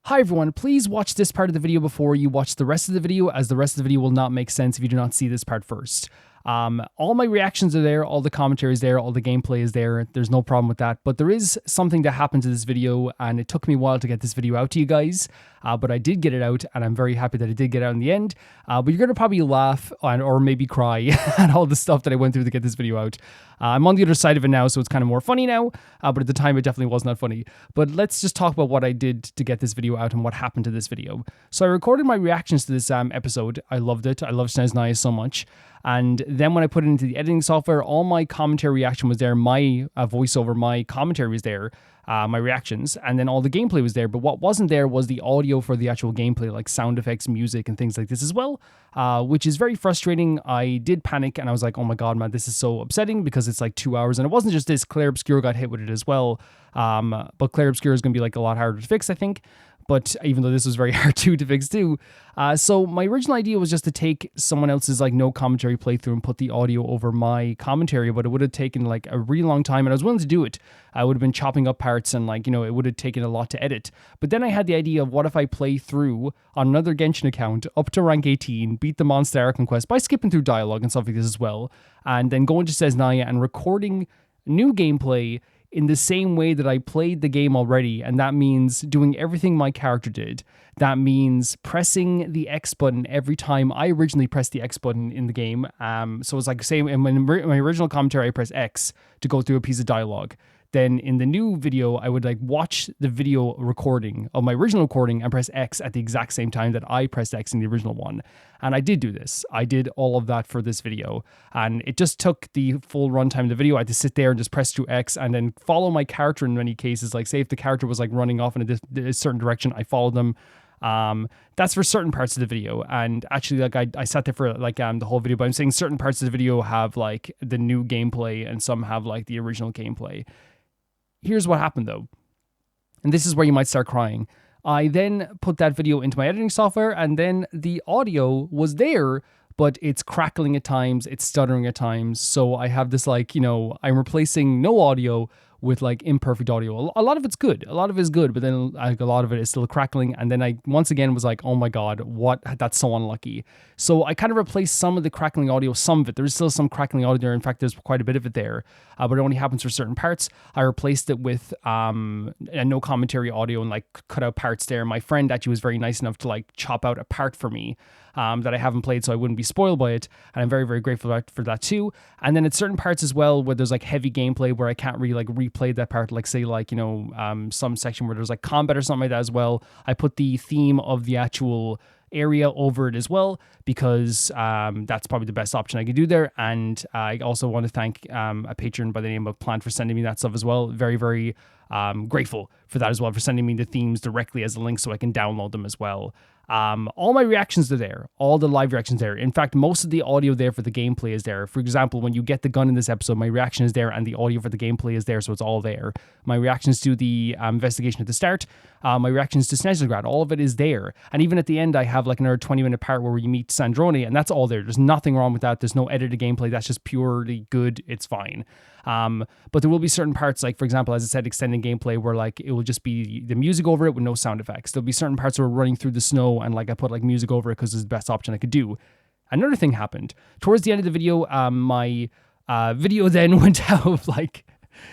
Hi everyone, please watch this part of the video before you watch the rest of the video, as the rest of the video will not make sense if you do not see this part first. All my reactions are there, all the commentary is there, all the gameplay is there, there's no problem with that, but there is something that happened to this video, and it took me a while to get this video out to you guys, but I did get it out, and I'm very happy that I did get it out in the end, but you're going to probably laugh or maybe cry at all the stuff that I went through to get this video out. I'm on the other side of it now, so it's kind of more funny now, but at the time it definitely was not funny. But let's just talk about what I did to get this video out and what happened to this video. So I recorded my reactions to this episode. I loved it. I love Snezhnaya so much. And then when I put it into the editing software, all my commentary reaction was there. My voiceover, my commentary was there, my reactions, and then all the gameplay was there. But what wasn't there was the audio for the actual gameplay, like sound effects, music, and things like this as well, which is very frustrating. I did panic, and I was like, oh my god, man, this is so upsetting because it's like 2 hours. And it wasn't just this. Claire Obscure got hit with it as well. But Claire Obscure is going to be like a lot harder to fix, I think. But even though this was very hard to fix too. So my original idea was just to take someone else's like no commentary playthrough and put the audio over my commentary, but it would have taken like a really long time, and I was willing to do it. I would have been chopping up parts and like, it would have taken a lot to edit. But then I had the idea of what if I play through on another Genshin account up to rank 18, beat the Monster Arc Conquest by skipping through dialogue and stuff like this as well, and then going to Snezhnaya and recording new gameplay in the same way that I played the game already, and that means doing everything my character did. That means pressing the X button every time I originally pressed the X button in the game. So it's like same in my original commentary, I press X to go through a piece of dialogue. Then in the new video, I would like watch the video recording of my original recording and press X at the exact same time that I pressed X in the original one. And I did do this. I did all of that for this video. And it just took the full runtime of the video. I had to sit there and just press through X and then follow my character in many cases. Like say if the character was like running off in a certain direction, I followed them. That's for certain parts of the video, and actually like I sat there for like the whole video, but I'm saying certain parts of the video have like the new gameplay and some have like the original gameplay. Here's what happened though, and this is where you might start crying. I then put that video into my editing software, and then the audio was there, but it's crackling at times, it's stuttering at times. So I have this like, I'm replacing no audio with like imperfect audio. A lot of it's good. A lot of it is good, but then like a lot of it is still crackling. And then I once again was like, oh my god, that's so unlucky. So I kind of replaced some of the crackling audio, some of it. There's still some crackling audio there. In fact, there's quite a bit of it there, but it only happens for certain parts. I replaced it with a no commentary audio and like cut out parts there. My friend actually was very nice enough to like chop out a part for me that I haven't played, so I wouldn't be spoiled by it. And I'm very, very grateful for that too. And then at certain parts as well, where there's like heavy gameplay where I can't really like replay that part, like say like, some section where there's like combat or something like that as well. I put the theme of the actual area over it as well, because that's probably the best option I could do there. And I also want to thank a patron by the name of Plant for sending me that stuff as well. Very, very grateful for that as well, for sending me the themes directly as a link so I can download them as well. All my reactions are there, all the live reactions there. In fact, most of the audio there for the gameplay is there. For example, when you get the gun in this episode, my reaction is there and the audio for the gameplay is there, so it's all there. My reactions to the investigation at the start, my reactions to Snezhnaya, all of it is there. And even at the end, I have like another 20-minute part where you meet Snezhnaya, and that's all there. There's nothing wrong with that. There's no edited gameplay. That's just purely good. It's fine. But there will be certain parts, like for example, as I said, extended gameplay where like it will just be the music over it with no sound effects. There'll be certain parts where we're running through the snow and like I put like music over it because it's the best option I could do. Another thing happened towards the end of the video. My video then went out of like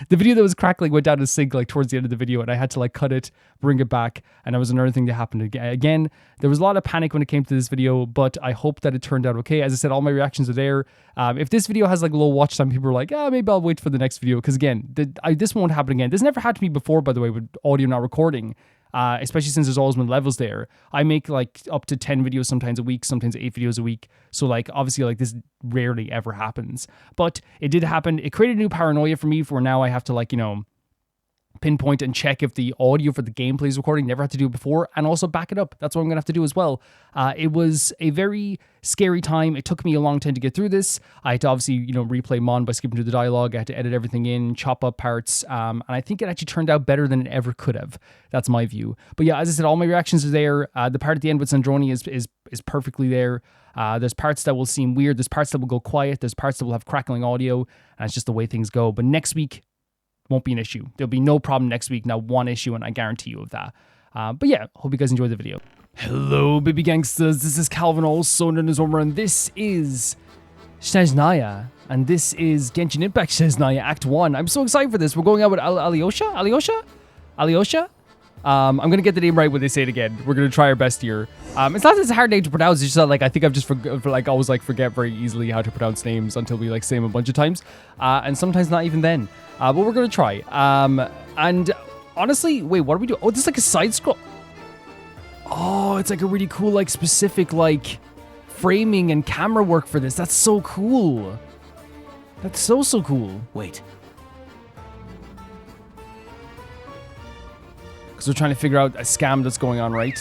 the video that was crackling went down to sync like towards the end of the video, and I had to like cut it, bring it back, and that was another thing that happened again. There was a lot of panic when it came to this video, but I hope that it turned out okay. As I said, all my reactions are there. If this video has like low watch time, people are like, maybe I'll wait for the next video, because again, this won't happen again. This never happened to me before, by the way, with audio not recording. Especially since there's always been levels there. I make like up to 10 videos sometimes a week, sometimes 8 videos a week. So like obviously like this rarely ever happens. But it did happen. It created a new paranoia for me for now I have to like, pinpoint and check if the audio for the gameplay is recording. Never had to do it before, and also back it up. That's what I'm gonna have to do as well. It was a very scary time. It took me a long time to get through this. I had to obviously, replay Mon by skipping through the dialogue. I had to edit everything in, chop up parts, and I think it actually turned out better than it ever could have. That's my view. But yeah, as I said, all my reactions are there. The part at the end with Snezhnaya is perfectly there. There's parts that will seem weird. There's parts that will go quiet. There's parts that will have crackling audio, and it's just the way things go. But next week won't be an issue. There'll be no problem next week, not one issue, and I guarantee you of that. But yeah, hope you guys enjoyed the video. Hello, baby gangsters. This is Calvin, also known as Omar, and this is Snezhnaya. And this is Genshin Impact Snezhnaya Act 1. I'm so excited for this. We're going out with Alyosha? I'm going to get the name right when they say it again. We're going to try our best here. It's not that it's a hard name to pronounce. It's just that, like, I think I've just always forget very easily how to pronounce names until we say them a bunch of times. And sometimes not even then. But we're going to try. And honestly, wait, what are we doing? Oh, this is like a side scroll. Oh, it's like a really cool, like, specific, like, framing and camera work for this. That's so cool. That's so cool. Wait. Because we're trying to figure out a scam that's going on, right?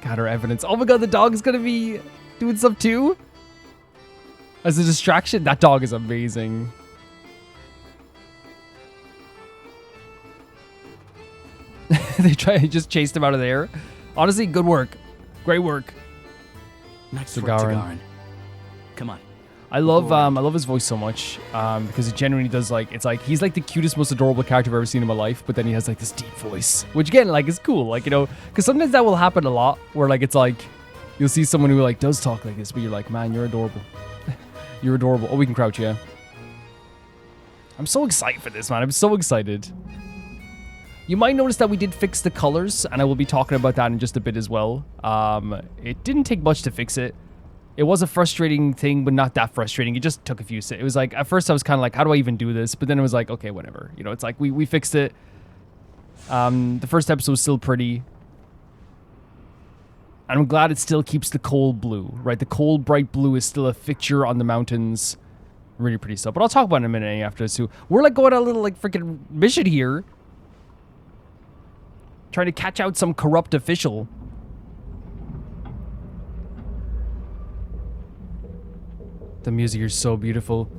Gather evidence. Oh my god, the dog is going to be doing stuff too? As a distraction? That dog is amazing. They just chased him out of there. Honestly, good work. Great work. Next to Garen. Come on. I love his voice so much because it genuinely does, like, it's like he's like the cutest, most adorable character I've ever seen in my life, but then he has like this deep voice, which again, like, is cool, like, you know, because sometimes that will happen a lot where, like, it's like you'll see someone who, like, does talk like this, but you're like, man, you're adorable. You're adorable. Oh, we can crouch, yeah. I'm so excited for this, man. I'm so excited. You might notice that we did fix the colors, and I will be talking about that in just a bit as well. It didn't take much to fix it. It was a frustrating thing, but not that frustrating. It just took a few It was like, at first I was kind of like, how do I even do this? But then it was like, okay, whatever. You know, it's like, we fixed it. The first episode was still pretty. And I'm glad it still keeps the cold blue, right? The cold, bright blue is still a fixture on the mountains. Really pretty stuff. But I'll talk about it in a minute after this too. We're like going on a little, like, freaking mission here. Trying to catch out some corrupt official. The music is so beautiful.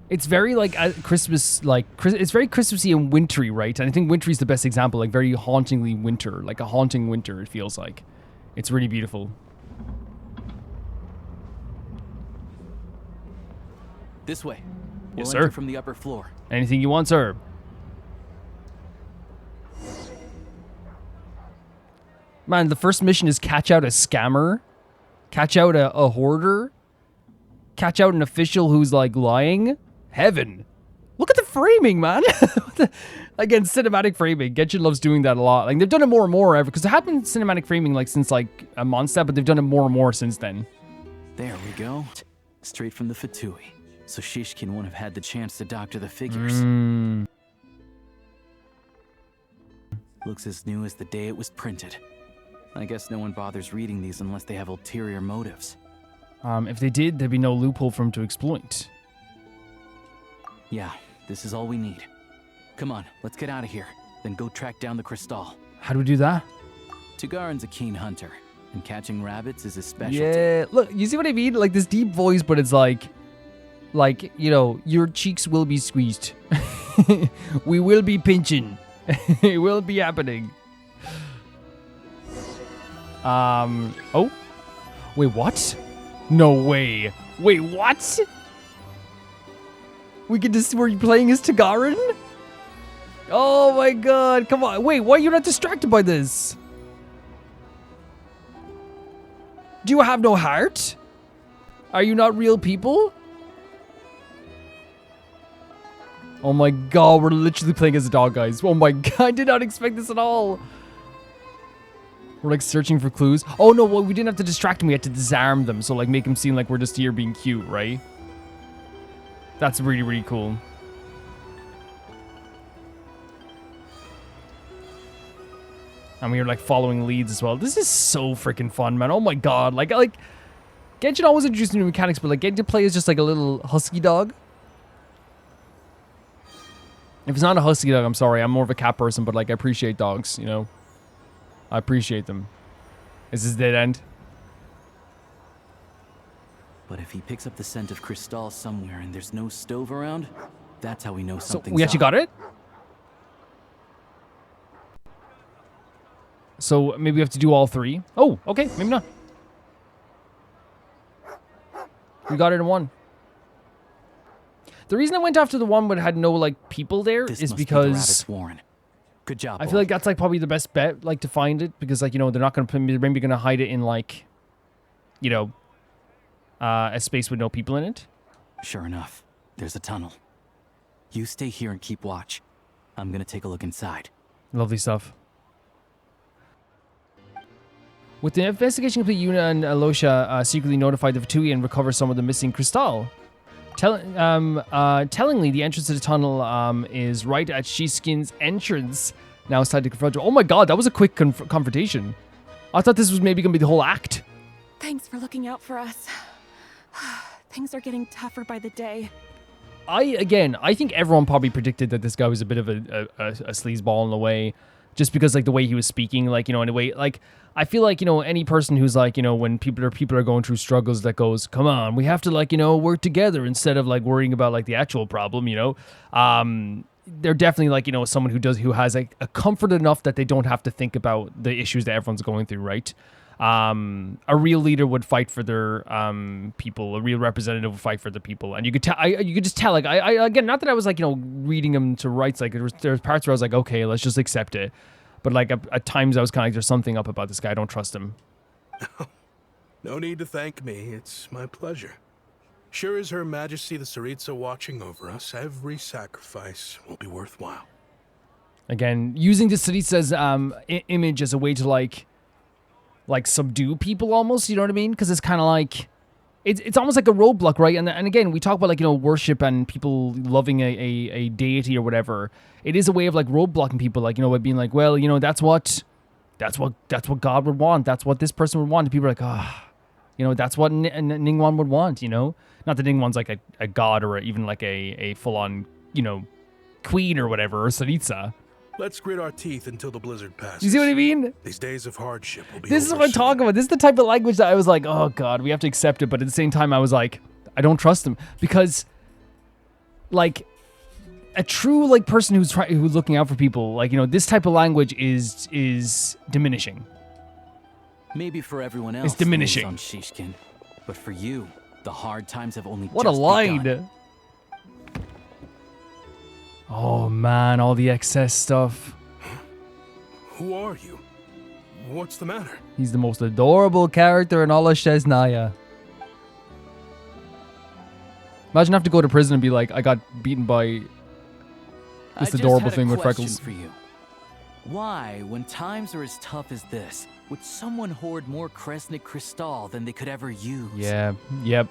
It's very, like, Christmas, like, it's very Christmassy and wintry, right? And I think wintry is the best example, like, very hauntingly winter, like a haunting winter, it feels like. It's really beautiful. This way. Yes, We'll sir. enter from the upper floor. Anything you want, sir. Man, the first mission is catch out a scammer, catch out a hoarder, catch out an official who's, like, lying. Heaven. Look at the framing, man. Again, cinematic framing. Genshin loves doing that a lot. Like, they've done it more and more ever, because there have been cinematic framing, like, since, like, a Mondstadt, but they've done it more and more since then. There we go. Straight from the Fatui. So Shishkin won't have had the chance to doctor the figures. Looks as new as the day it was printed. I guess no one bothers reading these unless they have ulterior motives. If they did, there'd be no loophole for them to exploit. Yeah, this is all we need. Come on, let's get out of here. Then go track down the crystal. How do we do that? Tugarin's a keen hunter, and catching rabbits is his specialty. Yeah, look, you see what I mean? Like, this deep voice, but it's like, you know, your cheeks will be squeezed. We will be pinching. It will be happening. Oh. Wait, what? No way. Wait, what? We're playing as Tugarin? Oh my god, come on. Wait, why are you not distracted by this? Do you have no heart? Are you not real people? Oh my god, we're literally playing as a dog, guys. Oh my god, I did not expect this at all. We're, like, searching for clues. Oh no, well, we didn't have to distract them. We had to disarm them. So, like, make them seem like we're just here being cute, right? That's really, really cool. And we were, like, following leads as well. This is so freaking fun, man. Oh my god. Like, Genshin always introduced new mechanics, but, like, getting to play as just, like, a little husky dog. If it's not a husky dog, I'm sorry. I'm more of a cat person, but, like, I appreciate dogs, you know? I appreciate them. Is this dead end? But if he picks up the scent of Crystal somewhere and there's no stove around, that's how we know something's So we actually got it? So maybe we have to do all three. Oh, okay. Maybe not. We got it in one. The reason I went after the one that had no like people there This is must be the because rabbit's warren. Good job, I boy. feel like that's like probably the best bet, like to find it, because like, you know, they're not gonna they're maybe gonna hide it in like, you know, a space with no people in it. Sure enough, there's a tunnel. You stay here and keep watch. I'm gonna take a look inside. Lovely stuff. With the investigation complete, Yuna and Alosha secretly notified the Fatui and recover some of the missing crystal. Tellingly, the entrance to the tunnel is right at Shishkin's entrance. Now it's time to confront her. Oh my god, that was a quick confrontation. I thought this was maybe going to be the whole act. Thanks for looking out for us. Things are getting tougher by the day. I think everyone probably predicted that this guy was a bit of a sleazeball in a way. Just because, like, the way he was speaking, like, you know, in a way, like, I feel like, you know, any person who's like, you know, when people are going through struggles that goes, come on, we have to, like, you know, work together instead of like worrying about like the actual problem, you know, they're definitely like, you know, someone who has like a comfort enough that they don't have to think about the issues that everyone's going through, right? A real leader would fight for their people. A real representative would fight for the people, and you could tell. You could just tell. Like I again, not that I was like, you know, reading them to rights. Like there's parts where I was like, okay, let's just accept it. But like at times I was kind of like, there's something up about this guy. I don't trust him. No need to thank me. It's my pleasure. Sure as Her Majesty the Tsaritsa watching over us, every sacrifice will be worthwhile. Again, using the Tsaritsa's image as a way to like subdue people almost, you know what I mean? Because it's kind of like, it's almost like a roadblock, right? And again, we talk about like, you know, worship and people loving a deity or whatever. It is a way of like roadblocking people, like, you know, by being like, well, you know, that's what God would want. That's what this person would want. And people are like, you know, that's what Ningguang would want, you know? Not that Ningguang's like a god or even like a full-on, you know, queen or whatever, or Tsaritsa. Let's grit our teeth until the blizzard passes. You see what I mean? These days of hardship will be This is over what I'm soon. talking about. This is the type of language that I was like, oh god, we have to accept it. But at the same time, I was like, I don't trust him, because like a true like person who's looking out for people, like, you know, this type of language is diminishing. Maybe for everyone else, diminishing. on Shishkin, but for you, the hard times have only What a just line! begun. Oh man, all the excess stuff. Who are you? What's the matter? He's the most adorable character in all of Snezhnaya. Imagine having to go to prison and be like, I got beaten by this adorable thing with freckles. For you. Why, when times are as tough as this, would someone hoard more Kresnik Crystal than they could ever use? Yeah, yep.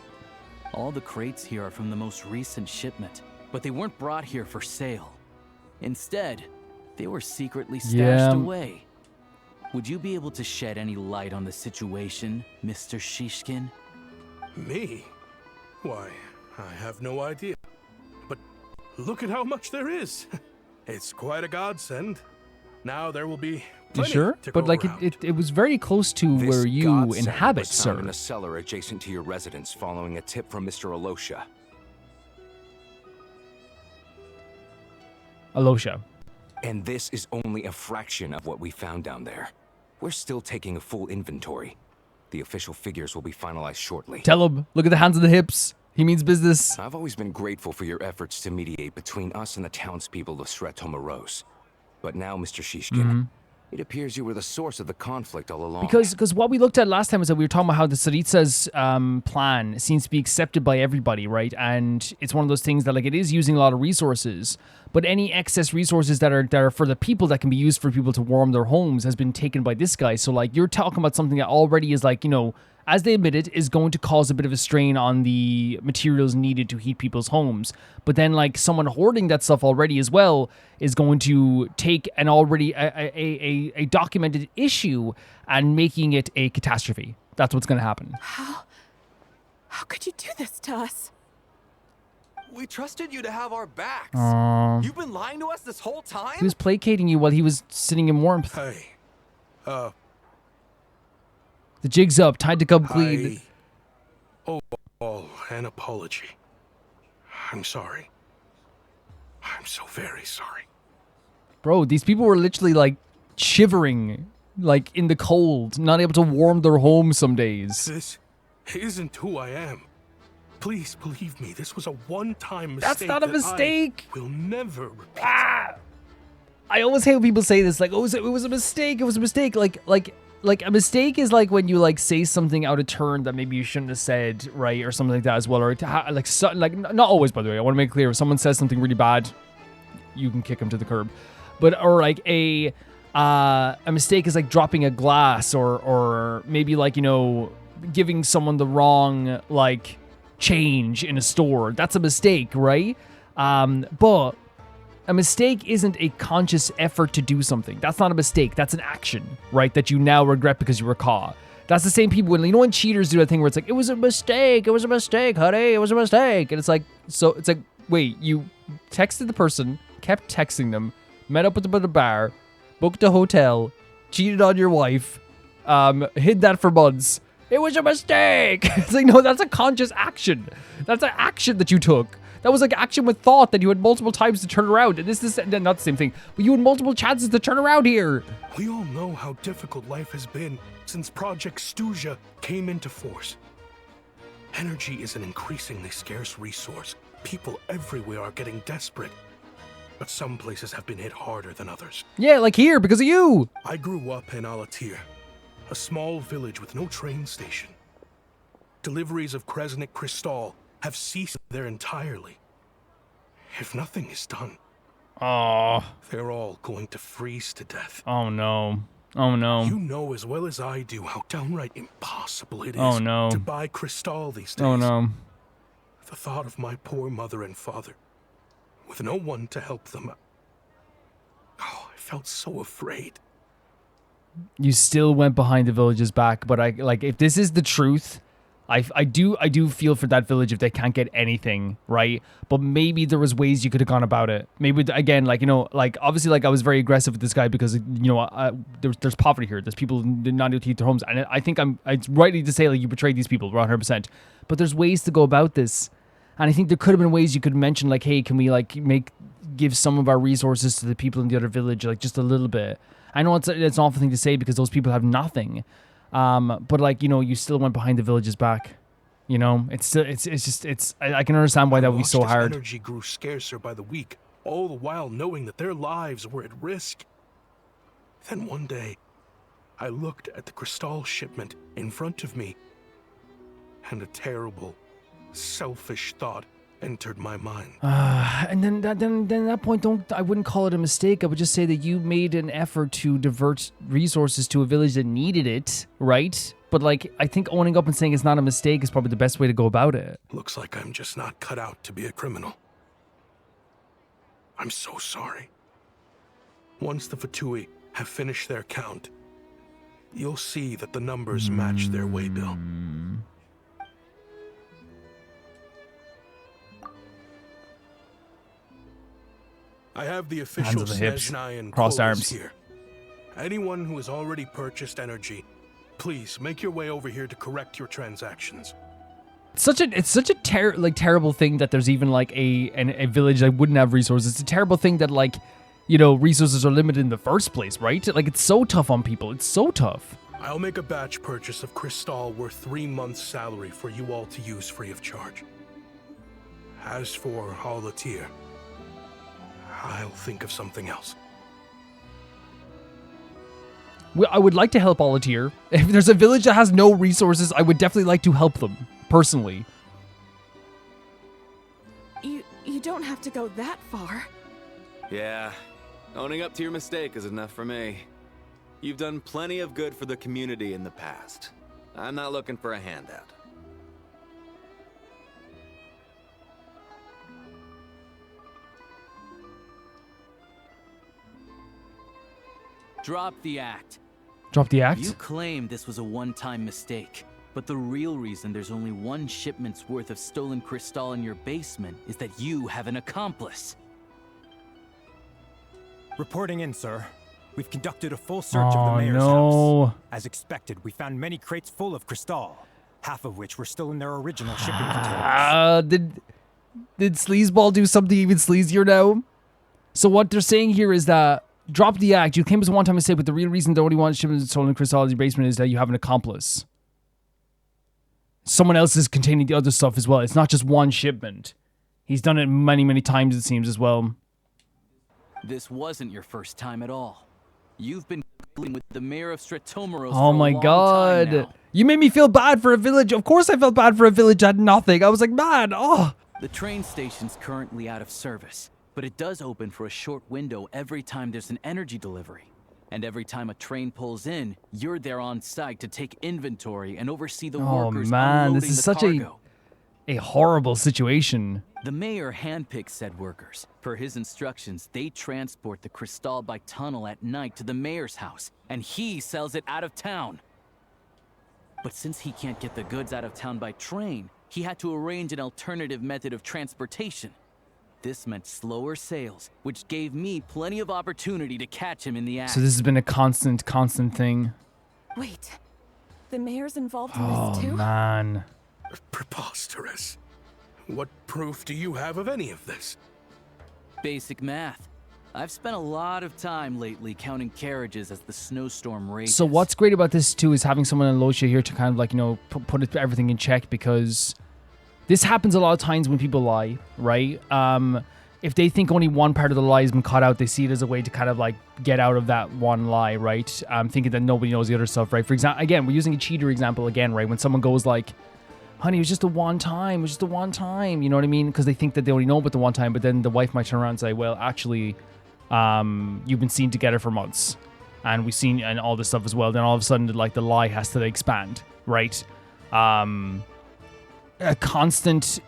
All the crates here are from the most recent shipment, but they weren't brought here for sale. Instead, they were secretly stashed away. Would you be able to shed any light on the situation, Mr. Shishkin? Me? Why, I have no idea. But look at how much there is. It's quite a godsend. Now there will be plenty sure? to But go like around. it was very close to This where you godsend inhabit, was found sir. in a cellar adjacent to your residence following a tip from Mr. Alosha. Alosha. And this is only a fraction of what we found down there. We're still taking a full inventory. The official figures will be finalized shortly. Tell him, look at the hands and the hips. He means business. I've always been grateful for your efforts to mediate between us and the townspeople of Sretomaros. But now, Mr. Shishkin, it appears you were the source of the conflict all along. Because what we looked at last time was that we were talking about how the Tsaritsa's plan seems to be accepted by everybody, right? And it's one of those things that like it is using a lot of resources, but any excess resources that are for the people that can be used for people to warm their homes has been taken by this guy. So like you're talking about something that already is like, you know, as they admit it, is going to cause a bit of a strain on the materials needed to heat people's homes. But then, like, someone hoarding that stuff already as well is going to take an already a documented issue and making it a catastrophe. That's what's going to happen. How could you do this to us? We trusted you to have our backs. You've been lying to us this whole time? He was placating you while he was sitting in warmth. Hey, The jig's up. Time to come clean. I owe an apology. I'm sorry. I'm so very sorry. Bro, these people were literally, like, shivering, like, in the cold, not able to warm their homes some days. This isn't who I am. Please believe me, this was a one-time mistake. That's not a mistake. We'll never repeat. I always hate when people say this, like, oh, it was a mistake. It was a mistake. Like a mistake is like when you like say something out of turn that maybe you shouldn't have said, right, or something like that as well, or like not always, by the way. I want to make it clear, if someone says something really bad, you can kick them to the curb, but or like a mistake is like dropping a glass, or maybe like, you know, giving someone the wrong like change in a store. That's a mistake, right? But a mistake isn't a conscious effort to do something. That's not a mistake. That's an action, right? That you now regret because you were caught. That's the same people when, you know, when cheaters do that thing where it's like, it was a mistake, honey, it was a mistake. And it's like, so it's like, wait, you texted the person, kept texting them, met up with them at a bar, booked a hotel, cheated on your wife, hid that for months. It was a mistake. It's like, no, that's a conscious action. That's an action that you took. That was like action with thought that you had multiple times to turn around. And this is not the same thing, but you had multiple chances to turn around here. We all know how difficult life has been since Project Snezhnaya came into force. Energy is an increasingly scarce resource. People everywhere are getting desperate. But some places have been hit harder than others. Yeah, like here, because of you. I grew up in Alatir, a small village with no train station. Deliveries of Kresnik Crystal have ceased there entirely. If nothing is done, they're all going to freeze to death. Oh no. Oh no. You know as well as I do how downright impossible it is to buy Crystal these days. Oh no. The thought of my poor mother and father, with no one to help them. Oh, I felt so afraid. You still went behind the village's back, but if this is the truth, I do feel for that village if they can't get anything, right? But maybe there was ways you could have gone about it. Maybe, again, like, you know, like, obviously, like, I was very aggressive with this guy because, you know, there's poverty here. There's people who did not able to heat their homes. And I think it's rightly to say, like, you betrayed these people 100%. But there's ways to go about this. And I think there could have been ways you could mention, like, hey, can we, like, give some of our resources to the people in the other village, like, just a little bit. I know it's an awful thing to say because those people have nothing. But, like, you know, you still went behind the village's back. You know, it's still, I can understand why that would be so hard. Energy grew scarcer by the week, all the while knowing that their lives were at risk. Then one day, I looked at the Crystal shipment in front of me, and a terrible, selfish thought entered my mind. And then at that point, I wouldn't call it a mistake. I would just say that you made an effort to divert resources to a village that needed it, right? But, like, I think owning up and saying it's not a mistake is probably the best way to go about it. Looks like I'm just not cut out to be a criminal. I'm so sorry. Once the Fatui have finished their count, you'll see that the numbers match their waybill. I have the official Snezhnaya crossed quotas arms here. Anyone who has already purchased energy, please make your way over here to correct your transactions. It's such a terrible thing that there's even like a village that wouldn't have resources. It's a terrible thing that, like, you know, resources are limited in the first place, right? Like, it's so tough on people. It's so tough. I'll make a batch purchase of Crystal worth 3 months' salary for you all to use free of charge. As for Alatir, I'll think of something else. I would like to help Alatir. If there's a village that has no resources, I would definitely like to help them, personally. You don't have to go that far. Yeah, owning up to your mistake is enough for me. You've done plenty of good for the community in the past. I'm not looking for a handout. Drop the act. Drop the act? You claim this was a one-time mistake, but the real reason there's only one shipment's worth of stolen crystal in your basement is that you have an accomplice. Reporting in, sir. We've conducted a full search of the mayor's house. As expected, we found many crates full of crystal, half of which were still in their original shipping containers. Did Sleazeball do something even sleazier now? So what they're saying here is that drop the act. You claim it's a one-time mistake, but the real reason the only one shipment of stolen crystal in your basement is that you have an accomplice. someone else is containing the other stuff as well. It's not just one shipment. He's done it many, many times, it seems, as well. This wasn't your first time at all. You've been dealing with the mayor of Stratomaros Oh for my a long god. time now. You made me feel bad for a village. Of course I felt bad for a village that had nothing. I was like, man, oh. The train station's currently out of service, but it does open for a short window every time there's an energy delivery. And every time a train pulls in, you're there on site to take inventory and oversee the workers unloading this is the such cargo. a horrible situation. The mayor handpicks said workers. Per his instructions, they transport the crystal by tunnel at night to the mayor's house, and he sells it out of town. But since he can't get the goods out of town by train, he had to arrange an alternative method of transportation. This meant slower sales, which gave me plenty of opportunity to catch him in the act. So this has been a constant thing. Wait, the mayor's involved in Oh, this too? man. Preposterous. What proof do you have of any of this? Basic math. I've spent a lot of time lately counting carriages as the snowstorm rages. So what's great about this too is having someone in Lotia here to kind of like, you know, put everything in check, because this happens a lot of times when people lie, right? If they think only one part of the lie has been caught out, they see it as a way to kind of like get out of that one lie, right? Thinking that nobody knows the other stuff, right? For example, again, we're using a cheater example again, right? When someone goes like, honey, it was just a one time, you know what I mean? Because they think that they only know about the one time, but then the wife might turn around and say, well, actually, you've been seen together for months, and we've seen, and all this stuff as well. Then all of a sudden, like, the lie has to expand, right? A constant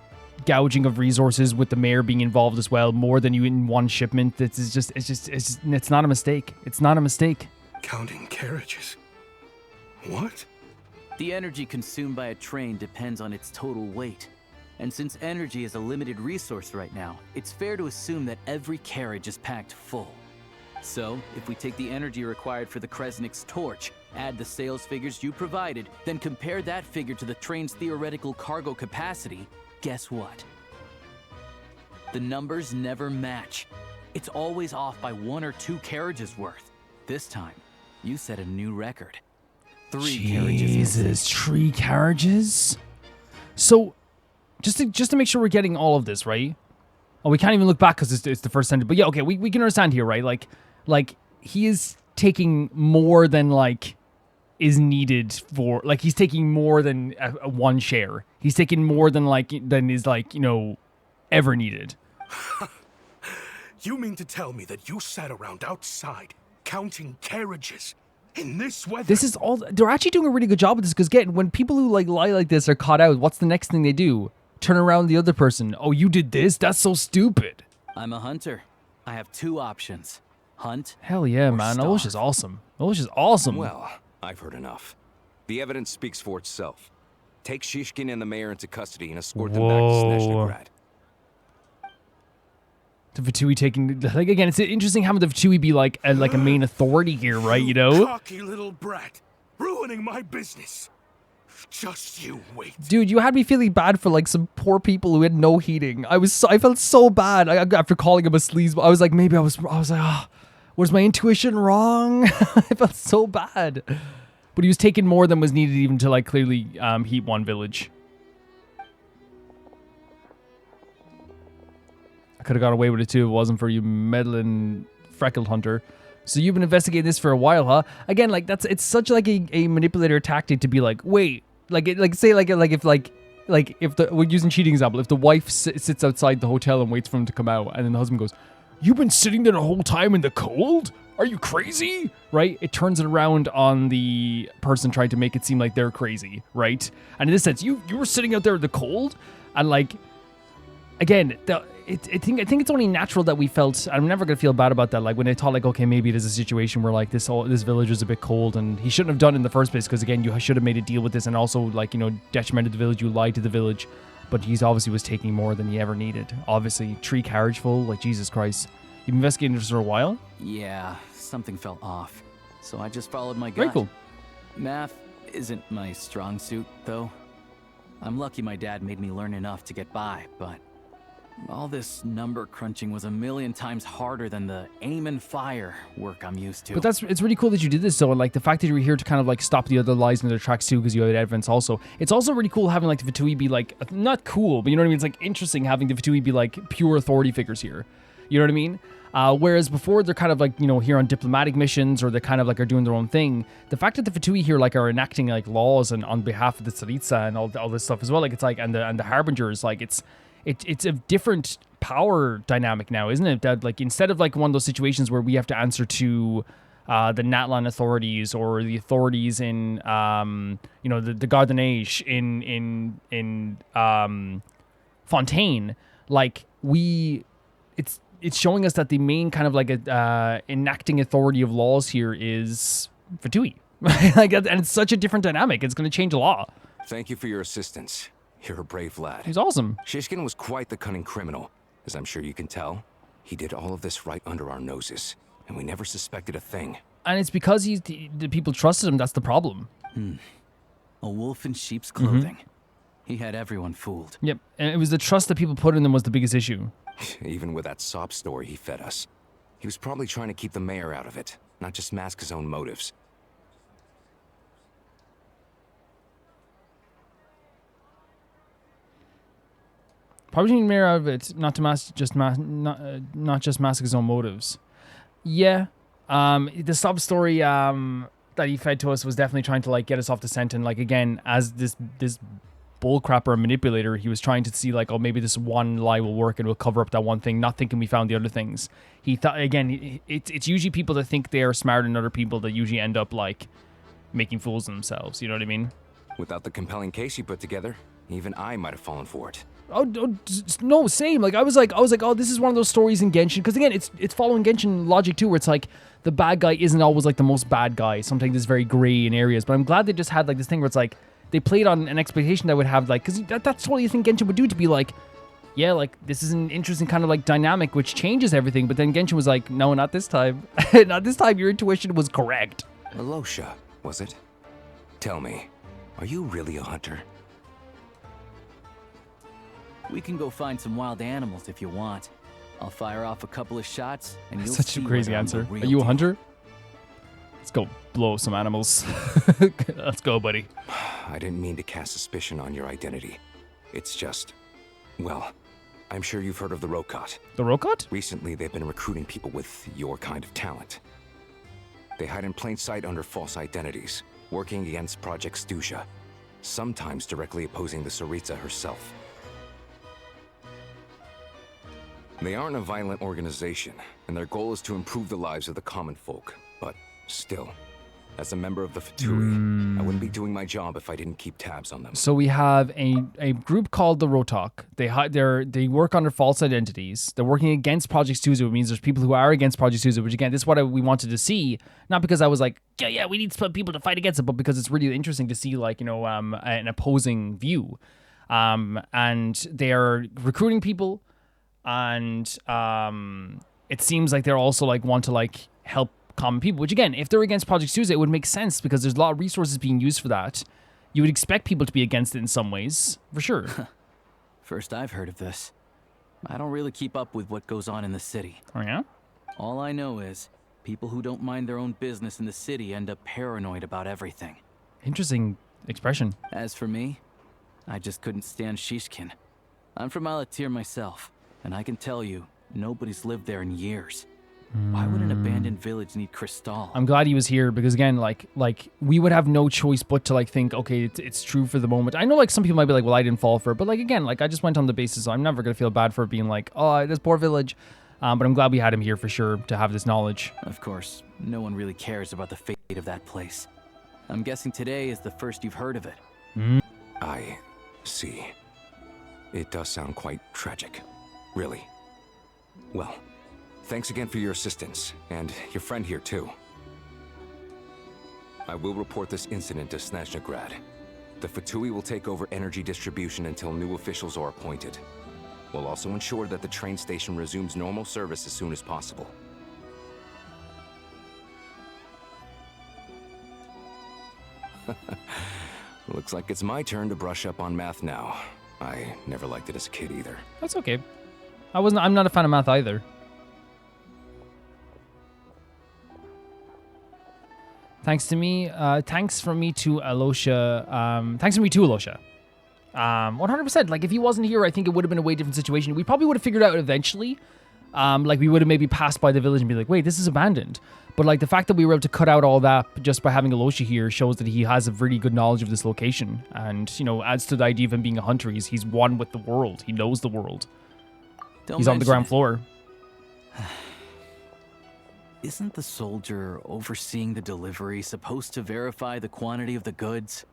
gouging of resources with the mayor being involved as well, more than you in one shipment. It's not a mistake. It's not a mistake. Counting carriages. What? The energy consumed by a train depends on its total weight. And since energy is a limited resource right now, it's fair to assume that every carriage is packed full. So, if we take the energy required for the Kresnik's torch, add the sales figures you provided, then compare that figure to the train's theoretical cargo capacity, guess what? The numbers never match. It's always off by 1 or 2 carriages worth. This time, you set a new record. 3 carriages. Jesus, 3 carriages? So, just to make sure we're getting all of this, right? Oh, we can't even look back because it's the first sentence. But yeah, okay, we can understand here, right? Like he is taking more than like is needed for, like, he's taking more than a 1 share. He's taking more than is like, you know, ever needed. You mean to tell me that you sat around outside counting carriages in this weather? This is all, they're actually doing a really good job with this, because again, when people who like lie like this are caught out, what's the next thing they do? Turn around the other person. Oh, you did this? That's so stupid. I'm a hunter. I have 2 options. Hunt. Hell yeah, man. Olush is awesome. Olush is awesome. Well, I've heard enough. The evidence speaks for itself. Take Shishkin and the mayor into custody and escort them back to Snezhnaya. The Vitui taking, like, again, it's interesting having the Vitui be like a main authority here, right? You know? Cocky little brat, ruining my business. Just you wait. Dude, you had me feeling bad for like some poor people who had no heating. I felt so bad after calling him a sleaze. I was like, maybe I was like, oh, was my intuition wrong? I felt so bad. But he was taking more than was needed even to like clearly heat one village. I could have got away with it too if it wasn't for you meddling freckled hunter. So you've been investigating this for a while, huh? Again, like it's such like a manipulator tactic to be like, wait, if we're using cheating example, if the wife sits outside the hotel and waits for him to come out, and then the husband goes, "You've been sitting there the whole time in the cold? Are you crazy?" Right? It turns it around on the person trying to make it seem like they're crazy, right? And in this sense, you were sitting out there in the cold, and like, again, I think it's only natural that we felt. I'm never gonna feel bad about that. Like when they thought, like, okay, maybe there's a situation where like this village was a bit cold, and he shouldn't have done it in the first place, because again, you should have made a deal with this, and also like, you know, detrimented the village. You lied to the village, but he's obviously was taking more than he ever needed. Obviously, 3 carriage full, like Jesus Christ. You've been investigating this for a while. Yeah, something felt off, so I just followed my gut. Very cool. Math isn't my strong suit, though. I'm lucky my dad made me learn enough to get by, but All this number crunching was a million times harder than the aim and fire work I'm used to. But it's really cool that you did this though, and like the fact that you were here to kind of like stop the other lies in their tracks too, because you had evidence also. It's also really cool having like the Fatui be like, not cool, but you know what I mean? It's like interesting having the Fatui be like pure authority figures here. You know what I mean? Whereas before they're kind of like, you know, here on diplomatic missions, or they kind of like are doing their own thing. The fact that the Fatui here like are enacting like laws and on behalf of the Tsaritsa and all this stuff as well, like it's like, and the Harbingers, like it's a different power dynamic now, isn't it? That like instead of like one of those situations where we have to answer to the Natlan authorities or the authorities in you know, the Gardenage in Fontaine, like it's showing us that the main kind of like enacting authority of laws here is Fatui. Like, and it's such a different dynamic. It's going to change a lot. Thank you for your assistance. You're a brave lad. He's awesome. Shishkin was quite the cunning criminal, as I'm sure you can tell. He did all of this right under our noses, and we never suspected a thing. And it's because the people trusted him. That's the problem. A wolf in sheep's clothing. He had everyone fooled. Yep, and it was the trust that people put in them was the biggest issue. Even with that sob story he fed us, he was probably trying to keep the mayor out of it, not just mask his own motives. Probably taking the mayor out of it, not just mask his own motives. Yeah, the sub story that he fed to us was definitely trying to like get us off the scent, and like again, as this bullcrapper manipulator, he was trying to see like, oh, maybe this one lie will work and we'll cover up that one thing, not thinking we found the other things. He thought, again, it's usually people that think they are smarter than other people that usually end up like making fools of themselves. You know what I mean? Without the compelling case you put together, even I might have fallen for it. Oh no, same. Like I was like, oh, this is one of those stories in Genshin, because again, it's following Genshin logic too, where it's like the bad guy isn't always like the most bad guy. Sometimes it's very gray in areas. But I'm glad they just had like this thing where it's like they played on an expectation that would have like, because that's what you think Genshin would do, to be like, yeah, like this is an interesting kind of like dynamic which changes everything. But then Genshin was like, no, not this time. Not this time. Your intuition was correct. Alosha, was it? Tell me, are you really a hunter? We can go find some wild animals if you want. I'll fire off a couple of shots and you'll Such see a crazy whether I'm answer. the real Are you a deal. hunter? Let's go blow some animals. Let's go, buddy. I didn't mean to cast suspicion on your identity. It's just, well, I'm sure you've heard of the Rokot. The Rokot? Recently, they've been recruiting people with your kind of talent. They hide in plain sight under false identities, working against Project Stusha, sometimes directly opposing the Tsaritsa herself. They aren't a violent organization, and their goal is to improve the lives of the common folk. But still, as a member of the Fatui, I wouldn't be doing my job if I didn't keep tabs on them. So we have a group called the Rotok. They work under false identities. They're working against Project Suzu. It means there's people who are against Project Suzu, which again, this is what we wanted to see. Not because I was like, yeah, we need some people to fight against it, but because it's really interesting to see like, you know, an opposing view. And they are recruiting people, and it seems like they're also like want to like help common people, which again, if they're against Project Suza, it would make sense because there's a lot of resources being used for that. You would expect people to be against it in some ways, for sure. First I've heard of this. I don't really keep up with what goes on in the city. Oh yeah? All I know is people who don't mind their own business in the city end up paranoid about everything. Interesting expression. As for me, I just couldn't stand Shishkin. I'm from Alatir myself, and I can tell you, nobody's lived there in years. Why would an abandoned village need Crystal? I'm glad he was here because again, like we would have no choice but to like think, okay, it's true for the moment. I know like some people might be like, well, I didn't fall for it, but like again, like I just went on the basis, so I'm never gonna feel bad for it being like, oh, this poor village. But I'm glad we had him here for sure to have this knowledge. Of course, no one really cares about the fate of that place. I'm guessing today is the first you've heard of it. I see. It does sound quite tragic. Really. Well, thanks again for your assistance, and your friend here too. I will report this incident to Snezhnaya. The Fatui will take over energy distribution until new officials are appointed. We'll also ensure that the train station resumes normal service as soon as possible. Looks like it's my turn to brush up on math now. I never liked it as a kid either. That's okay. I'm not a fan of math either. Thanks from me to Alosha. Thanks from me to Alosha. 100%. Like, if he wasn't here, I think it would have been a way different situation. We probably would have figured out eventually. Like, we would have maybe passed by the village and be like, wait, this is abandoned. But, like, the fact that we were able to cut out all that just by having Alosha here shows that he has a really good knowledge of this location. And, you know, adds to the idea of him being a hunter. He's one with the world. He knows the world. He's on the ground floor. Isn't the soldier overseeing the delivery supposed to verify the quantity of the goods?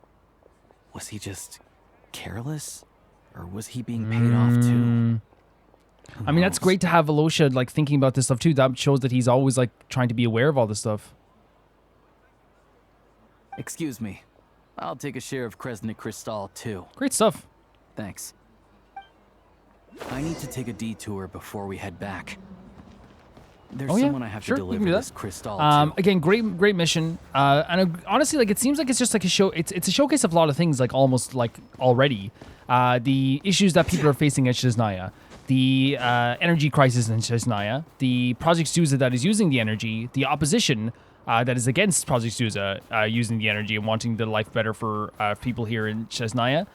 Was he just careless? Or was he being paid off too? I mean, that's great to have Alosha, like, thinking about this stuff too. That shows that he's always, like, trying to be aware of all this stuff. Excuse me. I'll take a share of Kresnik Crystal too. Great stuff. Thanks. I need to take a detour before we head back. There's someone I have to deliver this crystal to. Again, great mission. And honestly, like, it seems like it's just like a show. It's a showcase of a lot of things, like, almost like already. The issues that people are facing at Snezhnaya, the energy crisis in Snezhnaya, the Project Suza that is using the energy, the opposition that is against Project Suza using the energy and wanting the life better for people here in Snezhnaya.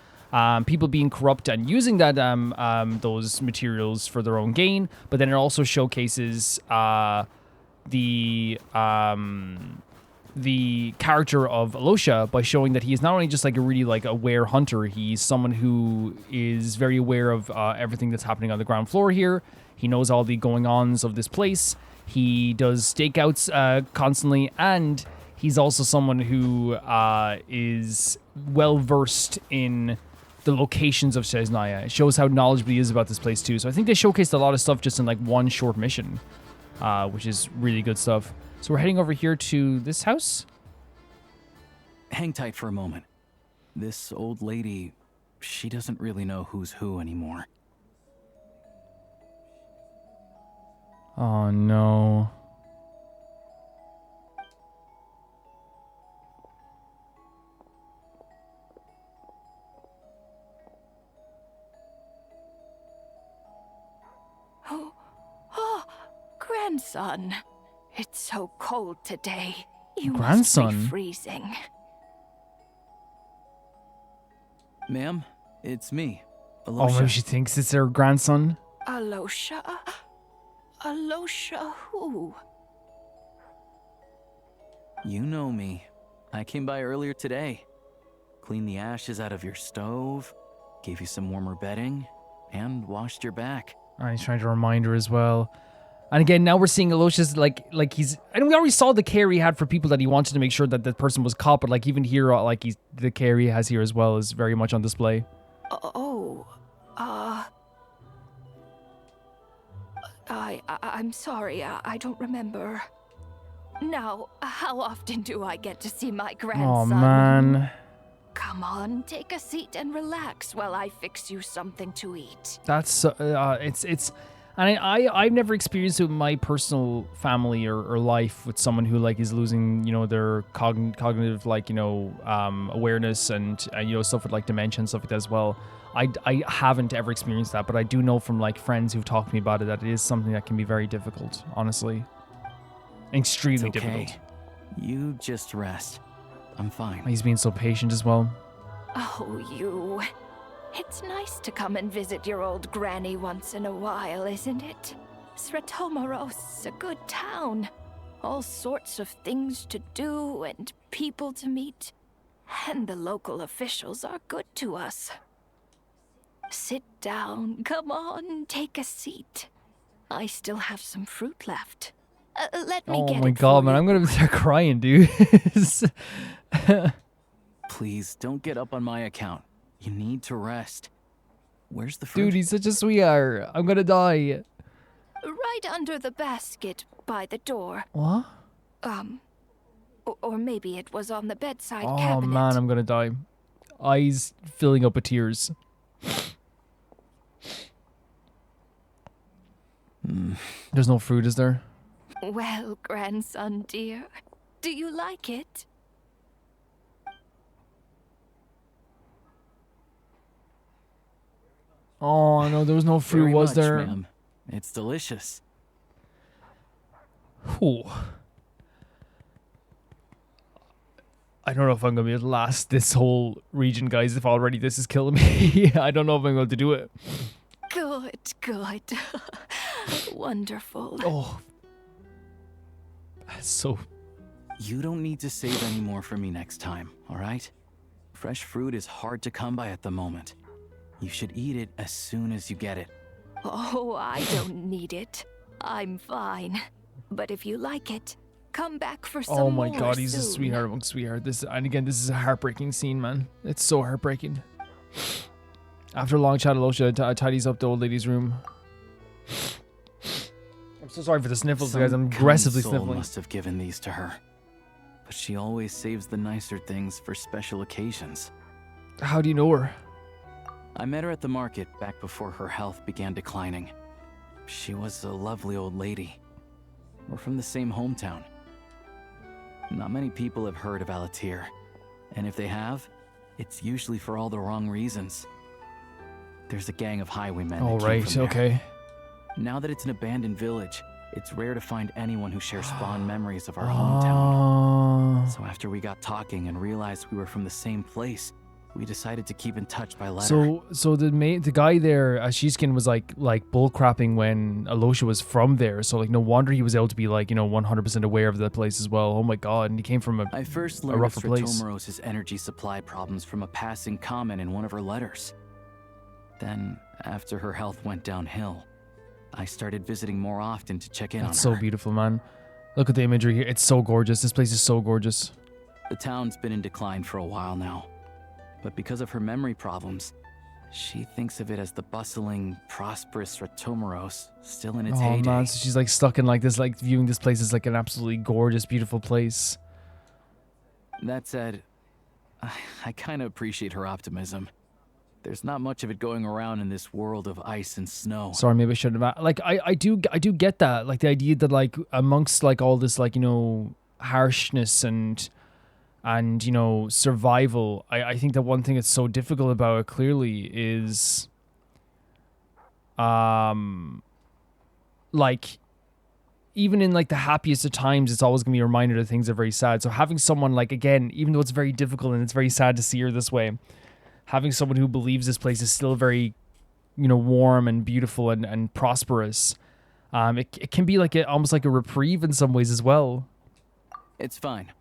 People being corrupt and using that those materials for their own gain, but then it also showcases the character of Alosha by showing that he is not only just like a really like aware hunter, he's someone who is very aware of everything that's happening on the ground floor here. He knows all the going-ons of this place. He does stakeouts constantly, and he's also someone who is well-versed in the locations of Snezhnaya. It shows how knowledgeable he is about this place too. So I think they showcased a lot of stuff just in like one short mission, which is really good stuff. So we're heading over here to this house. Hang tight for a moment. This old lady, she doesn't really know who's who anymore. Oh no. Grandson, it's so cold today. You Grandson? must be freezing. Ma'am, it's me, Alosha. Oh, maybe she thinks it's her grandson. Alosha? Alosha who? You know me. I came by earlier today. Cleaned the ashes out of your stove, gave you some warmer bedding, and washed your back. Oh, he's trying to remind her as well. And again, now we're seeing Alosha's like he's, and we already saw the care he had for people that he wanted to make sure that the person was caught, but like even here, like the care he has here as well is very much on display. I'm sorry, I don't remember. Now, how often do I get to see my grandson? Oh man. Come on, take a seat and relax while I fix you something to eat. That's it's. And I've never experienced it with my personal family or life with someone who like is losing, you know, their cognitive like, you know, awareness and you know, stuff with like dementia and stuff like that as well. I haven't ever experienced that, but I do know from like friends who've talked to me about it that it is something that can be very difficult, honestly. Extremely difficult. You just rest. I'm fine. He's being so patient as well. Oh, you. It's nice to come and visit your old granny once in a while, isn't it? Sretomaros's a good town. All sorts of things to do and people to meet. And the local officials are good to us. Sit down. Come on, take a seat. I still have some fruit left. Let me get it. Oh my god, man, I'm gonna start crying, dude. Please, don't get up on my account. You need to rest. Where's the fruit? Dude, he's such a sweetheart. I'm gonna die. Right under the basket by the door. What? Or maybe it was on the bedside Oh cabinet. man, I'm gonna die. Eyes filling up with tears. There's no fruit, is there? Well, grandson dear, do you like it? Oh no, there was no fruit, Very was much, there? ma'am. It's delicious. Ooh. I don't know if I'm going to be able to last this whole region, guys, if already this is killing me. I don't know if I'm going to do it. Good, good. Wonderful. Oh. That's so... You don't need to save any more for me next time, all right? Fresh fruit is hard to come by at the moment. You should eat it as soon as you get it. Oh, I don't need it. I'm fine. But if you like it, come back for some more. Oh my god, he's soon. a sweetheart among sweetheart. And again, this is a heartbreaking scene, man. It's so heartbreaking. After a long chat, Alosha tidies up the old lady's room. I'm so sorry for the sniffles, guys. I'm aggressively Some soul sniffling. must have given these to her. But she always saves the nicer things for special occasions. How do you know her? I met her at the market back before her health began declining. She was a lovely old lady. We're from the same hometown. Not many people have heard of Alatir, and if they have, it's usually for all the wrong reasons. There's a gang of highwaymen. Oh, that came right, from there. okay. Now that it's an abandoned village, it's rare to find anyone who shares fond memories of our hometown. So after we got talking and realized we were from the same place, we decided to keep in touch by letter. So the guy there, Shishkin, was like bullcrapping when Alosha was from there. So like no wonder he was able to be like 100% aware of the place as well. Oh my god! And he came from I first learned of rougher place. Sratomoros's energy supply problems from a passing comment in one of her letters. Then, after her health went downhill, I started visiting more often to check in on her. That's so beautiful, man. Look at the imagery here. It's so gorgeous. This place is so gorgeous. The town's been in decline for a while now. But because of her memory problems, she thinks of it as the bustling, prosperous Sratomoros, still in its Oh heyday. man, so she's like stuck in like this, like viewing this place as like an absolutely gorgeous, beautiful place. That said, I kind of appreciate her optimism. There's not much of it going around in this world of ice and snow. Sorry, maybe I shouldn't have. Like I do get that. Like the idea that like amongst like all this like harshness and survival, I think that one thing that's so difficult about it clearly is like even in like the happiest of times, it's always gonna be a reminder that things are very sad. So having someone like, again, even though it's very difficult and it's very sad to see her this way, having someone who believes this place is still very warm and beautiful and prosperous, it can be like almost like a reprieve in some ways as well. It's fine.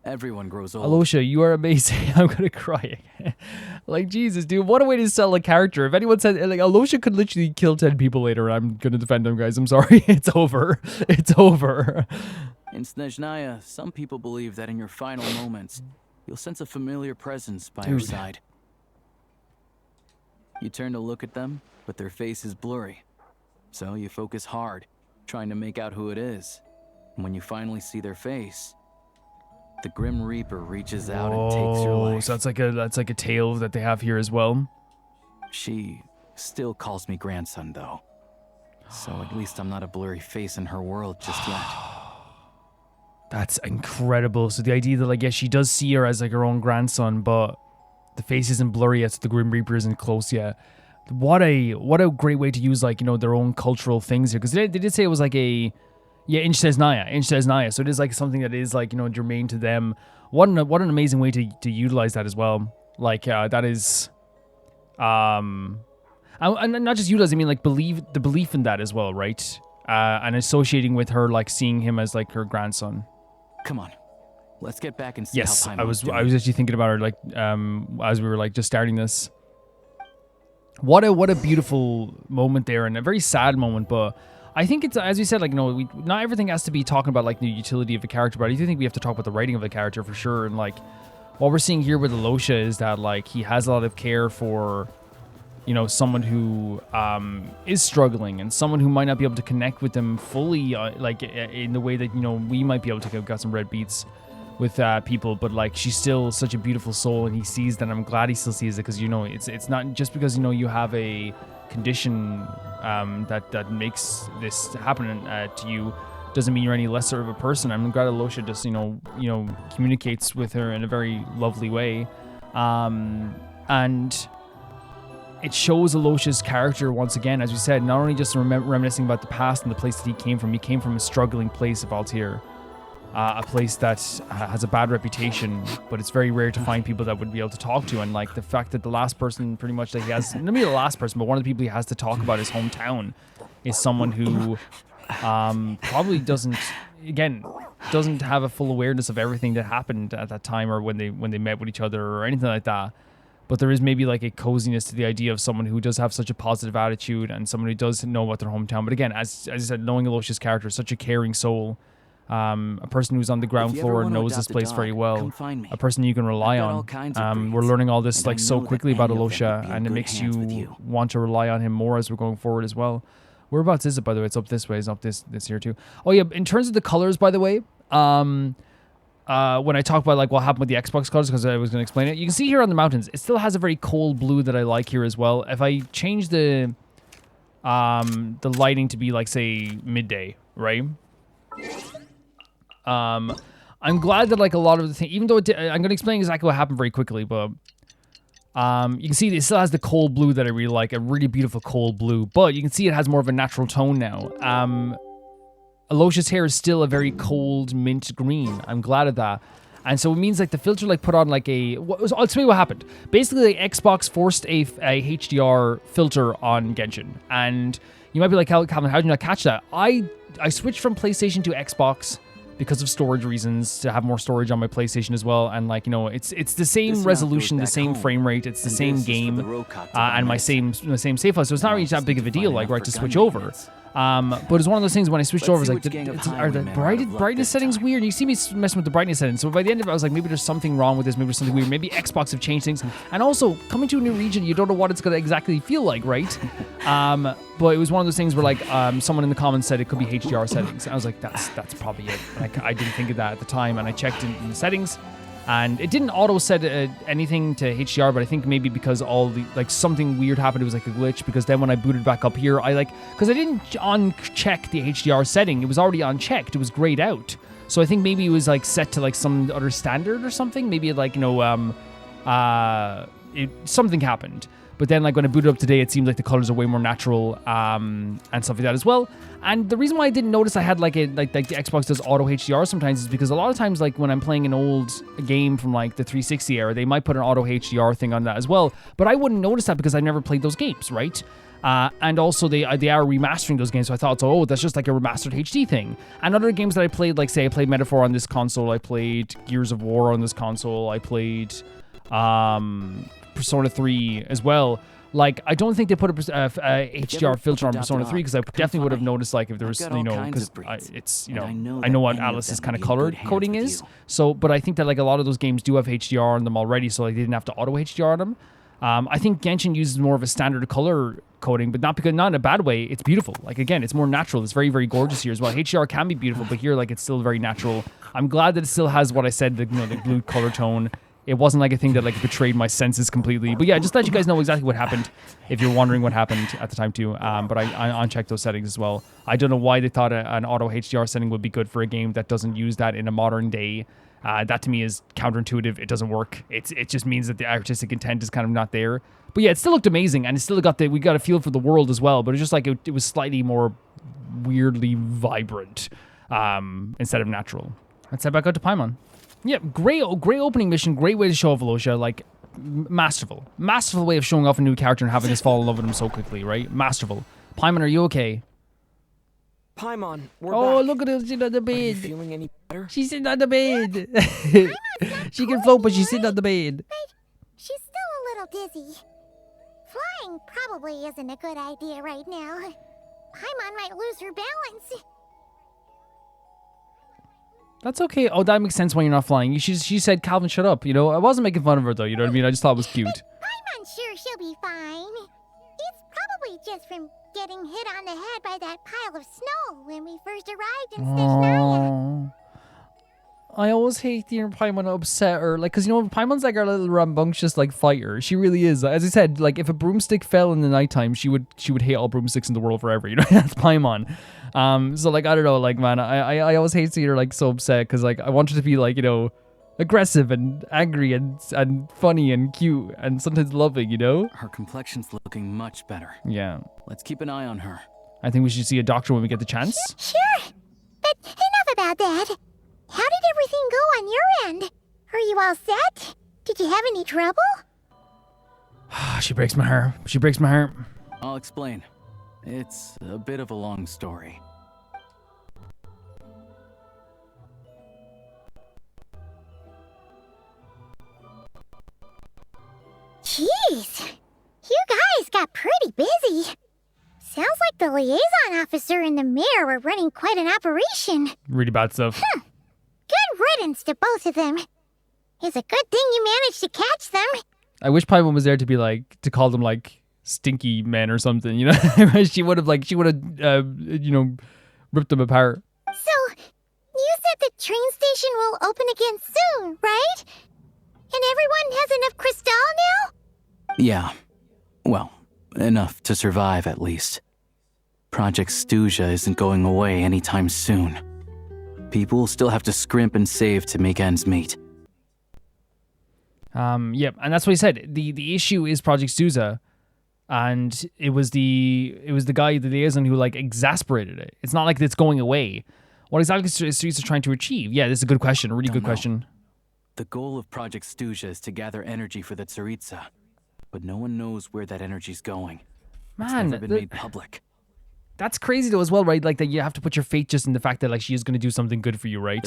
Everyone grows old. Alosha, you are amazing. I'm gonna cry again. Like, Jesus, dude, what a way to sell a character. If anyone said, like, Alosha could literally kill 10 people later, I'm gonna defend him, guys. I'm sorry. It's over. It's over. In Snezhnaya, some people believe that in your final moments, you'll sense a familiar presence by your side. You turn to look at them, but their face is blurry. So you focus hard, trying to make out who it is. And when you finally see their face, the Grim Reaper reaches out and takes your life. So that's like a tale that they have here as well. She still calls me grandson, though. So at least I'm not a blurry face in her world just yet. That's incredible. So the idea that, like, yes, she does see her as like her own grandson, but the face isn't blurry yet, so the Grim Reaper isn't close yet. What a great way to use, like, their own cultural things here. Because they did say it was like in Snezhnaya. So it is like something that is like, germane to them. What an amazing way to utilize that as well. Like, that is, and not just utilize, I mean, like, belief in that as well, right? And associating with her, like, seeing him as like her grandson. Come on. Let's get back and see Yes, how I was actually thinking about her, like, as we were like just starting this. What a beautiful moment there, and a very sad moment, but I think it's, as we said, like, not everything has to be talking about like the utility of a character, but I do think we have to talk about the writing of the character for sure. And like what we're seeing here with Alosha is that, like, he has a lot of care for someone who is struggling, and someone who might not be able to connect with them fully, like in the way that we might be able to. Got some red beats with people, but like, she's still such a beautiful soul, and he sees that. And I'm glad he still sees it, because it's not just because you have a condition that makes this happen to you doesn't mean you're any lesser of a person. I'm glad Alosha just communicates with her in a very lovely way, and it shows Alosha's character once again, as we said, not only just reminiscing about the past and the place that he came from. He came from a struggling place of Altair, a place that has a bad reputation, but it's very rare to find people that would be able to talk to. And like the fact that the last person pretty much that he has, not maybe the last person, but one of the people he has to talk about his hometown is someone who probably doesn't have a full awareness of everything that happened at that time or when they met with each other or anything like that. But there is maybe like a coziness to the idea of someone who does have such a positive attitude and someone who does know about their hometown. But again, as I said, knowing Alosha's character, such a caring soul, a person who's on the ground floor and knows this place very well, a person you can rely on. We're learning all this like so quickly about Alosha, and it makes you want to rely on him more as we're going forward as well. Whereabouts is it, by the way? It's up this way. It's up this here too. Oh yeah, in terms of the colors, by the way, when I talk about like what happened with the Xbox colors, because I was going to explain it, you can see here on the mountains, it still has a very cold blue that I like here as well. If I change the lighting to be like say midday, right? I'm glad that like a lot of the thing, even though I'm going to explain exactly what happened very quickly, but you can see it still has the cold blue that I really like, a really beautiful cold blue, but you can see it has more of a natural tone now. Alosha's hair is still a very cold mint green. I'm glad of that. And so it means like the filter like put on like I'll tell you what happened. Basically, the Xbox forced a HDR filter on Genshin. And you might be like, Calvin, how did you not catch that? I switched from PlayStation to Xbox because of storage reasons, to have more storage on my PlayStation as well. And like, you know, it's the same resolution, the same frame rate, it's the same game, and my same save file. So it's not really that big of a deal, like, right, to switch over. But it's one of those things when I switched over, I was like, are the brightness settings weird? You see me messing with the brightness settings. So by the end of it, I was like, maybe there's something wrong with this. Maybe there's something weird. Maybe Xbox have changed things. And also, coming to a new region, you don't know what it's going to exactly feel like, right? But it was one of those things where like someone in the comments said it could be HDR settings. And I was like, that's probably it. And I didn't think of that at the time. And I checked in the settings. And it didn't auto set anything to HDR, but I think maybe because all the like something weird happened, it was like a glitch. Because then when I booted back up here, because I didn't uncheck the HDR setting, it was already unchecked. It was grayed out. So I think maybe it was like set to like some other standard or something. Maybe like something happened. But then like when I booted up today, it seemed like the colors are way more natural and stuff like that as well. And the reason why I didn't notice I had like the Xbox does auto HDR sometimes is because a lot of times like when I'm playing an old game from like the 360 era, they might put an auto HDR thing on that as well. But I wouldn't notice that because I never played those games, right? And also they are remastering those games, so I thought, oh, that's just like a remastered HD thing. And other games that I played, like say I played Metaphor on this console, I played Gears of War on this console, I played Persona 3 as well. Like, I don't think they put a HDR filter on Persona 3 because I definitely would have noticed, like, if there was, you know, because it's, you know, I know what Alice's kind of color coding is. So, but I think that, like, a lot of those games do have HDR on them already, so, like, they didn't have to auto HDR on them. I think Genshin uses more of a standard color coding, but not in a bad way. It's beautiful. Like, again, it's more natural. It's very, very gorgeous here as well. HDR can be beautiful, but here, like, it's still very natural. I'm glad that it still has what I said, the blue color tone. It wasn't like a thing that like betrayed my senses completely. But yeah, just to let you guys know exactly what happened if you're wondering what happened at the time too. But I unchecked those settings as well. I don't know why they thought an auto HDR setting would be good for a game that doesn't use that in a modern day. That to me is counterintuitive. It doesn't work. It just means that the artistic intent is kind of not there. But yeah, it still looked amazing, and it still we got a feel for the world as well. But it's just like it was slightly more weirdly vibrant instead of natural. Let's head back out to Paimon. Yeah, great opening mission, great way to show off Alosha, like, masterful way of showing off a new character and having us fall in love with him so quickly, right? Masterful. Paimon, are you okay? Paimon, we're back. Look at her, she's on the bed. Are you feeling any better? She's sitting on the bed. She can float, but she's sitting on the bed. But she's still a little dizzy. Flying probably isn't a good idea right now. Paimon might lose her balance. That's okay. Oh, that makes sense why you're not flying. She said, Calvin, shut up. You know, I wasn't making fun of her, though. You know what I mean? I just thought it was cute. Paimon's sure she'll be fine. It's probably just from getting hit on the head by that pile of snow when we first arrived in Snezhnaya. I always hate hearing Paimon upset or like, because you know, Paimon's like our little rambunctious like fighter. She really is. As I said, like if a broomstick fell in the nighttime, she would hate all broomsticks in the world forever. You know, that's Paimon. So like I don't know, like man, I always hate seeing her like so upset because like I want her to be like, you know, aggressive and angry and funny and cute and sometimes loving, you know? Her complexion's looking much better. Yeah. Let's keep an eye on her. I think we should see a doctor when we get the chance. Sure. But enough about that. How did everything go on your end? Are you all set? Did you have any trouble? She breaks my heart. She breaks my heart. I'll explain. It's a bit of a long story. Jeez. You guys got pretty busy. Sounds like the liaison officer and the mayor were running quite an operation. Really bad stuff. Good riddance to both of them. It's a good thing you managed to catch them. I wish Paimon was there to be like, to call them like stinky men or something, you know? she would have you know, ripped them apart. So, you said the train station will open again soon, right? And everyone has enough crystal now? Yeah. Well, enough to survive at least. Project Snezhnaya isn't going away anytime soon. People will still have to scrimp and save to make ends meet. Yep, and that's what he said. The issue is Project Snezhnaya, and it was the guy, the liaison, who like exasperated it. It's not like it's going away. What exactly is Snezhnaya trying to achieve? Yeah, this is a good question. A really good question. The goal of Project Snezhnaya is to gather energy for the Tsaritsa, but no one knows where that energy's going. It's never been made public. That's crazy though as well, right? Like that you have to put your faith just in the fact that like she is going to do something good for you, right?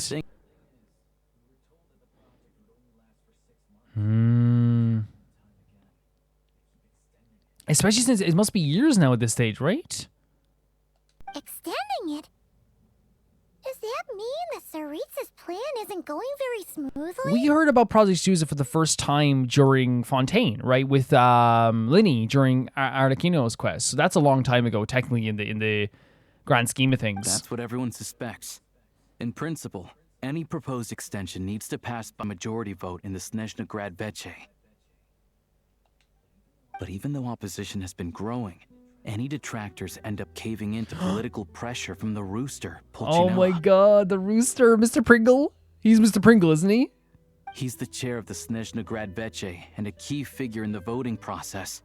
Especially since it must be years now at this stage, right? Extending it? Does that mean the Tsaritsa's plan isn't going very smoothly? We heard about Project Snezhnaya for the first time during Fontaine, right? With Linny during Arlecchino's quest. So that's a long time ago, technically, in the grand scheme of things. That's what everyone suspects. In principle, any proposed extension needs to pass by majority vote in the Snezhnaya Veche. But even though opposition has been growing, any detractors end up caving into political pressure from the Rooster, Pulcinella. Oh my god, the Rooster, Mr. Pringle. He's Mr. Pringle, isn't he? He's the chair of the Snezhnaya Veche and a key figure in the voting process.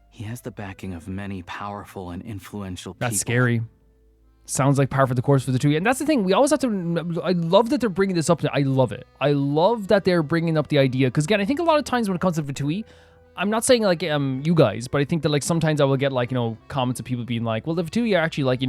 He has the backing of many powerful and influential people. That's scary. Sounds like par for the course for the two. And that's the thing, we always have to, I love that they're bringing this up. I love it. I love that they're bringing up the idea. Because again, I think a lot of times when it comes to Fatui, I'm not saying like you guys, but I think that like sometimes I will get like, you know, comments of people being like, well, the Fatui are actually like,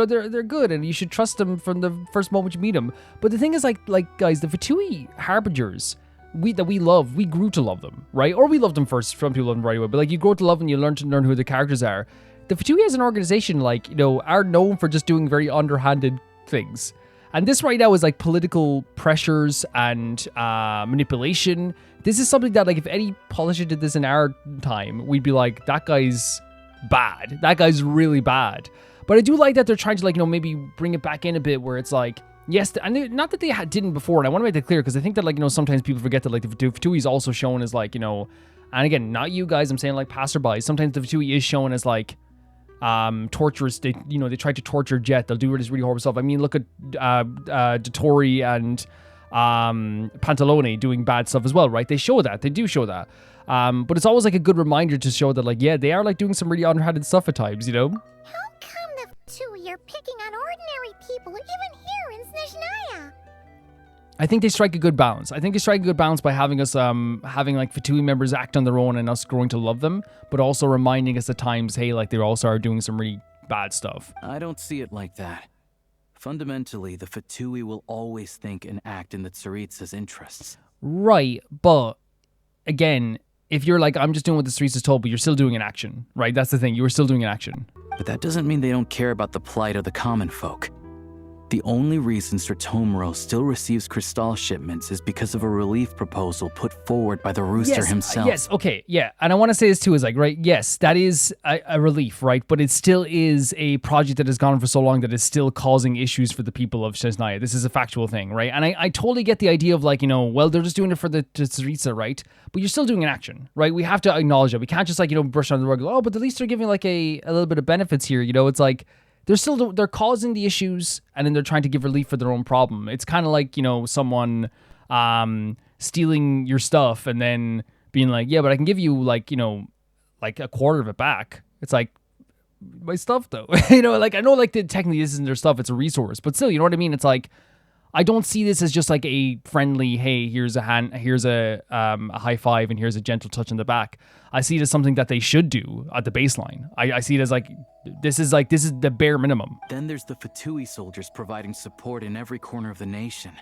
they're good and you should trust them from the first moment you meet them. But the thing is like guys, the Fatui harbingers that we love, we grew to love them, right? Or we loved them first. Some people love them right away, but like you grow to love them, you learn who the characters are. The Fatui as an organization, like, you know, are known for just doing very underhanded things. And this right now is like political pressures and manipulation. This is something that like if any politician did this in our time, we'd be like, that guy's bad. That guy's really bad. But I do like that they're trying to like, you know, maybe bring it back in a bit where it's like, yes, and not that they didn't before. And I want to make that clear because I think that like, you know, sometimes people forget that like the Fatui is also shown as like, you know, and again, not you guys, I'm saying like passerby. Sometimes the Fatui is shown as like, torturous. They try to torture Jet. They'll do this really horrible stuff. I mean, look at Dottori and Pantalone doing bad stuff as well, right? They show that. They do show that. But it's always like a good reminder to show that, like, yeah, they are like doing some really underhanded stuff at times, you know? How come the Fatui are picking on ordinary people, even here in Snezhnaya? I think they strike a good balance. I think they strike a good balance by having us having like Fatui members act on their own and us growing to love them, but also reminding us at times, hey, like they also are doing some really bad stuff. I don't see it like that. Fundamentally, the Fatui will always think and act in the Tsaritsa's interests. Right, but again, if you're like, I'm just doing what the Tsaritsa's told, but you're still doing an action, right? That's the thing. You were still doing an action. But that doesn't mean they don't care about the plight of the common folk. The only reason Stratomiro still receives crystal shipments is because of a relief proposal put forward by the Rooster himself. Yes, okay, yeah. And I want to say this too is like, right, yes, that is a relief, right? But it still is a project that has gone on for so long that is still causing issues for the people of Snezhnaya. This is a factual thing, right? And I totally get the idea of like, you know, well, they're just doing it for the Tsaritsa, right? But you're still doing an action, right? We have to acknowledge it. We can't just like, you know, brush under the rug. Oh, but at least they're giving like a little bit of benefits here. You know, it's like, they're causing the issues, and then they're trying to give relief for their own problem. It's kind of like, someone stealing your stuff and then being like, yeah, but I can give you like a quarter of it back. It's like, my stuff though. Like I know like technically this isn't their stuff, it's a resource, but still, you know what I mean? It's like, I don't see this as just like a friendly, hey, here's a hand, here's a high five, and here's a gentle touch in the back. I see it as something that they should do at the baseline. I see it as like this is the bare minimum. Then there's the Fatui soldiers providing support in every corner of the nation.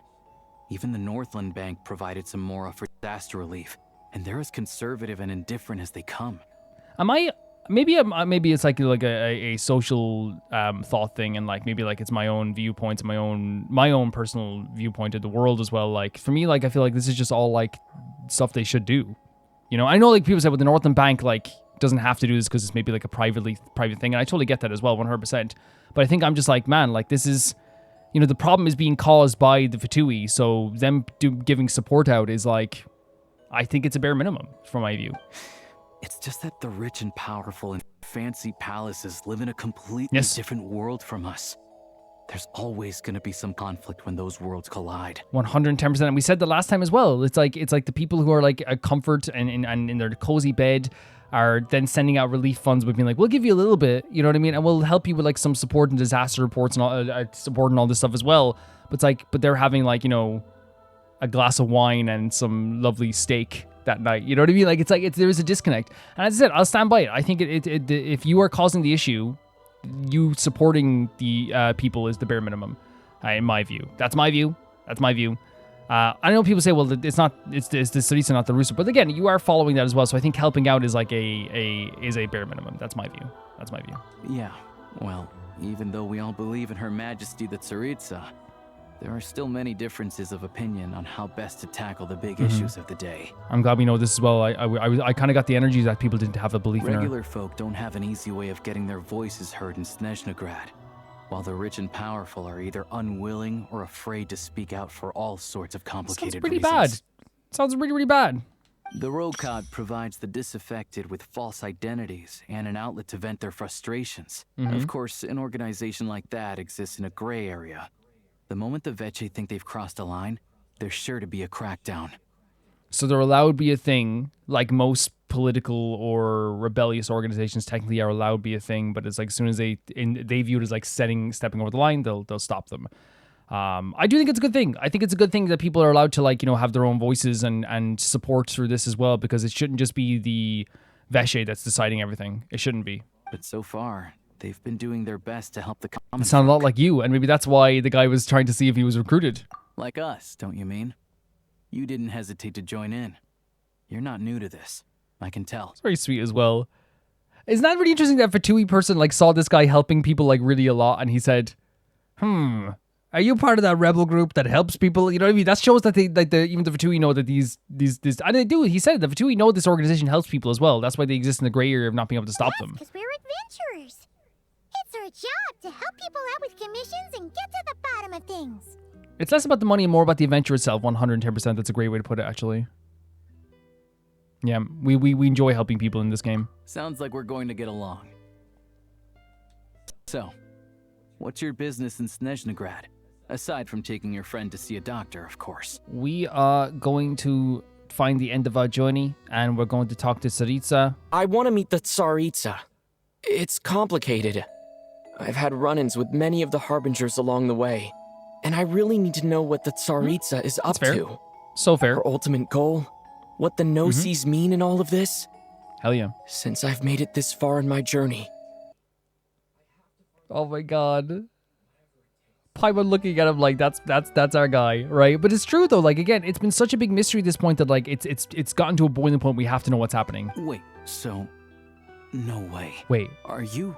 Even the Northland Bank provided some mora for disaster relief, and they're as conservative and indifferent as they come. Maybe it's like a social thought thing, and like maybe like it's my own viewpoints, my own personal viewpoint of the world as well. Like for me, like I feel like this is just all like stuff they should do. I know like people say, well, the Northern Bank like doesn't have to do this because it's maybe like a private thing, and I totally get that as well, 100%. But I think I'm just like, man, like this is, the problem is being caused by the Fatui, so them giving support out is like, I think it's a bare minimum from my view. It's just that the rich and powerful in fancy palaces live in a completely different world from us. There's always going to be some conflict when those worlds collide. 110%. And we said the last time as well. It's like the people who are like a comfort and in their cozy bed are then sending out relief funds with being like, we'll give you a little bit, you know what I mean? And we'll help you with like some support and disaster reports and all, support and all this stuff as well. But it's like, but they're having like, a glass of wine and some lovely steak that night, you know what I mean? Like there is a disconnect, and as I said, I'll stand by it. I think if you are causing the issue, you supporting the people is the bare minimum, in my view. That's my view. I know people say, well, it's the Sarisa, not the Rooster, but again, you are following that as well. So I think helping out is like a bare minimum. That's my view. Yeah. Well, even though we all believe in Her Majesty the Tsaritsa, there are still many differences of opinion on how best to tackle the big issues of the day. I'm glad we know this as well. I kind of got the energy that people didn't have a belief in her. Regular folk don't have an easy way of getting their voices heard in Snezhnaya, while the rich and powerful are either unwilling or afraid to speak out for all sorts of complicated reasons. Sounds really, really bad. The Rokad provides the disaffected with false identities and an outlet to vent their frustrations. Of course, an organization like that exists in a gray area. The moment the Veche think they've crossed a line, there's sure to be a crackdown. So they're allowed to be a thing, like most political or rebellious organizations technically are allowed to be a thing, but it's like as soon as they view it as like stepping over the line, they'll stop them. I do think it's a good thing. I think it's a good thing that people are allowed to like, have their own voices and support through this as well, because it shouldn't just be the Veche that's deciding everything. It shouldn't be. But so far, they've been doing their best to help the common It sounded a lot folk. like you, and maybe that's why the guy was trying to see if he was recruited. Like us, don't you mean? You didn't hesitate to join in. You're not new to this. I can tell. It's very sweet as well. Isn't that really interesting that Fatui person like saw this guy helping people like really a lot, and he said, are you part of that rebel group that helps people? You know what I mean? That shows that they like even the Fatui know that these and they do. He said the Fatui know this organization helps people as well. That's why they exist in the gray area of not being able to stop them. Because we're adventurers. It's our job to help people out with commissions and get to the bottom of things. It's less about the money and more about the adventure itself. 110%. That's a great way to put it, actually. Yeah, we enjoy helping people in this game. Sounds like we're going to get along. So, what's your business in Snezhnaya? Aside from taking your friend to see a doctor, of course. We are going to find the end of our journey, and we're going to talk to Tsaritsa. I want to meet the Tsaritsa. It's complicated. I've had run-ins with many of the Harbingers along the way, and I really need to know what the Tsaritsa is up fair. to. So fair. Her ultimate goal, what the no-sees mean in all of this. Hell yeah. Since I've made it this far in my journey. Oh my god. Paimon looking at him like that's our guy, right? But it's true though. Like again, it's been such a big mystery at this point that like it's gotten to a boiling point. We have to know what's happening. Wait, so no way. Wait, Are you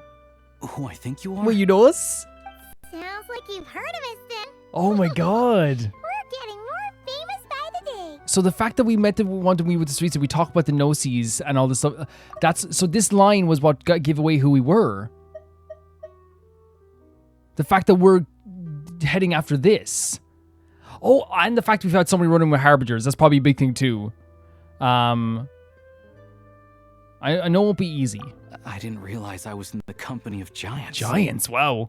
who I think you are? wait, you know us? Sounds like you've heard of us then. Oh my god. We're getting more famous by the day. So the fact that we met the one to meet with the streets and we talked about the no-sees and all this stuff, so this line was what gave away who we were. The fact that we're heading after this. Oh, and the fact we've had somebody running with Harbingers, that's probably a big thing too. I I know it won't be easy. I didn't realize I was in the company of giants. Giants, wow.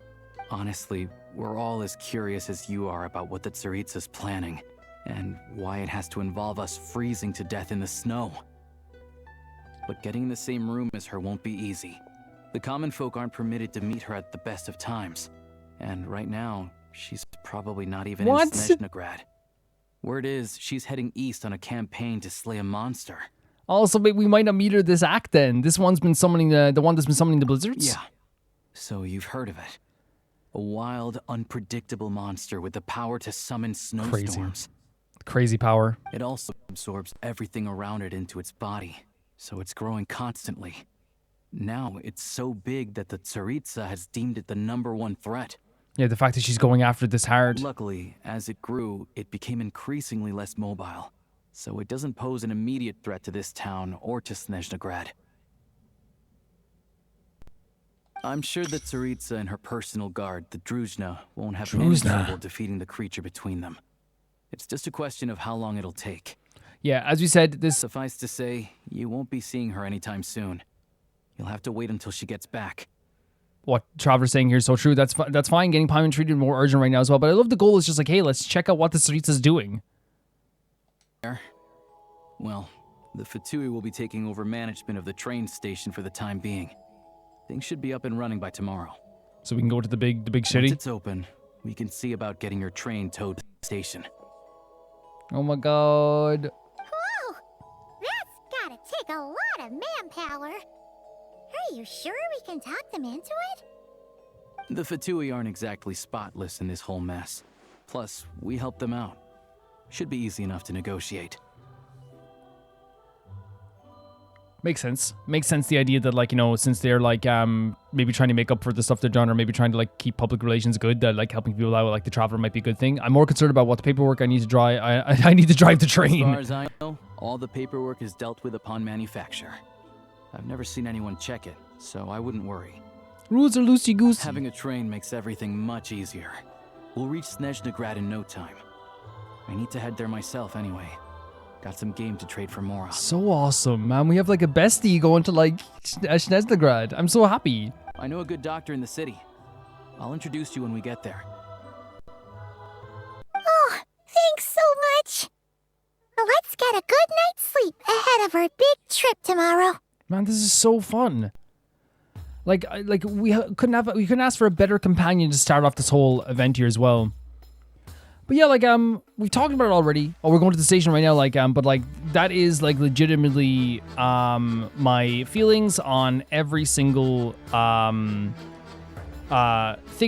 Honestly, we're all as curious as you are about what the Tsaritsa's planning, and why it has to involve us freezing to death in the snow. But getting in the same room as her won't be easy. The common folk aren't permitted to meet her at the best of times, and right now, she's probably not even in Snezhnaya. Word is, she's heading east on a campaign to slay a monster. Also, we might not meet her this act then. This one's been summoning the one that's been summoning the blizzards? Yeah. So you've heard of it. A wild, unpredictable monster with the power to summon snowstorms. Crazy power. It also absorbs everything around it into its body, so it's growing constantly. Now, it's so big that the Tsaritsa has deemed it the #1 threat. Yeah, the fact that she's going after this hard. Luckily, as it grew, it became increasingly less mobile, so it doesn't pose an immediate threat to this town or to Snezhnaya. I'm sure that Tsaritsa and her personal guard, the Druzhna, won't have any trouble defeating the creature between them. It's just a question of how long it'll take. Yeah, as we said, this... Suffice to say, you won't be seeing her anytime soon. You'll have to wait until she gets back. What Traveler's saying here is so true. That's fine. Getting Paimon treated more urgent right now as well. But I love the goal is just like, hey, let's check out what the Tsaritsa's doing. Well, the Fatui will be taking over management of the train station for the time being. Things should be up and running by tomorrow. So we can go to the big city? Once it's open, we can see about getting your train towed to the station. Oh my god. Whoa! That's gotta take a lot of manpower. Are you sure we can talk them into it? The Fatui aren't exactly spotless in this whole mess. Plus, we helped them out. Should be easy enough to negotiate. Makes sense. Makes sense, the idea that, like, you know, since they're, like, maybe trying to make up for the stuff they've done, or maybe trying to, like, keep public relations good, that, like, helping people out, like, the Traveler might be a good thing. I'm more concerned about what the paperwork I need to drive. I need to drive the train. As far as I know, all the paperwork is dealt with upon manufacture. I've never seen anyone check it, so I wouldn't worry. Rules are loosey-goosey. Having a train makes everything much easier. We'll reach Snezhnaya in no time. I need to head there myself anyway. Got some game to trade for Mora. So awesome, man. We have like a bestie going to like Snezhnaya. I'm so happy. I know a good doctor in the city. I'll introduce you when we get there. Oh, thanks so much. Let's get a good night's sleep ahead of our big trip tomorrow. Man, this is so fun. Like we couldn't ask for a better companion to start off this whole event here as well. But yeah, like we've talked about it already. Oh, we're going to the station right now, like but like that is like legitimately my feelings on every single thing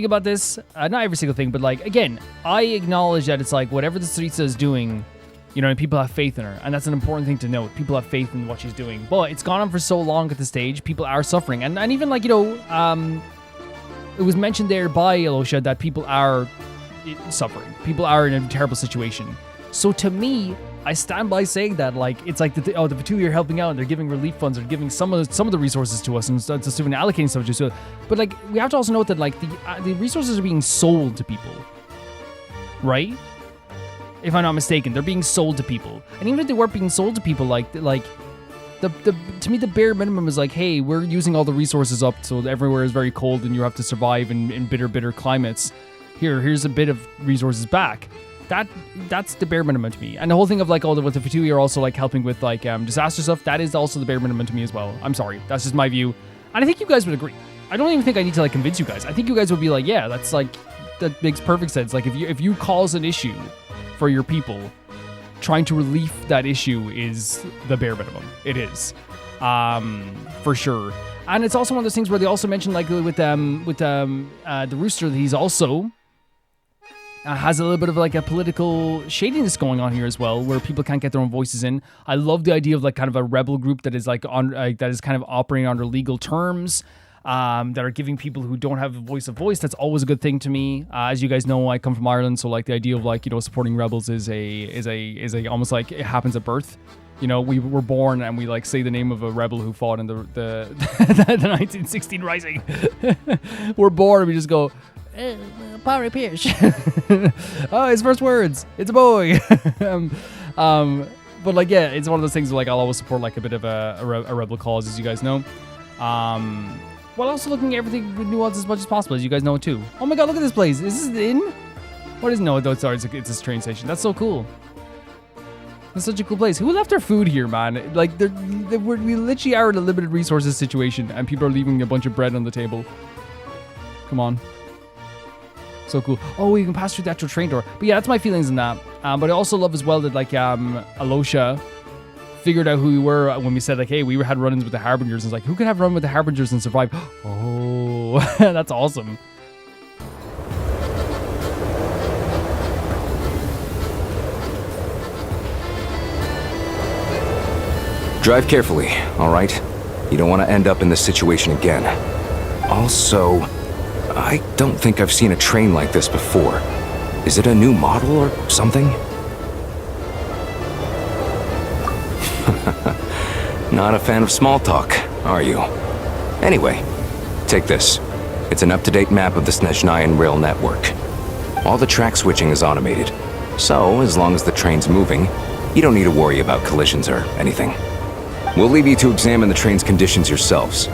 about this. Not every single thing, but like again, I acknowledge that it's like whatever the Tsaritsa is doing, you know, and people have faith in her, and that's an important thing to note. People have faith in what she's doing, but it's gone on for so long at this stage. People are suffering, and even like, you know, it was mentioned there by Elosha that people are suffering. People are in a terrible situation. So to me, I stand by saying that, like, it's like the Fatui are helping out, and they're giving relief funds, they're giving some of the resources to us, and just even allocating stuff to us. But like, we have to also note that like the resources are being sold to people, right? If I'm not mistaken, they're being sold to people. And even if they weren't being sold to people, like the to me the bare minimum is like, hey, we're using all the resources up, so everywhere is very cold, and you have to survive in bitter climates. Here's a bit of resources back. That's the bare minimum to me. And the whole thing of like, what the Fatui are also like helping with like disaster stuff, that is also the bare minimum to me as well. I'm sorry, that's just my view, and I think you guys would agree. I don't even think I need to like convince you guys. I think you guys would be like, yeah, that makes perfect sense. Like if you cause an issue for your people, trying to relieve that issue is the bare minimum. It is, for sure. And it's also one of those things where they also mentioned like with the Rooster, that he's also has a little bit of like a political shadiness going on here as well, where people can't get their own voices in. I love the idea of like kind of a rebel group that is like on that is kind of operating under legal terms, that are giving people who don't have a voice. That's always a good thing to me. As you guys know, I come from Ireland, so like the idea of like, you know, supporting rebels is a almost like it happens at birth. You know, we were born and we like say the name of a rebel who fought in the 1916 Rising. We're born and we just go, Pirate Pierce. Oh, his first words. It's a boy. But like, yeah, it's one of those things where, like, I'll always support like a bit of a rebel cause, as you guys know. While also looking at everything with nuance as much as possible, as you guys know too. Oh my god, look at this place. Is this the inn? What is no? Sorry, it's a train station. That's so cool. That's such a cool place. Who left their food here, man? Like, we literally are in a limited resources situation, and people are leaving a bunch of bread on the table. Come on. So cool. Oh, you can pass through the actual train door. But yeah, that's my feelings on that. But I also love as well that, like, Alosha figured out who we were when we said, like, hey, we had run-ins with the Harbingers. And it's like, who could have run with the Harbingers and survive? Oh, that's awesome. Drive carefully, all right? You don't want to end up in this situation again. Also, I don't think I've seen a train like this before. Is it a new model or something? Not a fan of small talk, are you? Anyway, take this. It's an up-to-date map of the Snezhnaya rail network. All the track switching is automated, so as long as the train's moving, you don't need to worry about collisions or anything. We'll leave you to examine the train's conditions yourselves.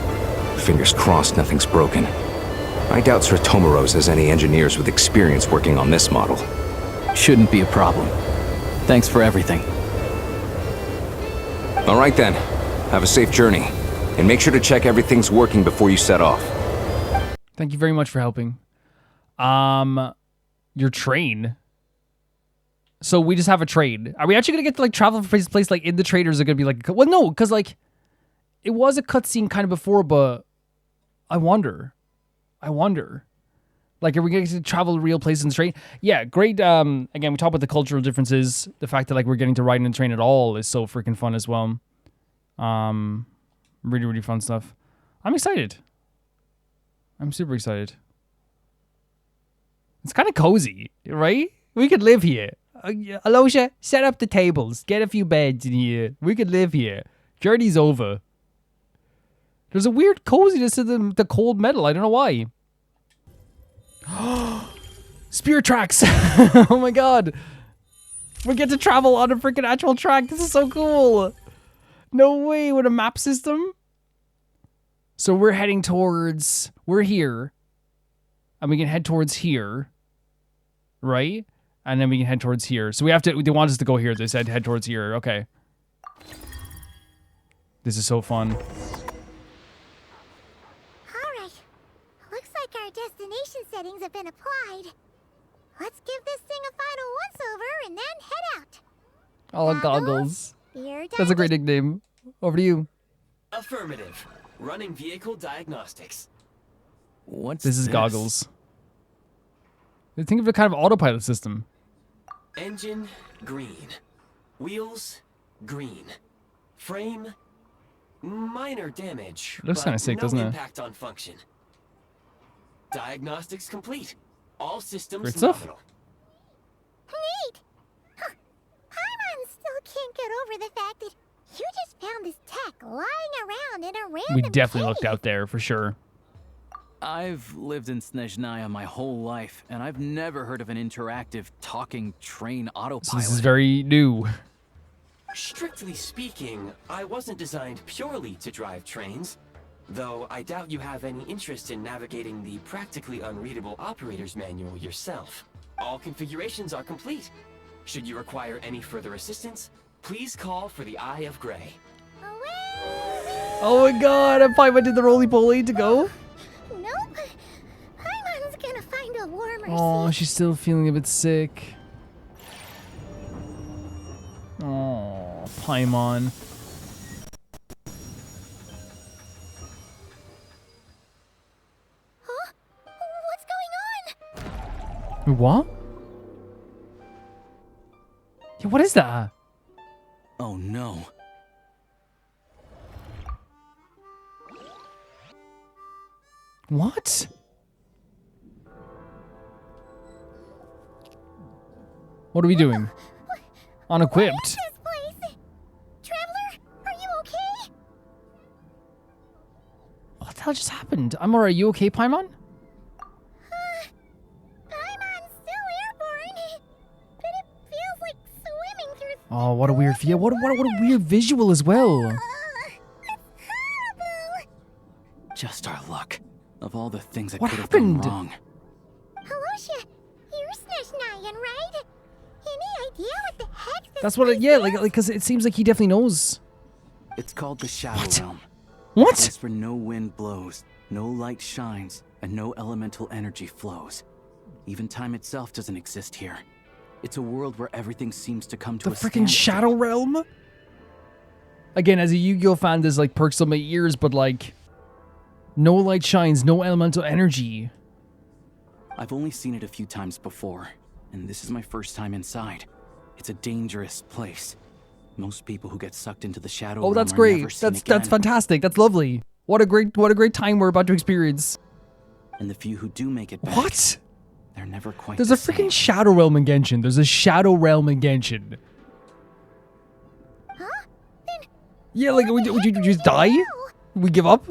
Fingers crossed nothing's broken. I doubt Sratomaros has any engineers with experience working on this model. Shouldn't be a problem. Thanks for everything. All right then. Have a safe journey. And make sure to check everything's working before you set off. Thank you very much for helping. Your train? So we just have a train. Are we actually gonna get to, like, travel from place to place, like, in the train, or is it gonna be like, well, no, because, like, it was a cutscene kind of before, but I wonder. Like, are we going to travel real places in the train? Yeah, great. Again, we talk about the cultural differences. The fact that, like, we're getting to ride in the train at all is so freaking fun as well. Really, really fun stuff. I'm excited. I'm super excited. It's kind of cozy, right? We could live here. Alosha, set up the tables. Get a few beds in here. We could live here. Journey's over. There's a weird coziness to the cold metal. I don't know why. Spear tracks. Oh my god. We get to travel on a freaking actual track. This is so cool. No way, with a map system. So we're heading towards, we're here. And we can head towards here. Right? And then we can head towards here. So we have to, they want us to go here. They said head towards here. Okay. This is so fun. Our destination settings have been applied. Let's give this thing a final once-over and then head out. Oh, Goggles. That's a great nickname. Over to you. Affirmative. Running vehicle diagnostics. What's this? Is Goggles. They think of a kind of autopilot system. Engine, green. Wheels, green. Frame, minor damage. It looks kind of sick, doesn't it? No impact on function. Diagnostics complete. All systems great stuff. nominal. Neat! Huh. Paimon still can't get over the fact that you just found this tech lying around in a random We definitely cave. looked out there for sure. I've lived in Snezhnaya my whole life, and I've never heard of an interactive talking train autopilot. So this is very new. Strictly speaking, I wasn't designed purely to drive trains. Though I doubt you have any interest in navigating the practically unreadable operator's manual yourself. All configurations are complete. Should you require any further assistance, please call for the Eye of Grey. Oh my god, I probably went to the roly-poly to go. Nope. Paimon's gonna find a warmer Oh, seat. she's still feeling a bit sick. Oh, Paimon. What? Yeah, what is that? Oh no. What? What are we doing? Unequipped. What is this place? Traveler, are you okay? What the hell just happened? I'm alright. You okay, Paimon? Oh, what a weird feel. What a weird visual as well. Just our luck. Of all the things that What could have gone happened? wrong. Halosha, you're Snezhnayan, right? Any idea what the heck this That's what it, place yeah, is? because it seems like he definitely knows. It's called the Shadow What? Realm. What? It's where no wind blows, no light shines, and no elemental energy flows. Even time itself doesn't exist here. It's a world where everything seems to come to The a freaking standstill. Shadow Realm? Again, as a Yu-Gi-Oh fan, there's like perks on my ears, but like, no light shines, no elemental energy. I've only seen it a few times before, and this is my first time inside. It's a dangerous place. Most people who get sucked into the Shadow Oh, Realm that's are great. never seen That's again. fantastic. That's lovely. What a great time we're about to experience. And the few who do make it back, What? they're never quite There's the a freaking same. Shadow Realm in Genshin. There's a Shadow Realm in Genshin. Huh? Then Yeah, like, would you just die? We give up?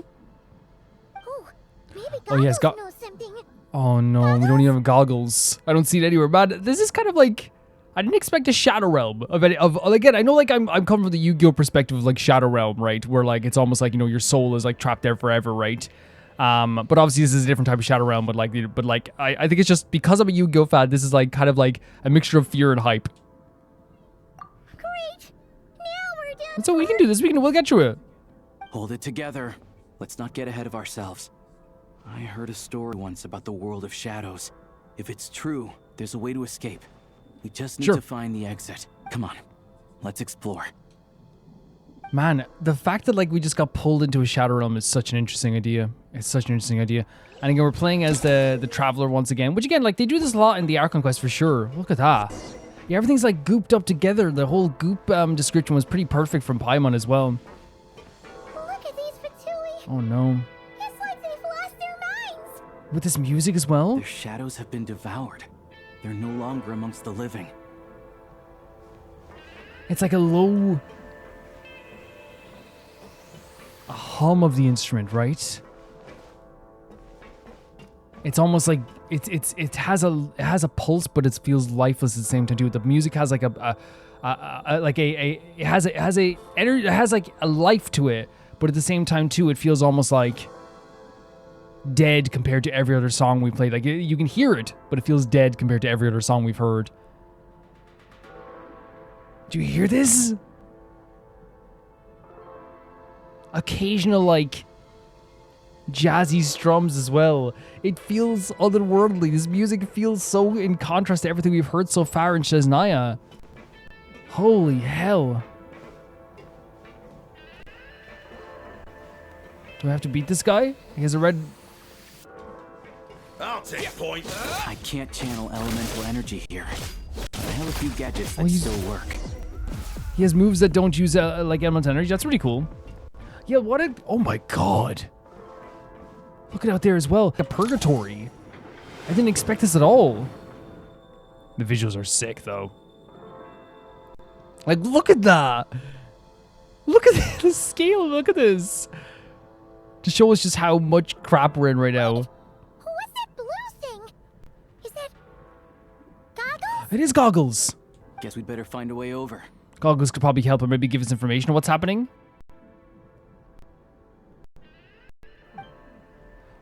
oh, maybe Oh, yes, Goggles knows something. Oh no, we don't even have goggles. I don't see it anywhere. But this is kind of like, I didn't expect a Shadow Realm of again. I know like I'm coming from the Yu-Gi-Oh perspective of like Shadow Realm, right? Where like it's almost like, you know, your soul is like trapped there forever, right? But obviously this is a different type of Shadow Realm. But I think it's just because I'm a Yu-Gi-Oh fan. This is like kind of like a mixture of fear and hype. Great. Now we're done. And so we can do this. We'll get through it. Hold it together. Let's not get ahead of ourselves. I heard a story once about the world of shadows. If it's true, there's a way to escape. We just need Sure. to find the exit. Come on, let's explore. Man, the fact that like we just got pulled into a Shadow Realm is such an interesting idea. It's such an interesting idea. And again, we're playing as the Traveler once again, which again, like they do this a lot in the Archon Quest for sure. Look at that. Yeah, everything's like gooped up together. The whole goop description was pretty perfect from Paimon as well. Look at these Fatui. Oh no. It's like they've lost their minds. With this music as well? Their shadows have been devoured. They're no longer amongst the living. It's like a hum of the instrument, right? It's almost like it has a pulse, but it feels lifeless at the same time too. The music has like it has like a life to it, but at the same time too, it feels almost like dead compared to every other song we played. Like you can hear it, but it feels dead compared to every other song we've heard. Do you hear this? Occasional like jazzy strums as well. It feels otherworldly. This music feels so in contrast to everything we've heard so far in Snezhnaya. Holy hell. Do I have to beat this guy? He has a red... I'll take point. I can't channel elemental energy here. I have a few gadgets that Oh, still work. He has moves that don't use like elemental energy. That's pretty cool. Yeah, what a... Oh my god. Look at out there as well. A purgatory. I didn't expect this at all. The visuals are sick though. Like, look at that. Look at the scale. Look at this. To show us just how much crap we're in right now. What's that blue thing? Is that Goggles? It is Goggles. Guess we'd better find a way over. Goggles could probably help or maybe give us information on what's happening.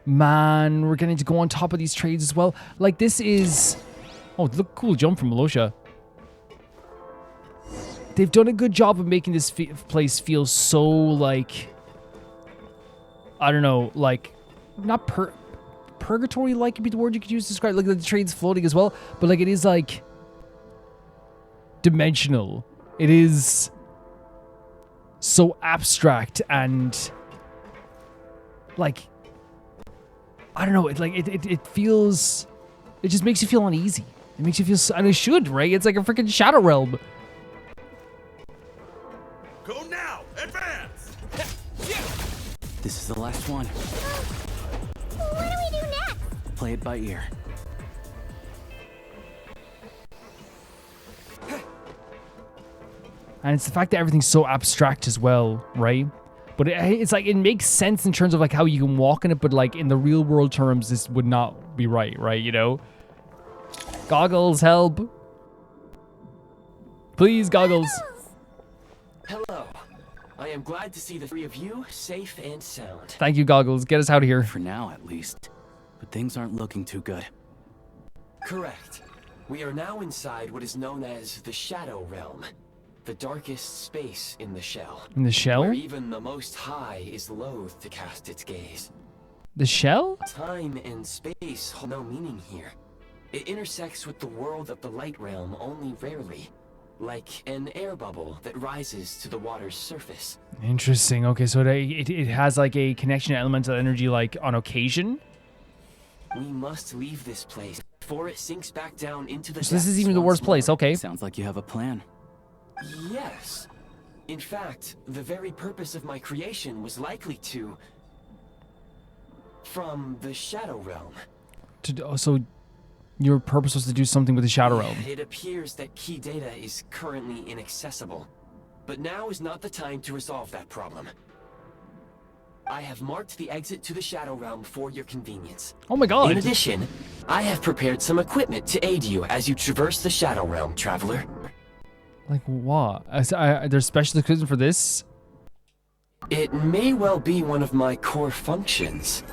Man, we're getting to go on top of these trades as well. Like, this is... Oh, look, cool jump from Malosha. They've done a good job of making this place feel so, like... I don't know, like... Not purgatory-like would be the word you could use to describe, like, the trade's floating as well. But, like, it is, like... dimensional. It is... so abstract and... like... I don't know, it feels... It just makes you feel uneasy. It makes you feel... And it should, right? It's like a freaking Shadow Realm. Go now! Advance! This is the last one. What do we do next? Play it by ear. And it's the fact that everything's so abstract as well, right? But it's like, it makes sense in terms of like how you can walk in it, but like in the real world terms, this would not be right, you know? Goggles, help. Please, Goggles. I am glad to see the three of you safe and sound. Thank you, Goggles. Get us out of here. For now, at least. But things aren't looking too good. Correct. We are now inside what is known as the Shadow Realm. The darkest space in the shell. In the shell? Where even the Most High is loath to cast its gaze. The shell? Time and space hold no meaning here. It intersects with the world of the Light Realm only rarely. Like an air bubble that rises to the water's surface. Interesting. Okay, so it has like a connection to elemental energy like on occasion? We must leave this place before it sinks back down into the So this is even the worst place. Okay. Sounds like you have a plan. Yes. In fact, the very purpose of my creation was likely to... from the Shadow Realm. So your purpose was to do something with the Shadow Realm. It appears that key data is currently inaccessible. But now is not the time to resolve that problem. I have marked the exit to the Shadow Realm for your convenience. Oh my god. In addition, I have prepared some equipment to aid you as you traverse the Shadow Realm, traveler. Like what? There's special equipment for this? It may well be one of my core functions.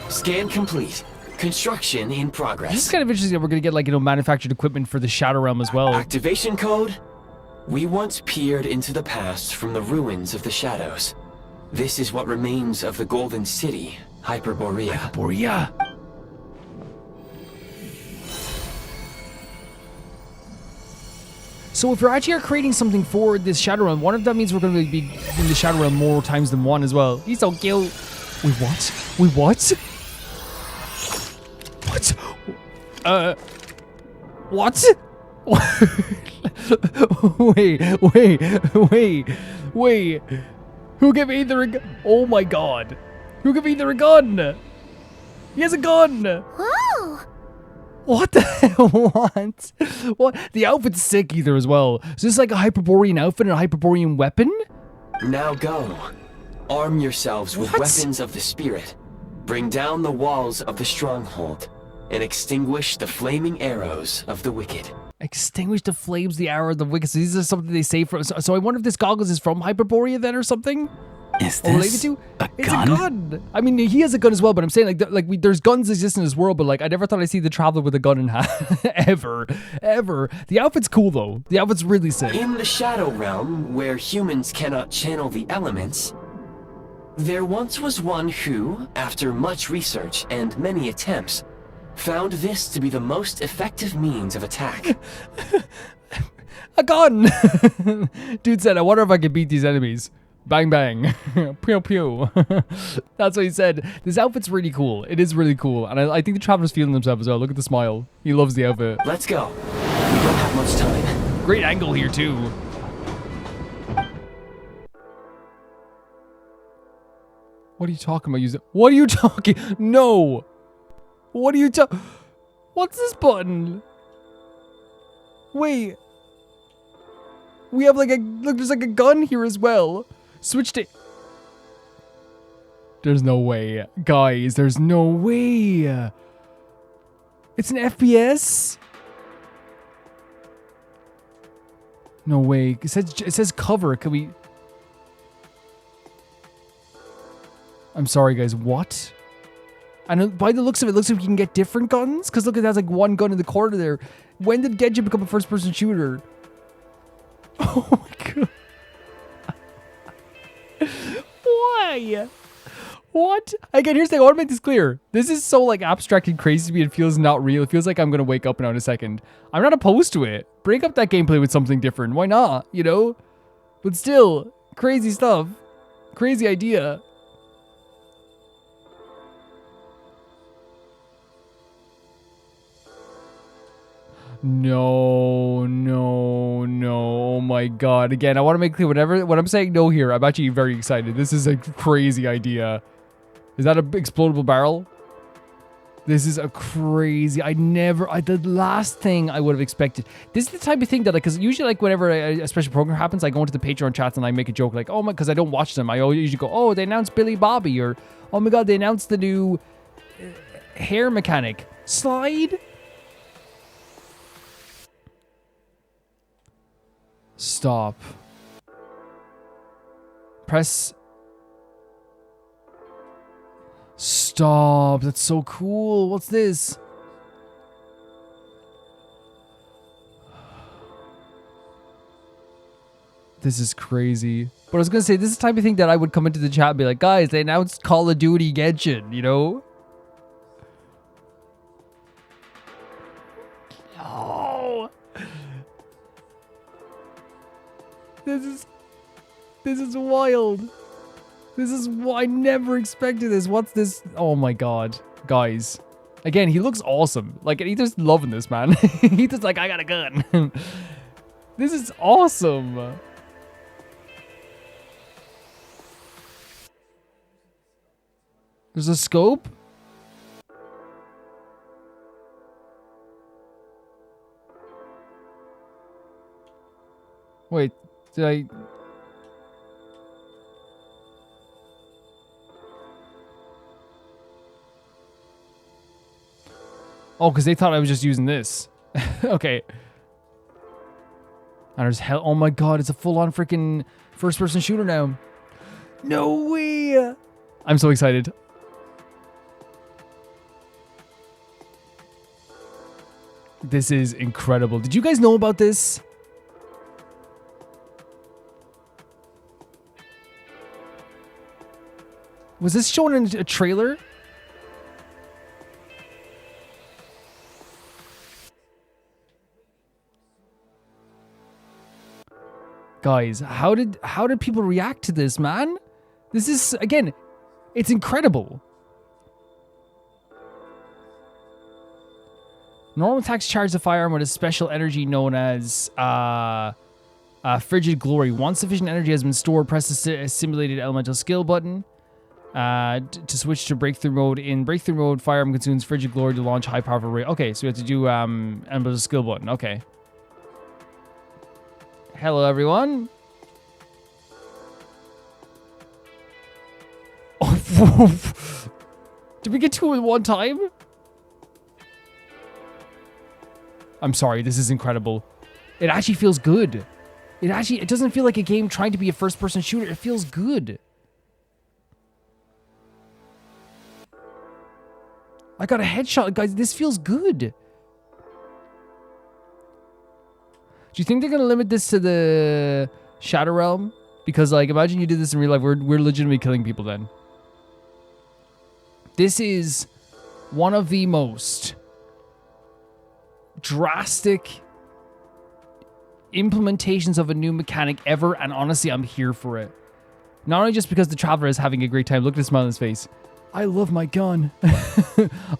Scan complete. Construction in progress. This is kind of interesting that we're going to get like, manufactured equipment for the Shadow Realm as well. Activation code? We once peered into the past from the ruins of the shadows. This is what remains of the Golden City, Hyperborea. Hyperborea. So if we're actually creating something for this Shadow Realm, one of that means we're going to be in the Shadow Realm more times than one as well. He's so cute. Wait, what? Wait, what? What? Wait. Who gave Aether a gun? Oh my god. Who gave Aether a gun? He has a gun. Whoa. What the hell? What? The outfit's sick either as well. So this is like a Hyperborean outfit and a Hyperborean weapon? Now go. Arm yourselves with weapons of the spirit. Bring down the walls of the stronghold. And extinguish the flaming arrows of the wicked. Extinguish the flames, the arrow of the wicked. So these are something they say from. So I wonder if this Goggles is from Hyperborea then or something? Is this a gun? It's a gun. I mean, he has a gun as well, but I'm saying there's guns exist in this world, but like I never thought I'd see the Traveler with a gun in hand. Ever. The outfit's cool though. The outfit's really sick. In the Shadow Realm, where humans cannot channel the elements, there once was one who, after much research and many attempts, found this to be the most effective means of attack. A gun! Dude said, I wonder if I can beat these enemies. Bang, bang. Pew, pew. That's what he said. This outfit's really cool. It is really cool. And I think the Traveler's feeling himself as well. Look at the smile. He loves the outfit. Let's go. We don't have much time. Great angle here, too. What are you talking about? What are you talking? No. What are you talking? What's this button? Wait. We have like look, there's like a gun here as well. Switch to... There's no way. Guys, there's no way. It's an FPS? No way. It says cover. Can we... I'm sorry, guys. What? And by the looks of it, looks like we can get different guns. Because look, it has like one gun in the corner there. When did Genshin become a first-person shooter? Oh my god. Why? What? Again, here's the thing. I want to make this clear. This is so like abstract and crazy to me. It feels not real. It feels like I'm going to wake up now in a second. I'm not opposed to it. Break up that gameplay with something different. Why not? You know? But still, crazy stuff. Crazy idea. No. Oh my god. Again, I want to make clear when I'm saying no here, I'm actually very excited. This is a crazy idea. Is that an explodable barrel? This is a crazy... the last thing I would have expected. This is the type of thing that, like, because usually, like, whenever a special program happens, I go into the Patreon chats and I make a joke, like, oh my, because I don't watch them. I always usually go, oh, they announced Billy Bobby, or, oh my god, they announced the new hair mechanic. Slide? Stop. Press. Stop. That's so cool. What's this? This is crazy. But I was going to say, this is the type of thing that I would come into the chat and be like, guys, they announced Call of Duty Genshin, you know? Oh. This is wild. I never expected this. What's this? Oh my god. Guys. Again, he looks awesome. Like, Ethan's loving this, man. Ethan's like, I got a gun. This is awesome. There's a scope? Wait, did I... Oh, because they thought I was just using this. Okay. And there's hell. Oh my god, it's a full-on freaking first-person shooter now. No way! I'm so excited. This is incredible. Did you guys know about this? Was this shown in a trailer? Guys, how did people react to this, man? This is, again, it's incredible. Normal attacks charge the firearm with a special energy known as Frigid Glory. Once sufficient energy has been stored, press the simulated elemental skill button to switch to breakthrough mode. In breakthrough mode, firearm consumes Frigid Glory to launch high powerful ray. Okay, so we have to do elemental skill button. Okay. Hello, everyone. Did we get two in one time? I'm sorry, this is incredible. It actually feels good. It doesn't feel like a game trying to be a first-person shooter. It feels good. I got a headshot, guys. This feels good. Do you think they're gonna limit this to the Shadow Realm? Because, like, imagine you did this in real life. We're legitimately killing people then. This is one of the most drastic implementations of a new mechanic ever, and honestly, I'm here for it. Not only just because the Traveler is having a great time. Look at the smile on his face. I love my gun.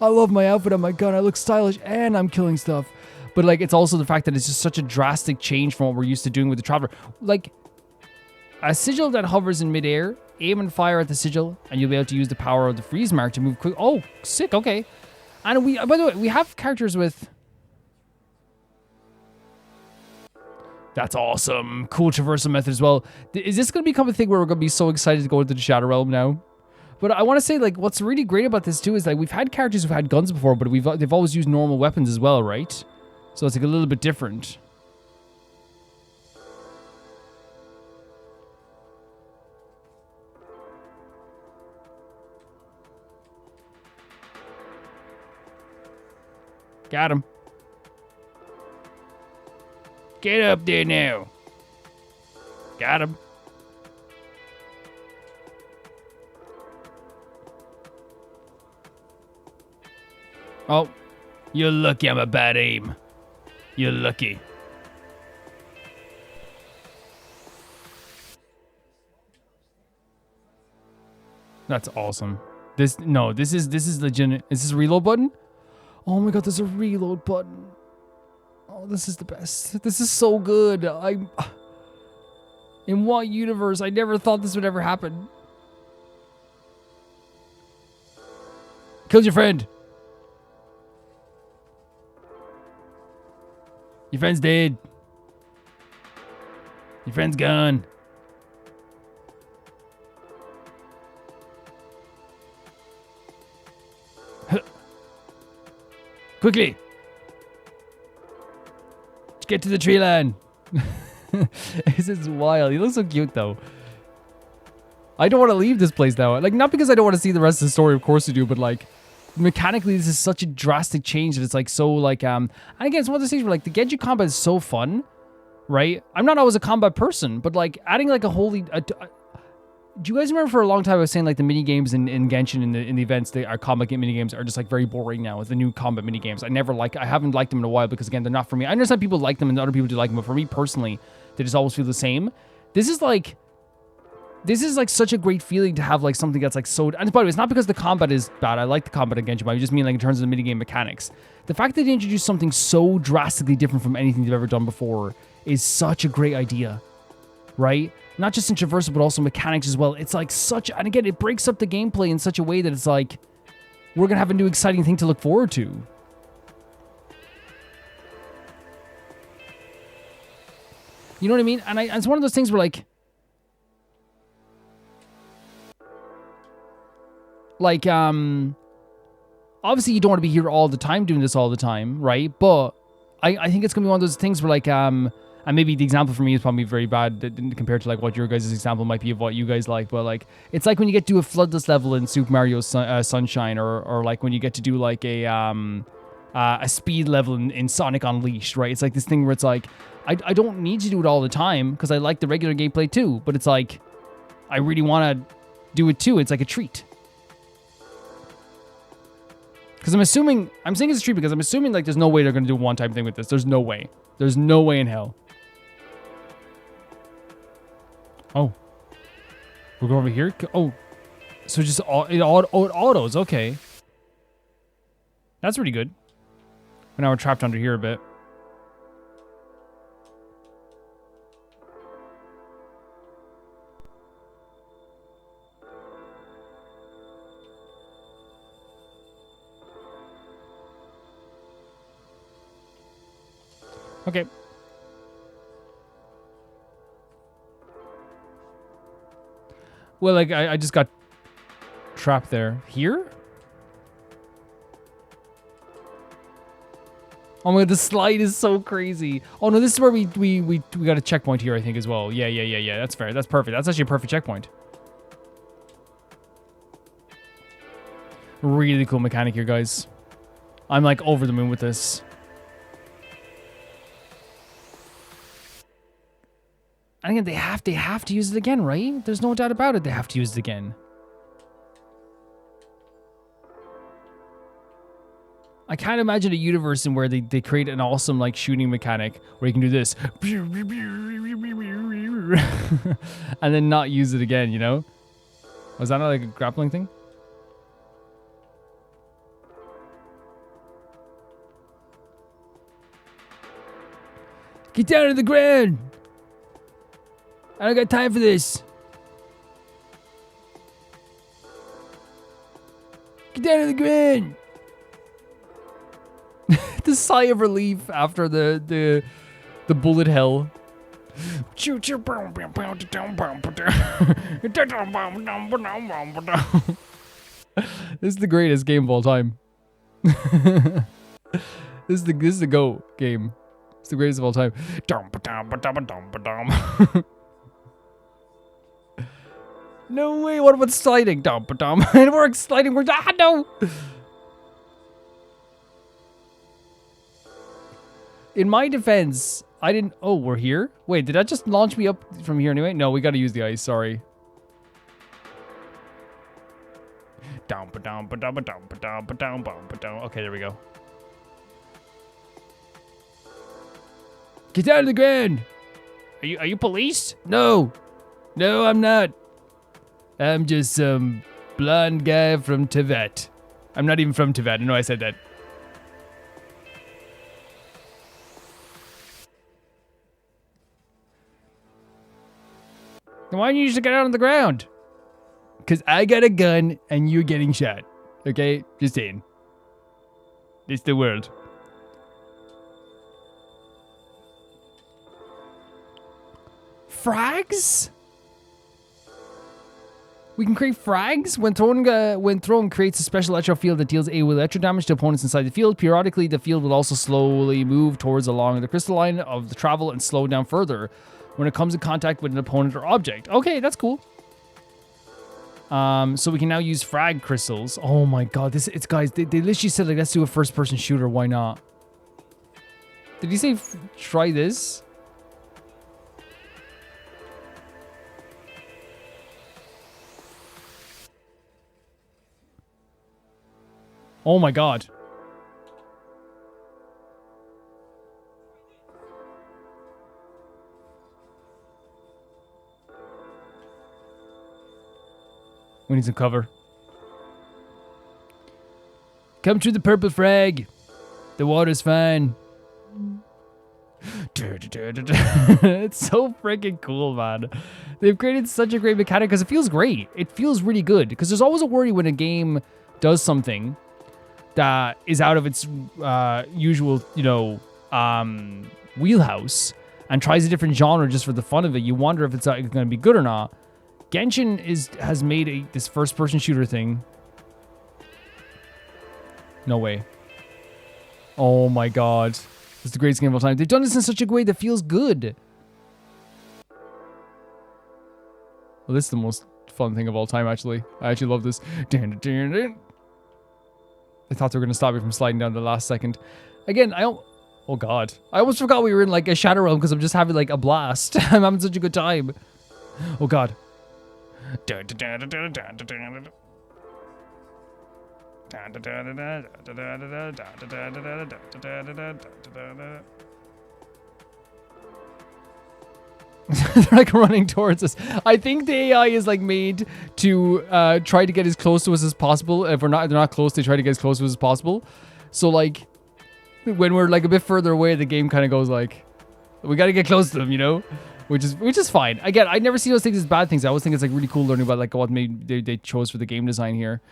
I love my outfit on my gun. I look stylish and I'm killing stuff. But, like, it's also the fact that it's just such a drastic change from what we're used to doing with the Traveler. Like, a sigil that hovers in midair, aim and fire at the sigil, and you'll be able to use the power of the freeze mark to move quick. Oh, sick. Okay. And we, by the way, we have characters with... That's awesome. Cool traversal method as well. Is this going to become a thing where we're going to be so excited to go into the Shadow Realm now? But I want to say, like, what's really great about this too is, like, we've had characters who've had guns before, but they've always used normal weapons as well, right? So it's like a little bit different. Got him. Get up there now. Got him. Oh, you're lucky I'm a bad aim. You're lucky. That's awesome. This is legit. Is this a reload button? Oh my god, there's a reload button. Oh, this is the best. This is so good. In what universe? I never thought this would ever happen. Killed your friend. Your friend's dead. Your friend's gone. Quickly. Let's get to the tree line. This is wild. He looks so cute though. I don't want to leave this place now. Like, not because I don't want to see the rest of the story, of course I do, but like, mechanically, this is such a drastic change that it's like so like, and again, it's one of those things where like, the Genshin combat is so fun, right? I'm not always a combat person, but like, adding like a wholly, do you guys remember for a long time I was saying like the mini games in Genshin in the events, our combat game mini games are just like very boring now with the new combat mini games. I haven't liked them in a while because again, they're not for me. I understand people like them and other people do like them, but for me personally, they just always feel the same. This is like such a great feeling to have like something that's like so, and by the way, it's not because the combat is bad. I like the combat in Genshin, but I just mean like in terms of the mini game mechanics. The fact that they introduced something so drastically different from anything they've ever done before is such a great idea, right? Not just in traversal, but also mechanics as well. It's like such, and again, it breaks up the gameplay in such a way that it's like, we're going to have a new exciting thing to look forward to. You know what I mean? And it's one of those things where obviously you don't want to be here all the time doing this all the time, right? But I think it's going to be one of those things where and maybe the example for me is probably very bad compared to like what your guys' example might be of what you guys like, but like it's like when you get to a floodless level in Super Mario Sunshine, or like when you get to do like a speed level in Sonic Unleashed, right? It's like this thing where it's like I don't need to do it all the time because I like the regular gameplay too, but it's like I really want to do it too. It's like a treat. Because I'm saying it's a treat because I'm assuming like there's no way they're going to do a one-time thing with this. There's no way. There's no way in hell. Oh. We're going over here? Oh. So just it autos. Okay. That's pretty good. But now we're trapped under here a bit. Okay. Well, like, I just got trapped there. Here? Oh my god, the slide is so crazy. Oh no, this is where we got a checkpoint here, I think, as well. Yeah. That's fair. That's perfect. That's actually a perfect checkpoint. Really cool mechanic here, guys. I'm like over the moon with this. And again, they have to use it again, right? There's no doubt about it. They have to use it again. I can't imagine a universe in where they create an awesome like shooting mechanic where you can do this and then not use it again, you know? Was that not like a grappling thing? Get down to the ground! I don't got time for this. Get down to the ground. The sigh of relief after the bullet hell. This is the greatest game of all time. This is the Go game. It's the greatest of all time. No way, what about sliding? It works, sliding works. Ah, no! In my defense, I didn't... Oh, we're here? Wait, did that just launch me up from here anyway? No, we gotta use the ice, sorry. Okay, there we go. Get down to the ground! Are you police? No! No, I'm not. I'm just some blonde guy from Tibet. I'm not even from Tibet. I know I said that. Then why don't you just get out on the ground? Because I got a gun and you're getting shot. Okay? Just saying. It's the world. Frags? We can create frags. When thrown creates a special electro field that deals AoE electro damage to opponents inside the field. Periodically, the field will also slowly move towards along the crystal line of the travel and slow down further when it comes in contact with an opponent or object. Okay, that's cool. So we can now use frag crystals. Oh my god, it's guys, they literally said like, let's do a first person shooter, why not? Did he say try this? Oh my god. We need some cover. Come through the purple frag. The water's fine. It's so freaking cool, man. They've created such a great mechanic because it feels great. It feels really good because there's always a worry when a game does something that is out of its usual, wheelhouse and tries a different genre just for the fun of it. You wonder if it's going to be good or not. Genshin has made this first-person shooter thing. No way. Oh my god. It's the greatest game of all time. They've done this in such a way that feels good. Well, this is the most fun thing of all time, actually. I actually love this. I thought they were going to stop me from sliding down the last second. Again, oh god. I almost forgot we were in like a Shadow Realm because I'm just having like a blast. I'm having such a good time. Oh god. They're like running towards us. I think the AI is like made to try to get as close to us as possible. If they're not close, they try to get as close to us as possible. So like when we're like a bit further away, the game kind of goes like, we got to get close to them, which is fine. Again, I never see those things as bad things. I always think it's like really cool learning about like what they chose for the game design here.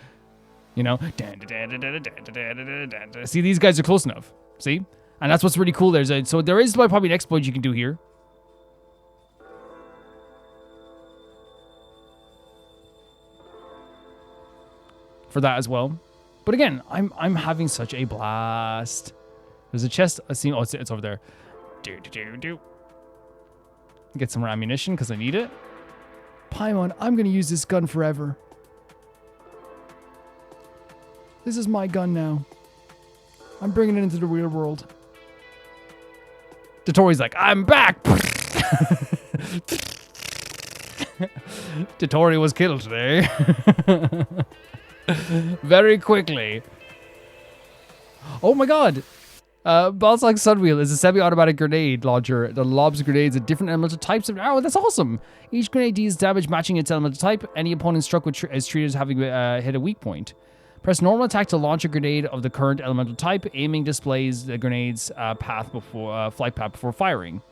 See, these guys are close enough. See? And that's what's really cool there. So there is probably an exploit you can do here. For that as well. But again, I'm having such a blast. There's a chest. I see. Oh, it's over there. Get some more ammunition because I need it. Paimon, I'm gonna use this gun forever. This is my gun now. I'm bringing it into the real world. Dotori's like, I'm back. Dotori was killed today. Very quickly. Oh my god. Balzak's Sunwheel is a semi-automatic grenade launcher that lobs grenades at different elemental types. Oh, that's awesome. Each grenade deals damage matching its elemental type. Any opponent struck with is treated as having hit a weak point. Press normal attack to launch a grenade of the current elemental type. Aiming displays the grenade's flight path before firing.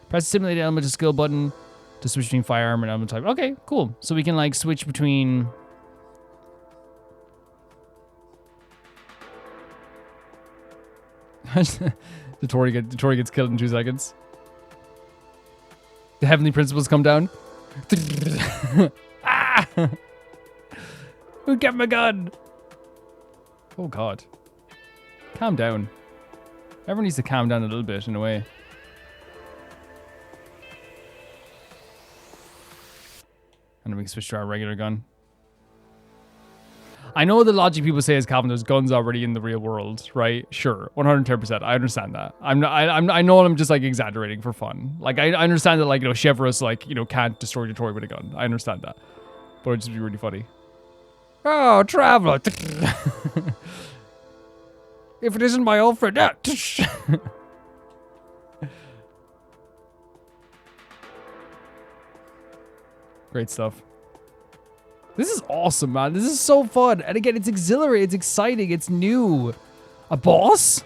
Press the simulate elemental skill button to switch between firearm and elemental type. Okay, cool. So we can like switch between... Dotori gets killed in 2 seconds. The heavenly principles come down. Ah! Who kept my gun? Oh god. Calm down. Everyone needs to calm down a little bit in a way. And then we can switch to our regular gun. I know the logic people say is, Calvin, there's guns already in the real world, right? Sure, 110%. I understand that. I know I'm just like exaggerating for fun. Like I understand that like Chevrolet's like can't destroy Dotori with a gun. I understand that, but it'd just be really funny. Oh, traveler! If it isn't my old friend, Great stuff. This is awesome, man. This is so fun. And again, it's exhilarating. It's exciting. It's new. A boss?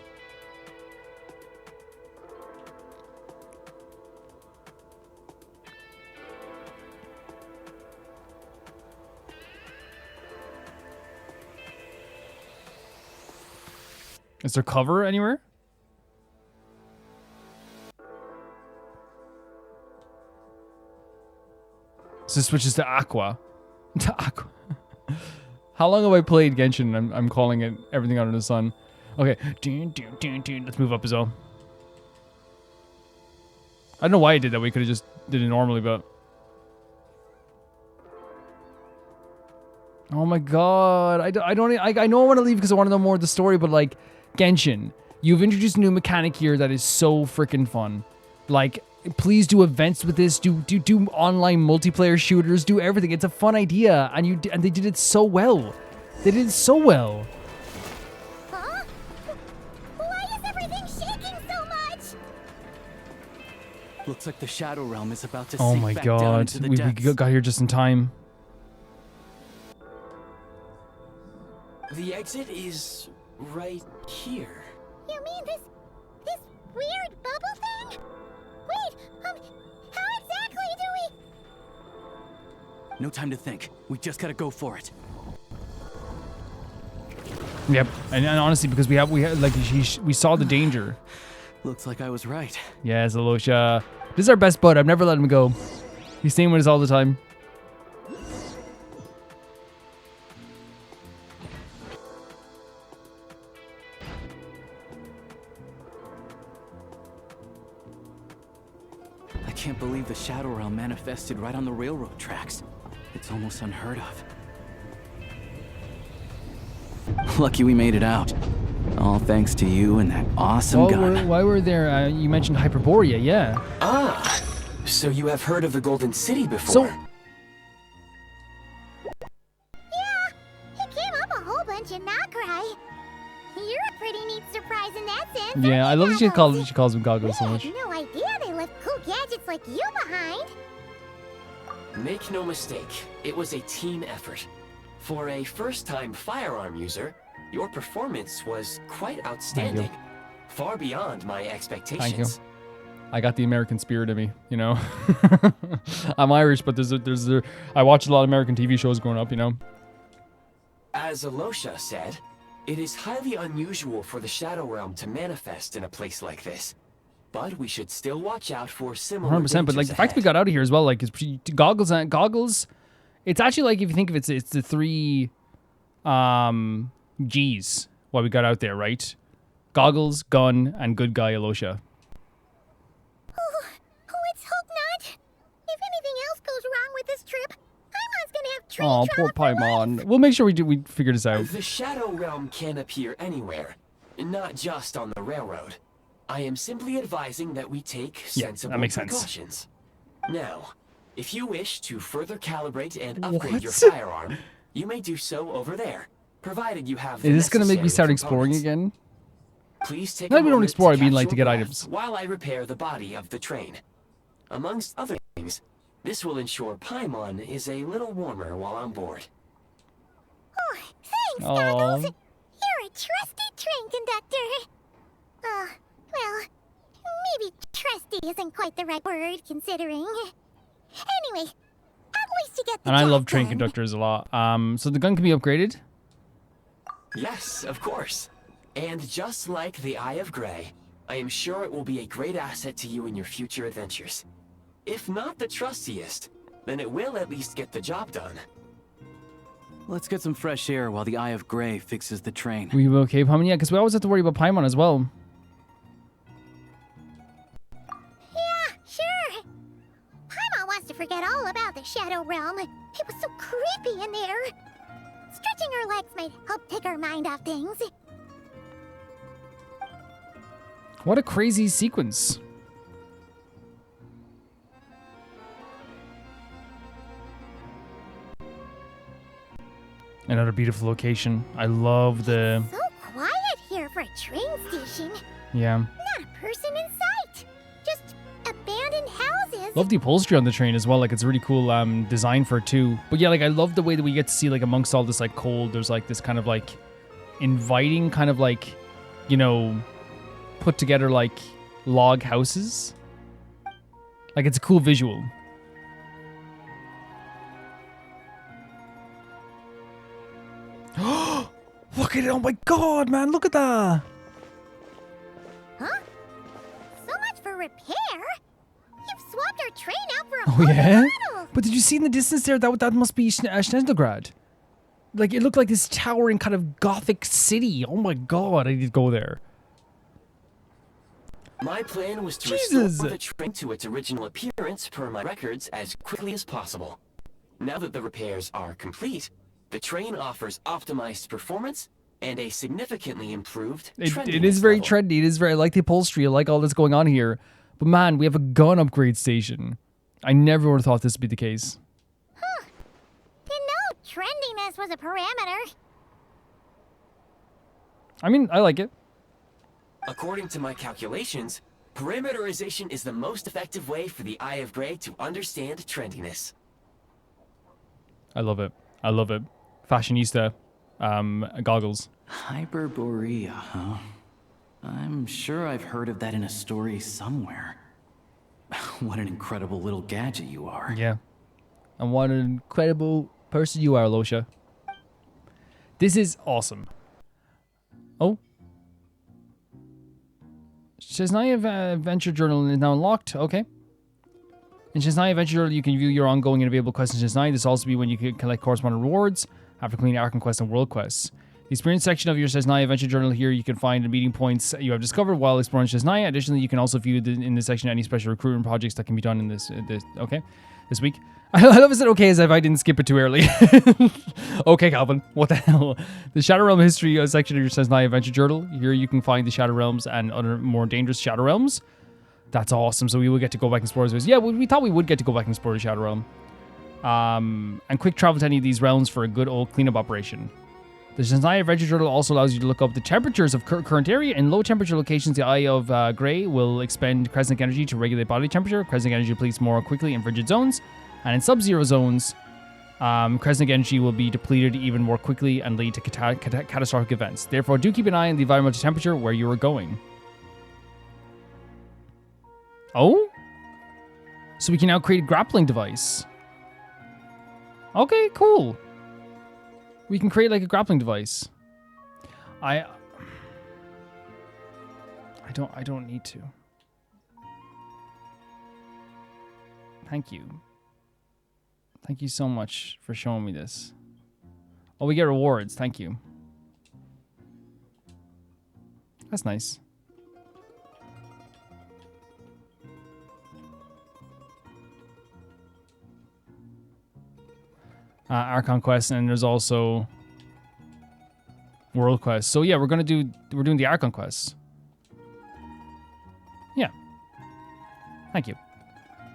Is there cover anywhere? So it switches to Aqua. To Aqua. How long have I played Genshin? I'm calling it everything under the sun. Okay. Let's move up as well. I don't know why I did that. We could have just did it normally, but... Oh my god. I know I want to leave because I want to know more of the story, but like, Genshin, you've introduced a new mechanic here that is so freaking fun. Like, please do events with this. Do online multiplayer shooters. Do everything. It's a fun idea, and they did it so well. They did it so well. Huh? Why is everything shaking so much? Looks like the Shadow Realm is about to Oh sink my back down god. into the We depths. got here just in time. The exit is right here. You mean this weird bubble thing? Wait, how exactly do we... No time to think. We just gotta go for it. Yep. And honestly, because we like we saw the danger. Looks like I was right. Yes, Alosha. This is our best bud. I've never let him go. He's staying with us all the time. I can't believe the Shadow Realm manifested right on the railroad tracks. It's almost unheard of. Lucky we made it out. All thanks to you and that awesome gun. While we're there, you mentioned Hyperborea, yeah. Ah, so you have heard of the Golden City before? So, Yeah, it came up a whole bunch in Nokrai. You're a pretty neat surprise in that sense. yeah, I love that she Goggles? calls him Goggles so I much. had no idea they left cool gadgets like you behind. Make no mistake, it was a team effort. For a first-time firearm user, your performance was quite outstanding. Far beyond my expectations. Thank you. I got the American spirit in me, you know. I'm Irish, but I watched a lot of American TV shows growing up, you know. As Alosha said, it is highly unusual for the Shadow Realm to manifest in a place like this. But we should still watch out for similar 100%, but like the dangers fact we got out of here as well, like is goggles. It's actually like if you think of it, it's the three G's why we got out there, right? Goggles, gun, and good guy Alosha. Oh, let's hope not. If anything else goes wrong with this trip, Paimon's gonna have train Oh, trauma poor for life. Paimon. We'll make sure we figure this out. The Shadow Realm can appear anywhere, not just on the railroad. I am simply advising that we take sensible makes sense. precautions. Now, if you wish to further calibrate and upgrade your What? firearm, you may do so over there, provided you have the Is this gonna make me necessary start exploring components. again? Please take No, a we don't moment explore, I to mean, catch like, to your get breath items. while I repair the body of the train. Amongst other things, this will ensure Paimon is a little warmer while on board. Oh, thanks, Aw. Goggles. You're a trusty train conductor. Well, maybe trusty isn't quite the right word, considering. Anyway, at least you get the And I job love train done. conductors a lot. So the gun can be upgraded. Yes, of course. And just like the Eye of Grey, I am sure it will be a great asset to you in your future adventures. If not the trustiest, then it will at least get the job done. Let's get some fresh air while the Eye of Grey fixes the train. We okay, Paimon? Yeah, because we always have to worry about Paimon as well. Yeah, sure. Paimon wants to forget all about the Shadow Realm. It was so creepy in there. Stretching her legs might help take her mind off things. What a crazy sequence. Another beautiful location. I love the... So quiet here for a train station. Yeah. Not a person in sight. Just abandoned houses. Love the upholstery on the train as well. Like, it's a really cool design for it too. But yeah, like, I love the way that we get to see, like, amongst all this, like, cold, there's, like, this kind of, like, inviting kind of, like, you know, put together, like, log houses. Like, it's a cool visual. Look at it. Oh my god, man. Look at that. Huh? So much for repair. You've swapped our train out for a Oh, whole new yeah? model. But did you see in the distance there? That must be Snezhnaya. Like, it looked like this towering kind of gothic city. Oh my god, I need to go there. My plan was to Jesus. restore the train to its original appearance per my records as quickly as possible. Now that the repairs are complete, The train offers optimized performance and a significantly improved It is very level. trendy. It is very, I like the upholstery. I like all that's going on here. But man, we have a gun upgrade station. I never would have thought this would be the case. Huh. Didn't know trendiness was a parameter. I mean, I like it. According to my calculations, parameterization is the most effective way for the Eye of Grey to understand trendiness. I love it. I love it. Fashionista goggles. Hyperborea, huh? I'm sure I've heard of that in a story somewhere. What an incredible little gadget you are. Yeah. And what an incredible person you are, Losha. This is awesome. Oh. Snezhnaya Adventure Journal is now unlocked. Okay. In Snezhnaya Adventure Journal, you can view your ongoing and available quests in Snezhnaya. This will also be when you can collect corresponding rewards after completing Archon quests and world quests. The experience section of your Snezhnaya Adventure Journal here, you can find the meeting points you have discovered while exploring Snezhnaya. Additionally, you can also view in this section any special recruitment projects that can be done in this week. I love it said okay as if I didn't skip it too early. Okay, Calvin, what the hell? The Shadow Realm history section of your Snezhnaya Adventure Journal. Here you can find the Shadow Realms and other more dangerous Shadow Realms. That's awesome. So we will get to go back and explore those. Yeah, we thought we would get to go back and explore the Shadow Realm. And quick travel to any of these realms for a good old cleanup operation. The Snezhnaya Adventure Journal also allows you to look up the temperatures of current area. In low temperature locations, the Eye of Grey will expend Crescent energy to regulate body temperature. Crescent energy depletes more quickly in frigid zones. And in sub-zero zones, Crescent energy will be depleted even more quickly and lead to catastrophic events. Therefore, do keep an eye on the environmental temperature where you are going. Oh? So we can now create a grappling device. Okay, cool. We can create like a grappling device. I don't need to. Thank you. Thank you so much for showing me this. Oh, we get rewards. Thank you. That's nice. Archon quest, and there's also world quest. So yeah, we're doing the Archon quest. Yeah. Thank you.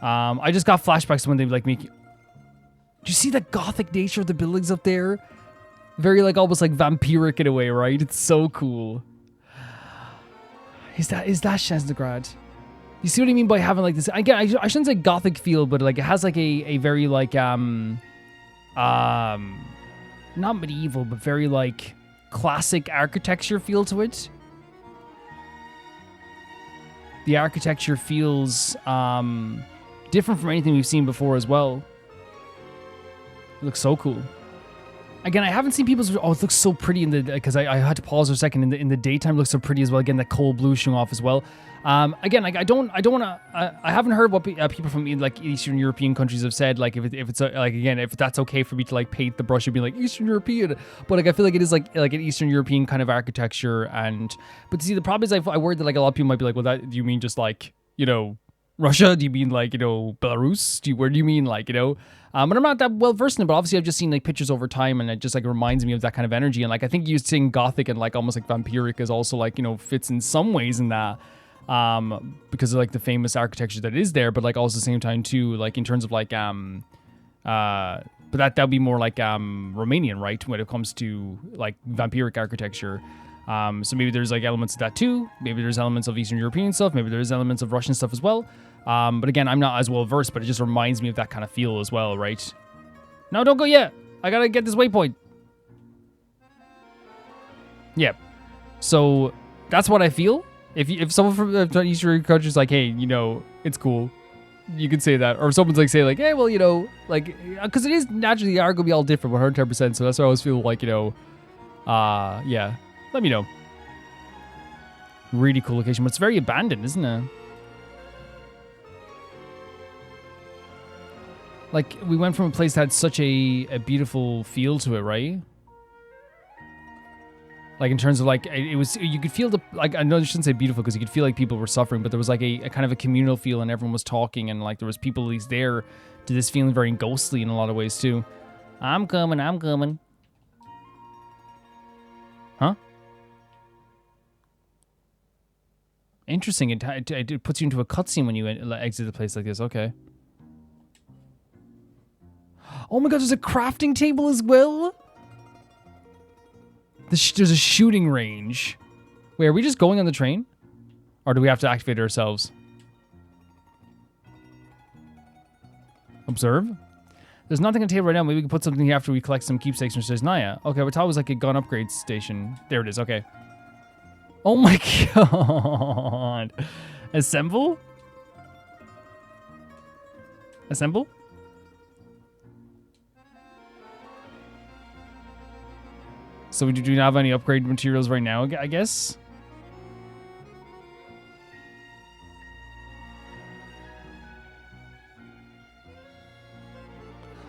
I just got flashbacks when they like make. Do you see the gothic nature of the buildings up there? Very like almost like vampiric in a way, right? It's so cool. Is that Snezhnaya? You see what I mean by having like this? Again, I shouldn't say gothic feel, but like it has like a very like not medieval, but very like classic architecture feel to it. The architecture feels different from anything we've seen before as well. It looks so cool. Again, I haven't seen people's. Oh, it looks so pretty in the because I had to pause for a second. In the daytime, it looks so pretty as well. Again, that cold blue showing off as well. Again, like I don't want to. I haven't heard what people from like Eastern European countries have said. Like if it's like again, if that's okay for me to like paint the brush and be like Eastern European, but like I feel like it is like an Eastern European kind of architecture. But see, the problem is I worry that like a lot of people might be like, well, that do you mean just like Russia? Do you mean like Belarus? Where do you mean like But I'm not that well versed in it. But obviously, I've just seen like pictures over time, and it just like reminds me of that kind of energy. And like I think you saying gothic and like almost like vampiric is also like fits in some ways in that. Because of like the famous architecture that is there, but like also at the same time too, like in terms of like but that'd be more like Romanian, right? When it comes to like vampiric architecture. So maybe there's like elements of that too. Maybe there's elements of Eastern European stuff. Maybe there's elements of Russian stuff as well. But again, I'm not as well versed, but it just reminds me of that kind of feel as well, right? No, don't go yet. I gotta get this waypoint. Yeah. So that's what I feel. If someone from Eastern European country is like, hey, it's cool, you can say that. Or if someone's like, say like, hey, well, like, because it is naturally are gonna be all different, 110%. So that's why I always feel like, yeah. Let me know. Really cool location, but it's very abandoned, isn't it? Like, we went from a place that had such a beautiful feel to it, right? Like, in terms of, like, it was, you could feel like, I know I shouldn't say beautiful because you could feel like people were suffering, but there was, like, a kind of a communal feel and everyone was talking and, like, there was people at least there to this feeling very ghostly in a lot of ways, too. I'm coming. Interesting. It puts you into a cutscene when you exit a place like this. Okay. Oh my god, there's a crafting table as well? There's a shooting range. Wait, are we just going on the train? Or do we have to activate it ourselves? Observe. There's nothing on the table right now. Maybe we can put something here after we collect some keepsakes from Snezhnaya. Okay, I thought it was like a gun upgrade station. There it is. Okay. Oh my god. Assemble? Assemble? So we do not have any upgrade materials right now, I guess?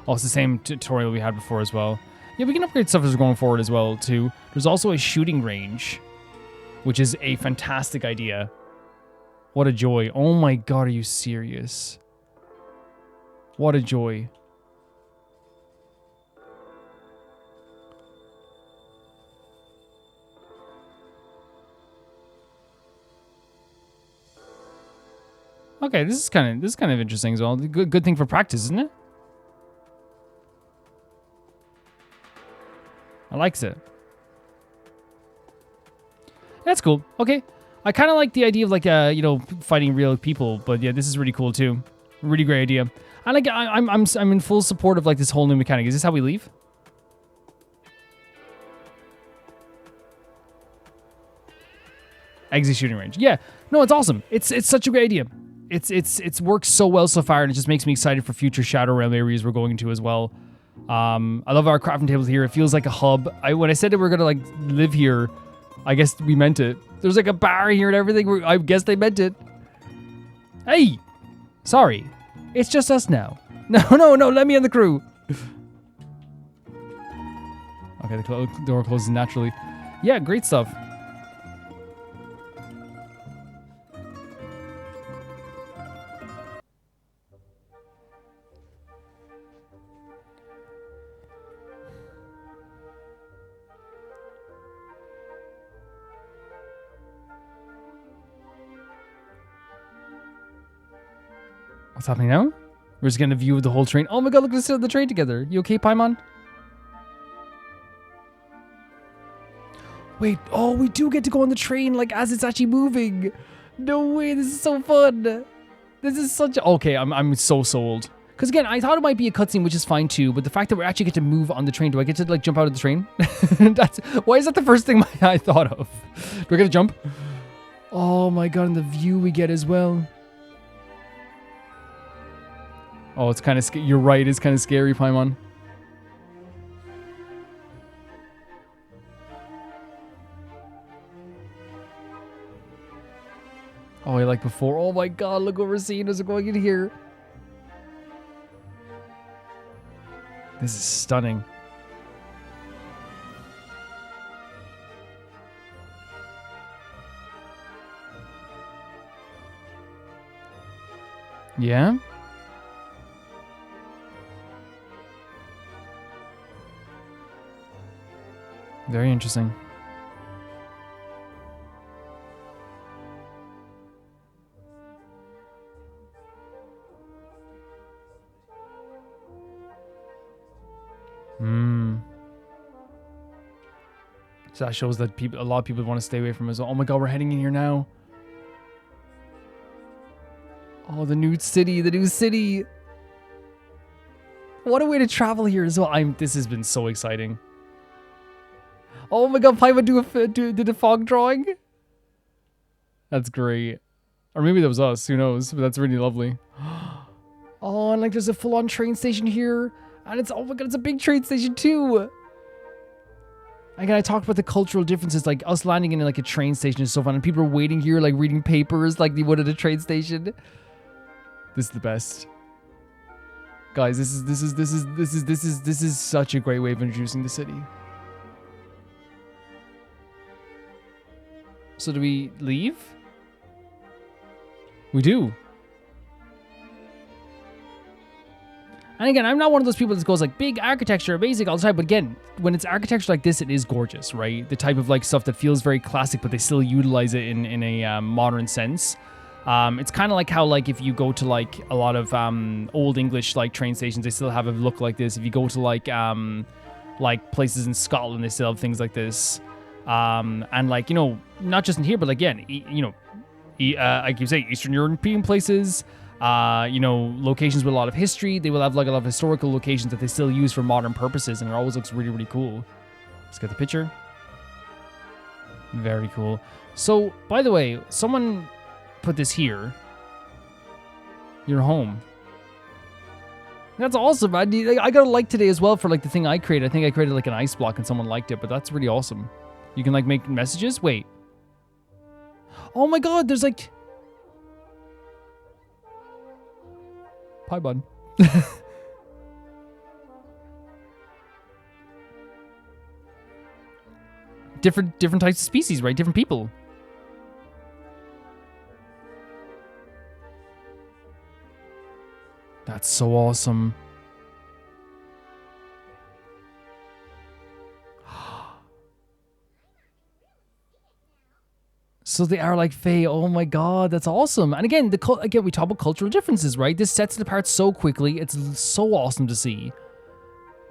Oh, it's the same tutorial we had before as well. Yeah, we can upgrade stuff as we're going forward as well, too. There's also a shooting range, which is a fantastic idea. What a joy. Oh my god, are you serious? What a joy. Okay, this is kind of interesting as well. Good thing for practice, isn't it? I likes it. That's cool. Okay. I kind of like the idea of like you know, fighting real people, but yeah, this is really cool too. Really great idea. I like I'm in full support of like this whole new mechanic. Is this how we leave? Exit shooting range. Yeah. No, it's awesome. It's such a great idea. It's worked so well so far, and it just makes me excited for future Shadow Realm areas we're going to as well. I love our crafting tables here. It feels like a hub. When I said that we're gonna like live here, I guess we meant it. There's like a bar here and everything. I guess they meant it. Hey, sorry, it's just us now. No, let me in the crew. Okay, the door closes naturally. Yeah, great stuff. What's happening now? We're just getting a view of the whole train. Oh my god, look, let's sit on the train together. You okay, Paimon? Wait, oh, we do get to go on the train, like, as it's actually moving. No way, this is so fun. This is such a... Okay, I'm so sold. Because again, I thought it might be a cutscene, which is fine too, but the fact that we actually get to move on the train, do I get to, like, jump out of the train? Why is that the first thing I thought of? Do I get to jump? Oh my god, and the view we get as well. Oh, it's kind of scary. You're right, it's kind of scary, Paimon. Oh, like before. Oh my god, look what we're seeing as we're going in here. This is stunning. Yeah? Very interesting. So that shows that a lot of people want to stay away from us. Oh my god, we're heading in here now. Oh, the new city, the new city. What a way to travel here as well. This has been so exciting. Oh my god, Paimon did a fog drawing? That's great. Or maybe that was us, who knows, but that's really lovely. Oh, and like there's a full-on train station here. And it's, oh my god, it's a big train station too. Again, I talked about the cultural differences, like us landing in like a train station is so fun, and people are waiting here, like reading papers, like they would at a train station. This is the best, guys. This is such a great way of introducing the city. So do we leave? We do. And again, I'm not one of those people that goes like big architecture, basic all the time. But again, when it's architecture like this, it is gorgeous, right? The type of like stuff that feels very classic, but they still utilize it in a modern sense. It's kind of like how like if you go to like a lot of old English like train stations, they still have a look like this. If you go to like places in Scotland, they still have things like this. And like, you know, not just in here, but again, you know, like you say, Eastern European places. You know, locations with a lot of history. They will have like a lot of historical locations that they still use for modern purposes, and it always looks really, really cool. Let's get the picture. Very cool. So, by the way, someone put this here. Your home. That's awesome. I got a like today as well for like the thing I created. I think I created like an ice block and someone liked it, but that's really awesome. You can like make messages. Wait. Oh my god, there's like... Pie bun. different types of species, right? Different people. That's so awesome. So they are like Fae. Oh my god, that's awesome. And again, we talk about cultural differences, right? This sets it apart so quickly. It's so awesome to see.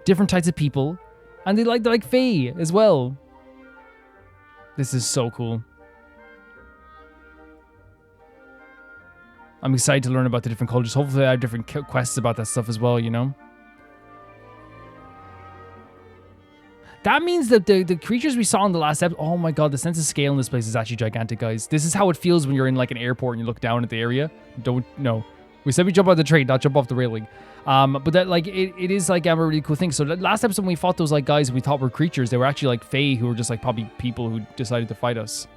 Different types of people. And they're like Fae as well. This is so cool. I'm excited to learn about the different cultures. Hopefully I have different quests about that stuff as well, you know? That means that the creatures we saw in the last episode... Oh my god, the sense of scale in this place is actually gigantic, guys. This is how it feels when you're in like an airport and you look down at the area. No. We said we jump out the train, not jump off the railing. But that like it is like a really cool thing. So last episode when we fought those like guys we thought were creatures, they were actually like Fae who were just like probably people who decided to fight us.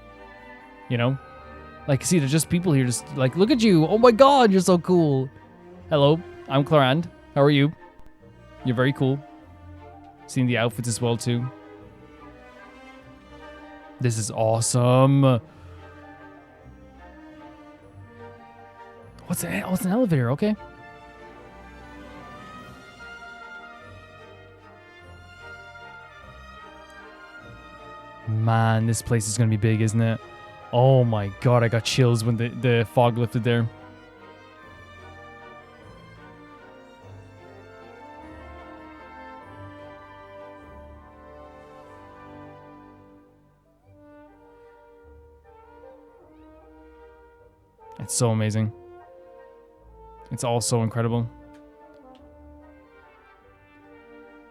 You know? Like, see, there's just people here just like, look at you. Oh my god, you're so cool. Hello, I'm Clarand. How are you? You're very cool. Seeing the outfits as well, too. This is awesome. What's an elevator? Okay. Man, this place is going to be big, isn't it? Oh my god, I got chills when the fog lifted there. It's so amazing. It's all so incredible.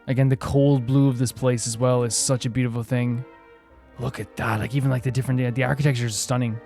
Again, the cold blue of this place as well is such a beautiful thing. Look at that. Like, even like the architecture is stunning.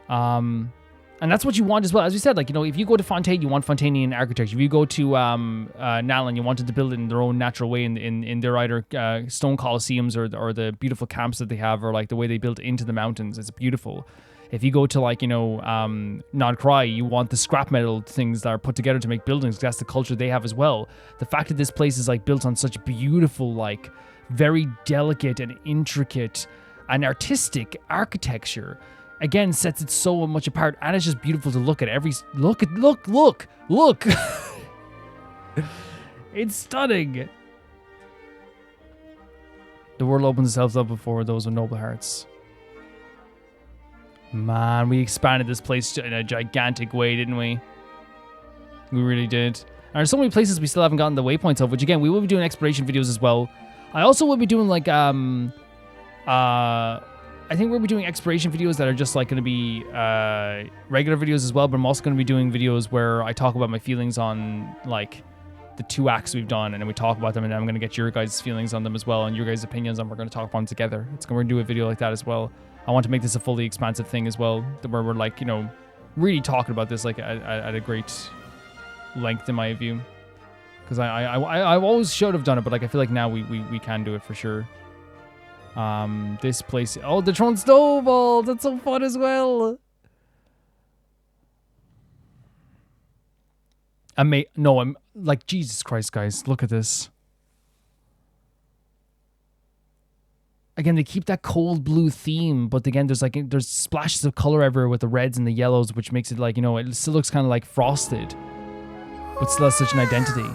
And that's what you want as well. As we said, like, you know, if you go to Fontaine, you want Fontanian architecture. If you go to Nalan, you wanted to build it in their own natural way in their either stone coliseums or the beautiful camps that they have, or like the way they built into the mountains. It's beautiful. If you go to like, you know, Nod Cry, you want the scrap metal things that are put together to make buildings. That's the culture they have as well. The fact that this place is like built on such beautiful, like very delicate and intricate and artistic architecture, again, sets it so much apart. And it's just beautiful to look at. Look. It's stunning. The world opens itself up before those with noble hearts. Man, we expanded this place in a gigantic way, didn't we? We really did. And there's so many places we still haven't gotten the waypoints of, which again, we will be doing exploration videos as well. I also will be doing like, I think we'll be doing exploration videos that are just like going to be regular videos as well, but I'm also going to be doing videos where I talk about my feelings on like the 2 acts we've done, and then we talk about them, and then I'm going to get your guys' feelings on them as well, and your guys' opinions, and we're going to talk about them together. We're going to do a video like that as well. I want to make this a fully expansive thing as well, where we're like, you know, really talking about this like at a great length in my view. Because I always should have done it, but like I feel like now we can do it for sure. This place, oh, the Tron Snowball, that's so fun as well. I'm like, Jesus Christ, guys, look at this. Again, they keep that cold blue theme, but again, there's splashes of color everywhere with the reds and the yellows, which makes it like, you know, it still looks kind of like frosted. but still has such an identity.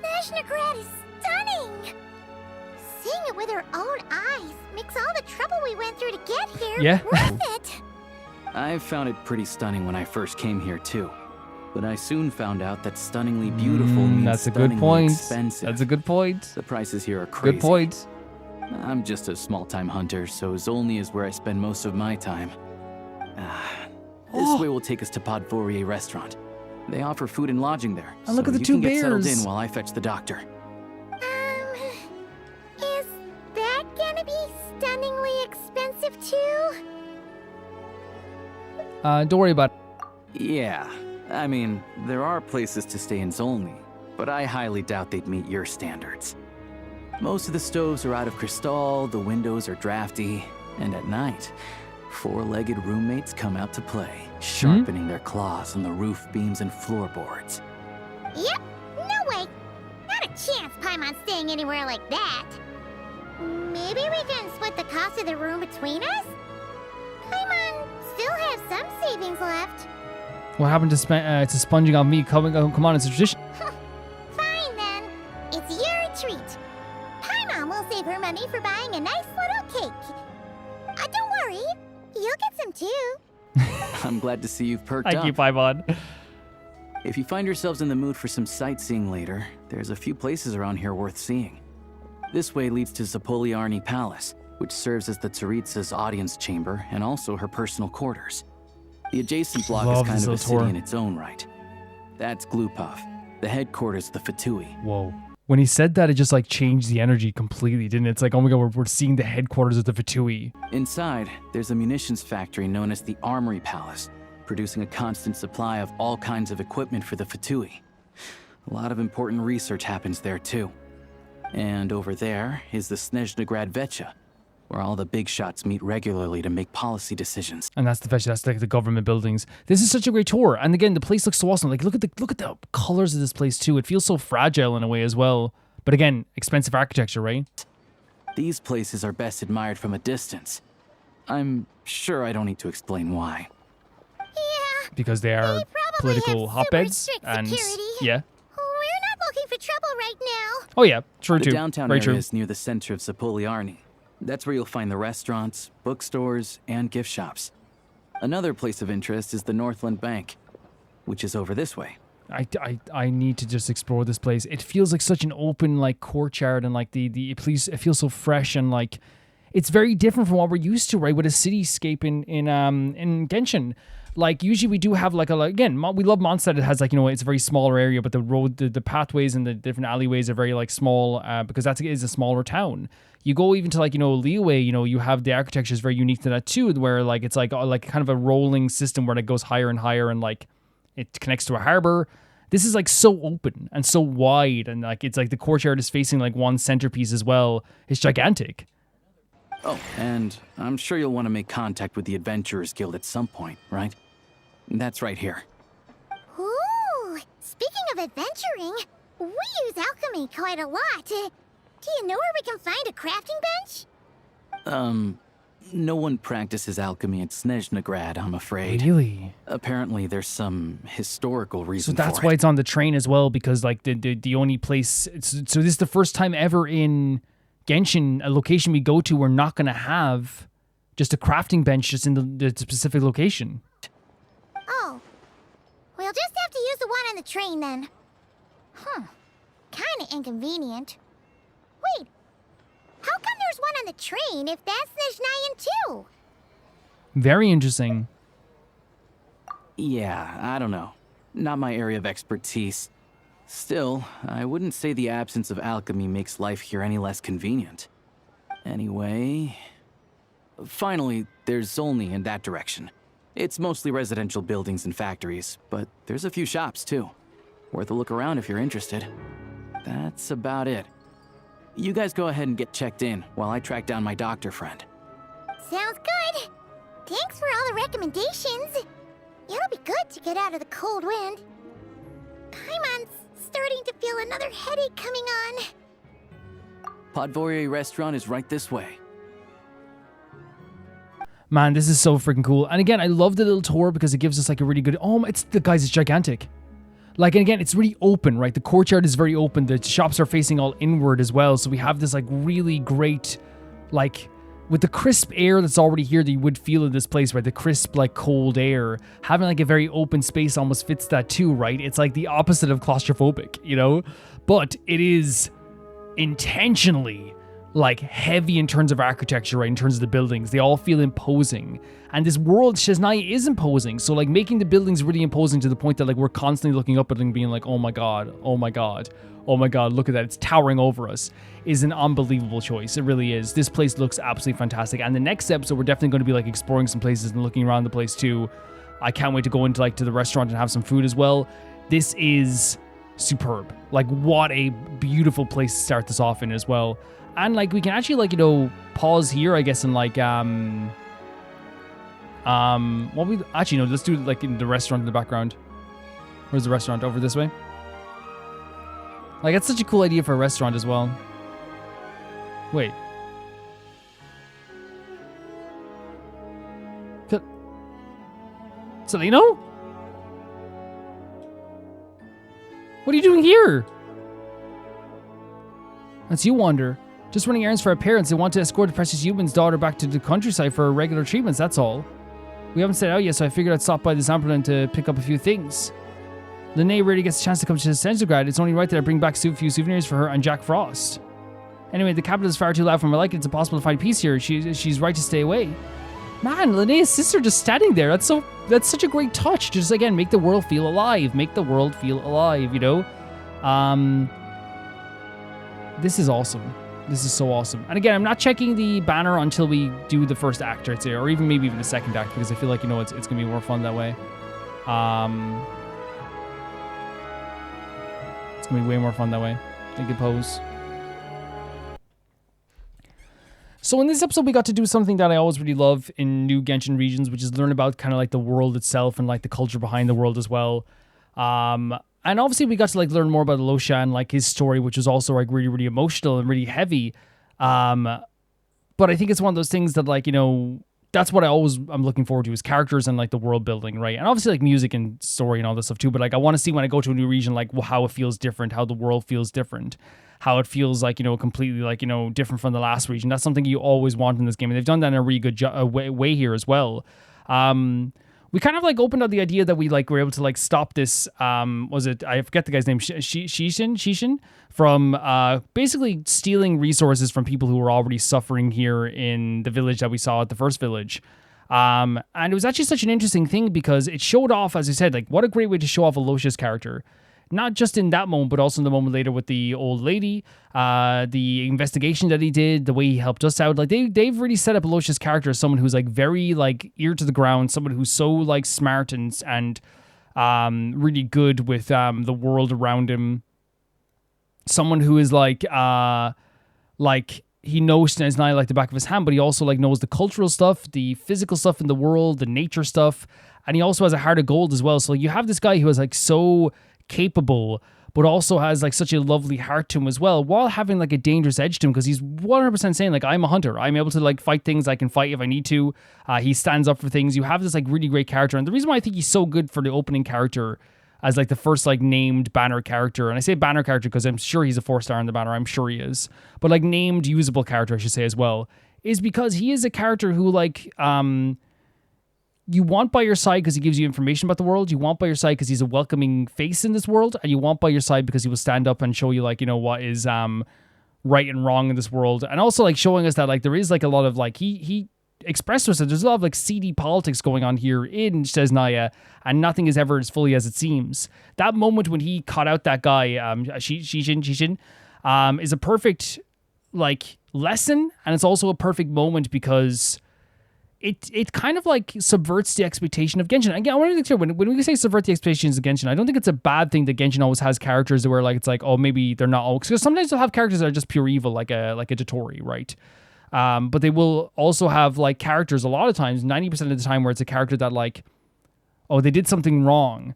Snezhnaya is stunning! Seeing it with our own eyes makes all the trouble we went through to get here worth it. I found it pretty stunning when I first came here too. But I soon found out that stunningly beautiful means that's a stunningly good point. expensive. That's a good point. The prices here are crazy. Good point. I'm just a small-time hunter, so Zolny is where I spend most of my time. This way will take us to Podvorier restaurant. They offer food and lodging there. And look so at the you two can get settled bears. in while I fetch the doctor. Is that gonna be stunningly expensive too? Don't worry about it. Yeah, I mean, there are places to stay in Zolny, but I highly doubt they'd meet your standards. Most of the stoves are out of crystal, the windows are drafty, and at night, four-legged roommates come out to play, sharpening their claws on the roof beams and floorboards. Yep, no way. Not a chance Paimon's staying anywhere like that. Maybe we can split the cost of the room between us? Paimon still has some savings left. What happened to sponging on me? Come on, it's a tradition. Fine then. It's your treat. Paimon will save her money for buying a nice little cake. Don't worry, you'll get some too. I'm glad to see you've perked up. Thank you, Paimon. If you find yourselves in the mood for some sightseeing later, there's a few places around here worth seeing. This way leads to Zapoliarny Palace, which serves as the Tsaritsa's audience chamber and also her personal quarters. The adjacent block is kind of a city in its own right. That's Glupov, the headquarters of the Fatui. Whoa. When he said that, it just like changed the energy completely, didn't it? It's like, oh my god, we're seeing the headquarters of the Fatui. Inside, there's a munitions factory known as the Armory Palace, producing a constant supply of all kinds of equipment for the Fatui. A lot of important research happens there too. And over there is the Snezhnaya Vecha, where all the big shots meet regularly to make policy decisions. And that's like the government buildings. This is such a great tour. And again, the place looks so awesome. Like look at the colors of this place too. It feels so fragile in a way as well. But again, expensive architecture, right? These places are best admired from a distance. I'm sure I don't need to explain why. Yeah. Because they are political hotbeds and yeah. We're not looking for trouble right now. Oh yeah, true the too. Downtown Very area true. is near the center of Zapoliarny. That's where you'll find the restaurants, bookstores, and gift shops. Another place of interest is the Northland Bank, which is over this way. I need to just explore this place. It feels like such an open like courtyard, and like the place, it feels so fresh, and like it's very different from what we're used to, right? With a cityscape in Genshin. Like usually we do have we love Mondstadt. It has like, you know, it's a very smaller area, but the road, the pathways and the different alleyways are very like small because that is a smaller town. You go even to like, you know, Liyue, you know, you have the architecture is very unique to that too, where like it's like kind of a rolling system where it goes higher and higher, and like it connects to a harbor. This is like so open and so wide, and like it's like the courtyard is facing like one centerpiece as well. It's gigantic. Oh, and I'm sure you'll want to make contact with the Adventurers Guild at some point, right? That's right here. Ooh, speaking of adventuring, we use alchemy quite a lot. Do you know where we can find a crafting bench? No one practices alchemy at Snezhnaya, I'm afraid. Really? Apparently there's some historical So reason that's for why it. it's on the train as well, because like the only place. So this is the first time ever in Genshin, a location we go to, we're not going to have just a crafting bench just in the specific location. Oh. We'll just have to use the one on the train then. Kinda inconvenient. Wait. How come there's one on the train if that's Snezhnayan too? Very interesting. Yeah, I don't know. Not my area of expertise. Still, I wouldn't say the absence of alchemy makes life here any less convenient. Anyway... Finally, there's Zolny in that direction. It's mostly residential buildings and factories, but there's a few shops too. Worth a look around if you're interested. That's about it. You guys go ahead and get checked in while I track down my doctor friend. Sounds good. Thanks for all the recommendations. It'll be good to get out of the cold wind. Paimon's starting to feel another headache coming on. Podvorier restaurant is right this way. Man, this is so freaking cool. And again, I love the little tour because it gives us like a really good... Oh, it's gigantic. Like, and again, it's really open, right? The courtyard is very open. The shops are facing all inward as well. So we have this like really great, like, with the crisp air that's already here that you would feel in this place, right? The crisp, like, cold air. Having like a very open space almost fits that too, right? It's like the opposite of claustrophobic, you know? But it is intentionally like heavy in terms of architecture, right? In terms of the buildings, they all feel imposing. And this world, Snezhnaya, is imposing. So like making the buildings really imposing to the point that like we're constantly looking up at it and being like, oh my god, oh my god, oh my god, look at that, it's towering over us, is an unbelievable choice. It really is. This place looks absolutely fantastic. And the next episode, we're definitely going to be like exploring some places and looking around the place too. I can't wait to go into like to the restaurant and have some food as well. This is superb. Like, what a beautiful place to start this off in as well. And like we can actually like, you know, pause here, I guess, and like what we actually no, let's do it like in the restaurant in the background. Where's the restaurant? Over this way? Like, that's such a cool idea for a restaurant as well. Wait. Celino? What are you doing here? That's you, Wander. Just running errands for our parents. They want to escort the precious human's daughter back to the countryside for regular treatments, that's all. We haven't set out yet, so I figured I'd stop by this Amberland to pick up a few things. Lene rarely gets a chance to come to Snezhnaya. It's only right that I bring back a few souvenirs for her and Jack Frost. Anyway, the capital is far too loud for my liking. It's impossible to find peace here. She's right to stay away. Man, Linea's sister just standing there. That's such a great touch. Just, again, make the world feel alive. Make the world feel alive, you know? This is awesome. This is so awesome. And again, I'm not checking the banner until we do the first act, I'd say, or even maybe even the second act, because I feel like, you know, it's going to be more fun that way. It's going to be way more fun that way. Think it pose. So in this episode, we got to do something that I always really love in new Genshin regions, which is learn about kind of like the world itself and like the culture behind the world as well. And obviously we got to like learn more about Alosha and like his story, which was also like really, really emotional and really heavy. But I think it's one of those things that like, you know, that's what I'm looking forward to, is characters and like the world building, right? And obviously like music and story and all this stuff too. But like I want to see when I go to a new region, like how it feels different, how the world feels different, how it feels like, you know, completely like, you know, different from the last region. That's something you always want in this game. And they've done that in a really good way here as well. We kind of like opened up the idea that we like were able to like stop this, was it, I forget the guy's name, Shishin, from basically stealing resources from people who were already suffering here in the village that we saw at the first village. And it was actually such an interesting thing because it showed off, as I said, like what a great way to show off Alosha's character. Not just in that moment, but also in the moment later with the old lady, the investigation that he did, the way he helped us out. Like they've really set up Alosha's character as someone who's like very like ear to the ground, someone who's so like smart and really good with the world around him. Someone who is like he knows Snezhnaya like the back of his hand, but he also like knows the cultural stuff, the physical stuff in the world, the nature stuff, and he also has a heart of gold as well. So you have this guy who is like so capable, but also has like such a lovely heart to him as well, while having like a dangerous edge to him, because he's 100% saying like, I'm a hunter, I'm able to like fight things, I can fight if I need to. He stands up for things. You have this like really great character, and the reason why I think he's so good for the opening character as like the first like named banner character, and I say banner character because I'm sure he's a 4-star in the banner, I'm sure he is, but like named usable character I should say as well, is because he is a character who like you want by your side because he gives you information about the world. You want by your side because he's a welcoming face in this world. And you want by your side because he will stand up and show you like, you know, what is right and wrong in this world. And also like showing us that like there is like a lot of like, he expressed to us that there's a lot of like seedy politics going on here in Snezhnaya, and nothing is ever as fully as it seems. That moment when he caught out that guy, Shishin, is a perfect like lesson. And it's also a perfect moment because it kind of like subverts the expectation of Genshin. Again, I want to be clear, when we say subvert the expectations of Genshin, I don't think it's a bad thing that Genshin always has characters where like it's like, oh, maybe they're not all, because sometimes they'll have characters that are just pure evil, like a Dotori, right? But they will also have like characters a lot of times, 90% of the time, where it's a character that like, oh, they did something wrong,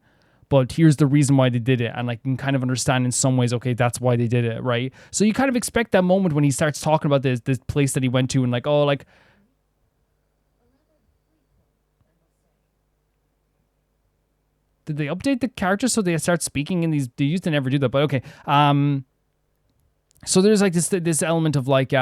but here's the reason why they did it. And like, you can kind of understand in some ways, okay, that's why they did it, right? So you kind of expect that moment when he starts talking about this place that he went to and like, oh, like, did they update the characters so they start speaking in these? They used to never do that, but okay. So there's like this element of like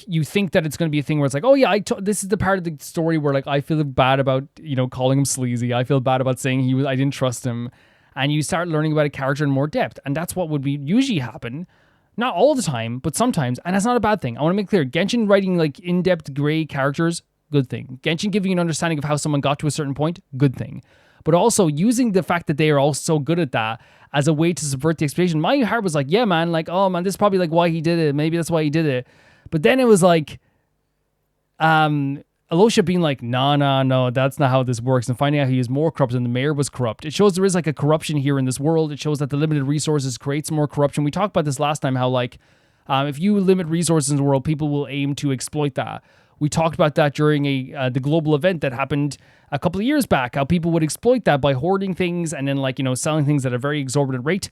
you think that it's going to be a thing where it's like, oh yeah, this is the part of the story where like I feel bad about, you know, calling him sleazy. I feel bad about saying I didn't trust him. And you start learning about a character in more depth. And that's what would usually happen. Not all the time, but sometimes. And that's not a bad thing. I want to make clear, Genshin writing like in-depth gray characters, good thing. Genshin giving you an understanding of how someone got to a certain point, good thing. But also using the fact that they are all so good at that as a way to subvert the expectation. My heart was like, yeah, man, like, oh man, this is probably like why he did it. Maybe that's why he did it. But then it was like, Alosha being like, no, that's not how this works, and finding out he is more corrupt and the mayor was corrupt. It shows there is like a corruption here in this world. It shows that the limited resources creates more corruption. We talked about this last time, how like, if you limit resources in the world, people will aim to exploit that. We talked about that during the global event that happened a couple of years back, how people would exploit that by hoarding things and then like, you know, selling things at a very exorbitant rate.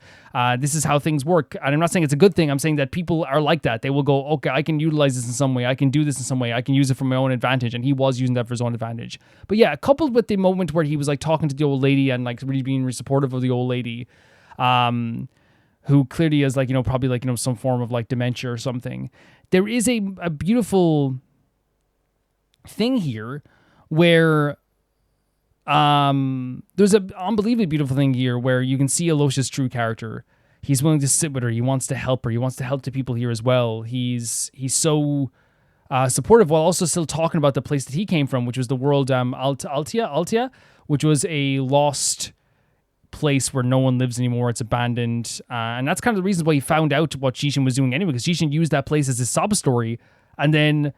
This is how things work. And I'm not saying it's a good thing. I'm saying that people are like that. They will go, okay, I can utilize this in some way. I can do this in some way. I can use it for my own advantage. And he was using that for his own advantage. But yeah, coupled with the moment where he was like talking to the old lady and like really being supportive of the old lady, who clearly is like, you know, probably like, you know, some form of like dementia or something. There is a beautiful thing here where there's an unbelievably beautiful thing here where you can see Alosha's true character. He's willing to sit with her. He wants to help her. He wants to help the people here as well. He's so supportive while also still talking about the place that he came from, which was the world Altia, which was a lost place where no one lives anymore. It's abandoned. And that's kind of the reason why he found out what Genshin was doing anyway, because Genshin used that place as his sob story. And then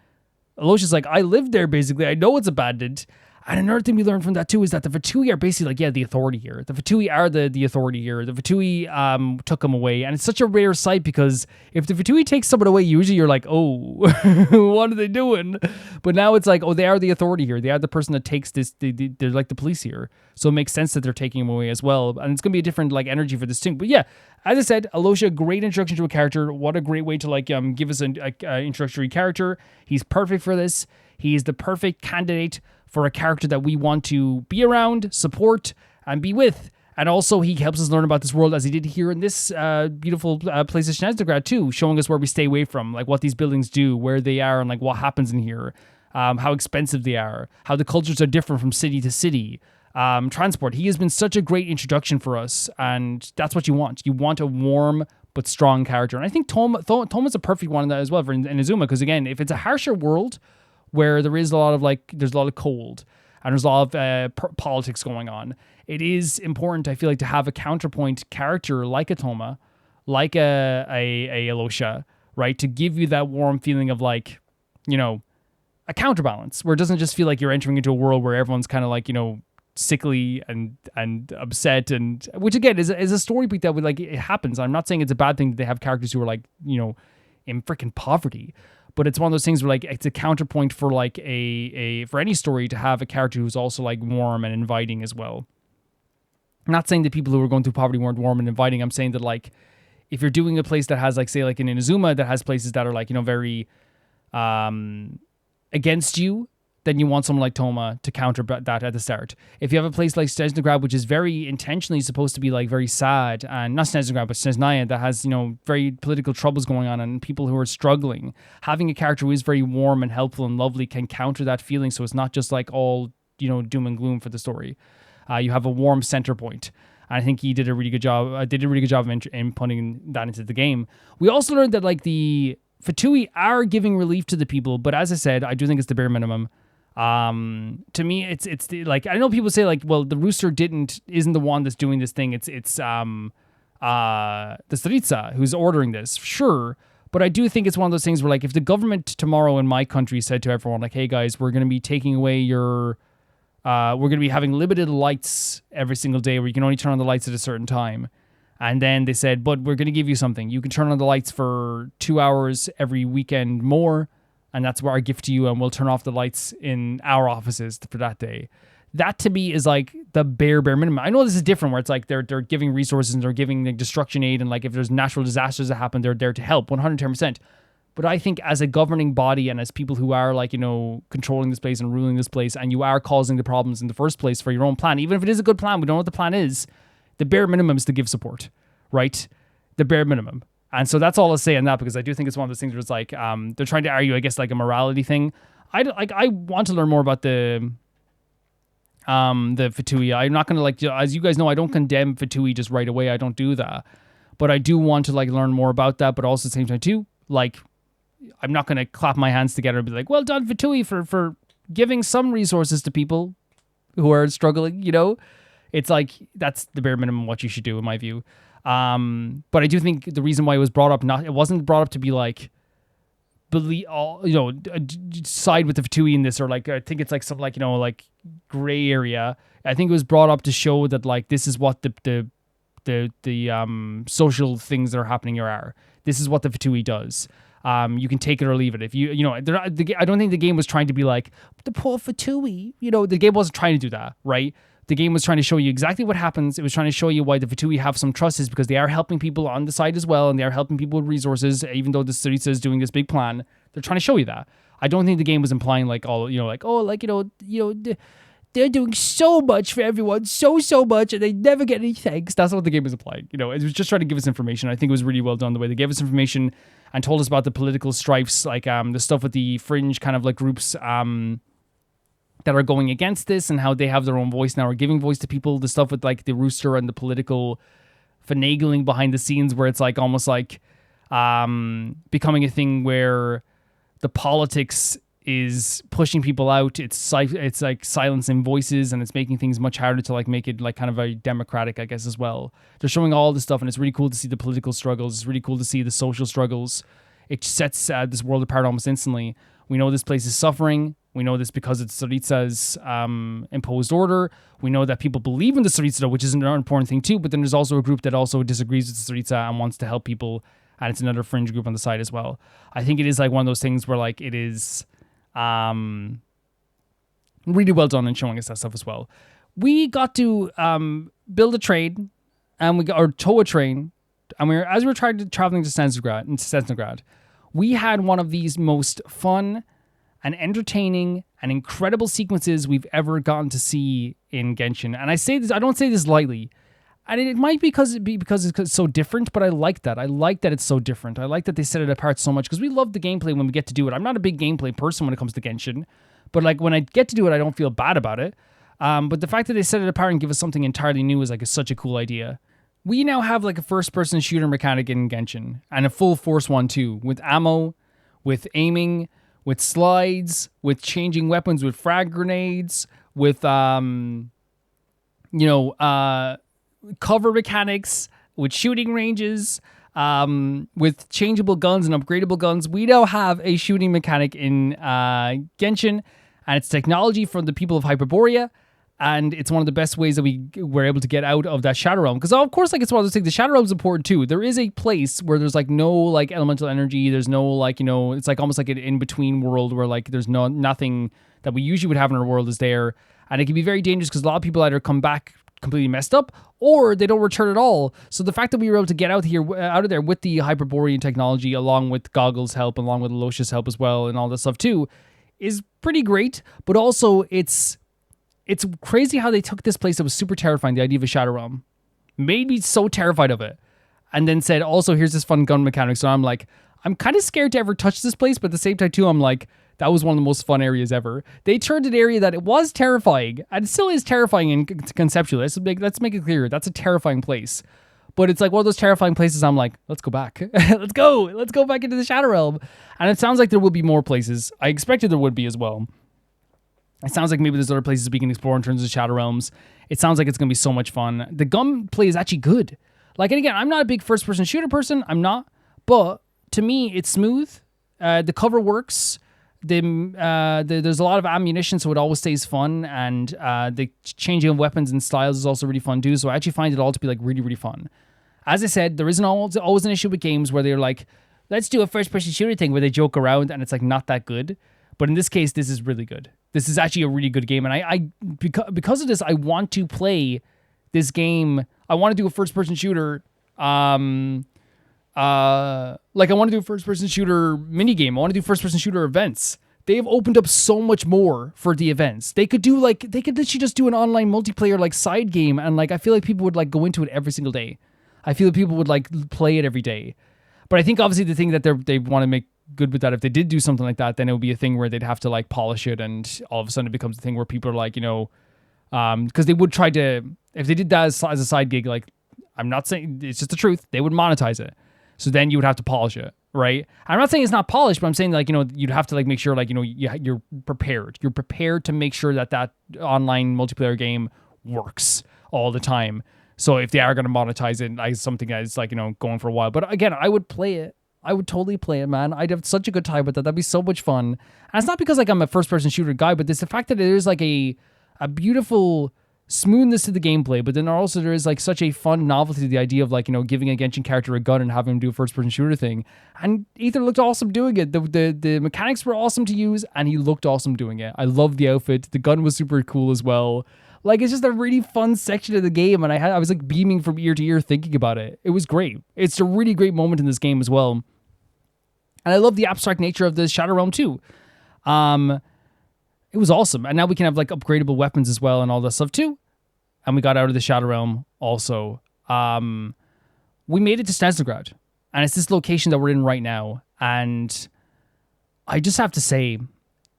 Alosha's like, I lived there basically. I know it's abandoned. And another thing we learned from that too is that the Fatui are basically like, yeah, the authority here. The Fatui are the authority here. The Fatui took them away. And it's such a rare sight because if the Fatui takes someone away, usually you're like, oh, what are they doing? But now it's like, oh, they are the authority here. They are the person that takes this. They're like the police here. So it makes sense that they're taking him away as well. And it's going to be a different like energy for this thing. But yeah, as I said, Alosha, great introduction to a character. What a great way to like give us an introductory character. He's perfect for this. He is the perfect candidate for a character that we want to be around, support, and be with. And also, he helps us learn about this world as he did here in this beautiful place of Snezhnaya too, showing us where we stay away from, like what these buildings do, where they are, and like what happens in here, how expensive they are, how the cultures are different from city to city. Transport. He has been such a great introduction for us, and that's what you want. You want a warm but strong character. And I think Toma's a perfect one in that as well for Inazuma, because again, if it's a harsher world, where there is a lot of there's a lot of cold and there's a lot of politics going on, it is important, I feel like, to have a counterpoint character like a Toma, like a Alosha, right? To give you that warm feeling of like, you know, a counterbalance where it doesn't just feel like you're entering into a world where everyone's kind of like, you know, sickly and upset, and which again is a story beat that would like, it happens. I'm not saying it's a bad thing that they have characters who are like, you know, in freaking poverty. But it's one of those things where like it's a counterpoint for like for any story to have a character who's also like warm and inviting as well. I'm not saying that people who are going through poverty weren't warm and inviting. I'm saying that like if you're doing a place that has like, say like in Inazuma that has places that are like, you know, very against you, then you want someone like Toma to counter that at the start. If you have a place like Snezhnaya, which is very intentionally supposed to be like very sad, and not Snezhnaya, but Snezhnaya, that has, you know, very political troubles going on and people who are struggling, having a character who is very warm and helpful and lovely can counter that feeling, so it's not just like all, you know, doom and gloom for the story. You have a warm center point. And I think he did a really good job. In putting that into the game. We also learned that like the Fatui are giving relief to the people, but as I said, I do think it's the bare minimum. To me, it's the, like, I know people say like, well, the rooster isn't the one that's doing this thing. It's the Stritza who's ordering this, sure. But I do think it's one of those things where like, if the government tomorrow in my country said to everyone like, hey guys, we're going to be taking away we're going to be having limited lights every single day where you can only turn on the lights at a certain time. And then they said, but we're going to give you something. You can turn on the lights for 2 hours every weekend more. And that's our gift to you, and we'll turn off the lights in our offices for that day. That to me is like the bare minimum. I know this is different where it's like they're giving resources and they're giving like destruction aid, and like if there's natural disasters that happen, they're there to help 110%. But I think as a governing body and as people who are like, controlling this place and ruling this place, and you are causing the problems in the first place for your own plan, even if it is a good plan, we don't know what the plan is, the bare minimum is to give support, right? The bare minimum. And so that's all I'll say on that, because I do think it's one of those things where it's like, they're trying to argue, I guess, like a morality thing. I want to learn more about the Fatui. I'm not going to as you guys know, I don't condemn Fatui just right away. I don't do that. But I do want to learn more about that, but also at the same time too, I'm not going to clap my hands together and be like, well done, Fatui, for giving some resources to people who are struggling, It's like, that's the bare minimum what you should do, in my view. But I do think the reason why it was brought up, it wasn't brought up to be like, side with the Fatui in this, or I think it's some gray area. I think it was brought up to show that this is what the social things that are happening here are. This is what the Fatui does. You can take it or leave it. If I don't think the game was trying to be like, the poor Fatui. The game wasn't trying to do that, right? The game was trying to show you exactly what happens. It was trying to show you why the Fatui have some trust, is because they are helping people on the side as well, and they are helping people with resources, even though the Tsaritsa is doing this big plan. They're trying to show you that. I don't think the game was implying they're doing so much for everyone, so much, and they never get any thanks. That's what the game was implying. It was just trying to give us information. I think it was really well done the way they gave us information and told us about the political strifes, the stuff with the fringe kind of groups that are going against this, and how they have their own voice now, or giving voice to people. The stuff with the rooster and the political finagling behind the scenes, where it's almost becoming a thing where the politics is pushing people out. It's silencing voices, and it's making things much harder to make it kind of very democratic, I guess, as well. They're showing all this stuff, and it's really cool to see the political struggles. It's really cool to see the social struggles. It sets this world apart almost instantly. We know this place is suffering. We know this because it's Tsaritsa's imposed order. We know that people believe in the Tsaritsa, which is another important thing too, but then there's also a group that also disagrees with the Tsaritsa and wants to help people, and it's another fringe group on the side as well. I think it is one of those things where it is really well done in showing us that stuff as well. We got to build a train, and tow a train, and as we were traveling to Snezhnaya, we had one of these most fun and entertaining and incredible sequences we've ever gotten to see in Genshin. And I don't say this lightly. And it might be because it's so different, but I like that. I like that it's so different. I like that they set it apart so much, because we love the gameplay when we get to do it. I'm not a big gameplay person when it comes to Genshin, but when I get to do it, I don't feel bad about it. But the fact that they set it apart and give us something entirely new is such a cool idea. We now have a first-person shooter mechanic in Genshin, and a full force one too, with ammo, with aiming, with slides, with changing weapons, with frag grenades, with cover mechanics, with shooting ranges, with changeable guns and upgradable guns. We now have a shooting mechanic in Genshin, and it's technology from the people of Hyperborea, and it's one of the best ways that we were able to get out of that Shadow Realm. Because of course, it's one of those things. The Shadow Realm is important too. There is a place where there's no elemental energy. There's no it's almost an in-between world where there's nothing that we usually would have in our world is there, and it can be very dangerous because a lot of people either come back completely messed up, or they don't return at all. So the fact that we were able to get out of there with the Hyperborean technology, along with Goggle's help, along with Alocia's help as well, and all that stuff too, is pretty great. But also, it's crazy how they took this place that was super terrifying, the idea of a Shadow Realm, made me so terrified of it, and then said, also, here's this fun gun mechanic. So I'm kind of scared to ever touch this place, but at the same time too, I'm that was one of the most fun areas ever. They turned an area that it was terrifying, and it still is terrifying in conceptually. Let's make it clear. That's a terrifying place. But it's one of those terrifying places I'm let's go back. Let's go back into the Shadow Realm. And it sounds like there will be more places. I expected there would be as well. It sounds like maybe there's other places we can explore in terms of Shadow Realms. It sounds like it's going to be so much fun. The gunplay is actually good. And again, I'm not a big first-person shooter person. I'm not. But to me, it's smooth. The cover works. There's a lot of ammunition, so it always stays fun, and the changing of weapons and styles is also really fun too. So I actually find it all to be really, really fun. As I said, there isn't always an issue with games where they're let's do a first-person shooter thing where they joke around and it's not that good. But in this case, this is really good. This is actually a really good game, and I because of this, I want to play this game. I want to do a first-person shooter like I want to do first-person shooter minigame. I want to do first-person shooter events. They've opened up so much more for the events. They could literally just do an online multiplayer like side game, and like I feel like people would like go into it every single day. I feel like people would like play it every day. But I think obviously the thing that they want to make good with that, if they did do something like that, then it would be a thing where they'd have to like polish it, and all of a sudden it becomes a thing where people are like, because they would try to, if they did that as a side gig, like I'm not saying, it's just the truth, they would monetize it. So then you would have to polish it, right? I'm not saying it's not polished, but I'm saying like, you'd have to like make sure like, you're prepared. You're prepared to make sure that online multiplayer game works all the time. So if they are going to monetize it as something that's like, going for a while. But again, I would play it. I would totally play it, man. I'd have such a good time with that. That'd be so much fun. And it's not because like I'm a first-person shooter guy, but it's the fact that there's like a beautiful smoothness to the gameplay, but then also there is like such a fun novelty to the idea of like, giving a Genshin character a gun and having him do a first-person shooter thing. And Ether looked awesome doing it. The mechanics were awesome to use, and he looked awesome doing it. I loved the outfit. The gun was super cool as well. Like, it's just a really fun section of the game, and I was like beaming from ear to ear thinking about it. It was great. It's a really great moment in this game as well. And I love the abstract nature of the Shadow Realm too. It was awesome. And now we can have like upgradable weapons as well and all that stuff too. And we got out of the Shadow Realm also. We made it to Snezhnaya, and it's this location that we're in right now. And I just have to say,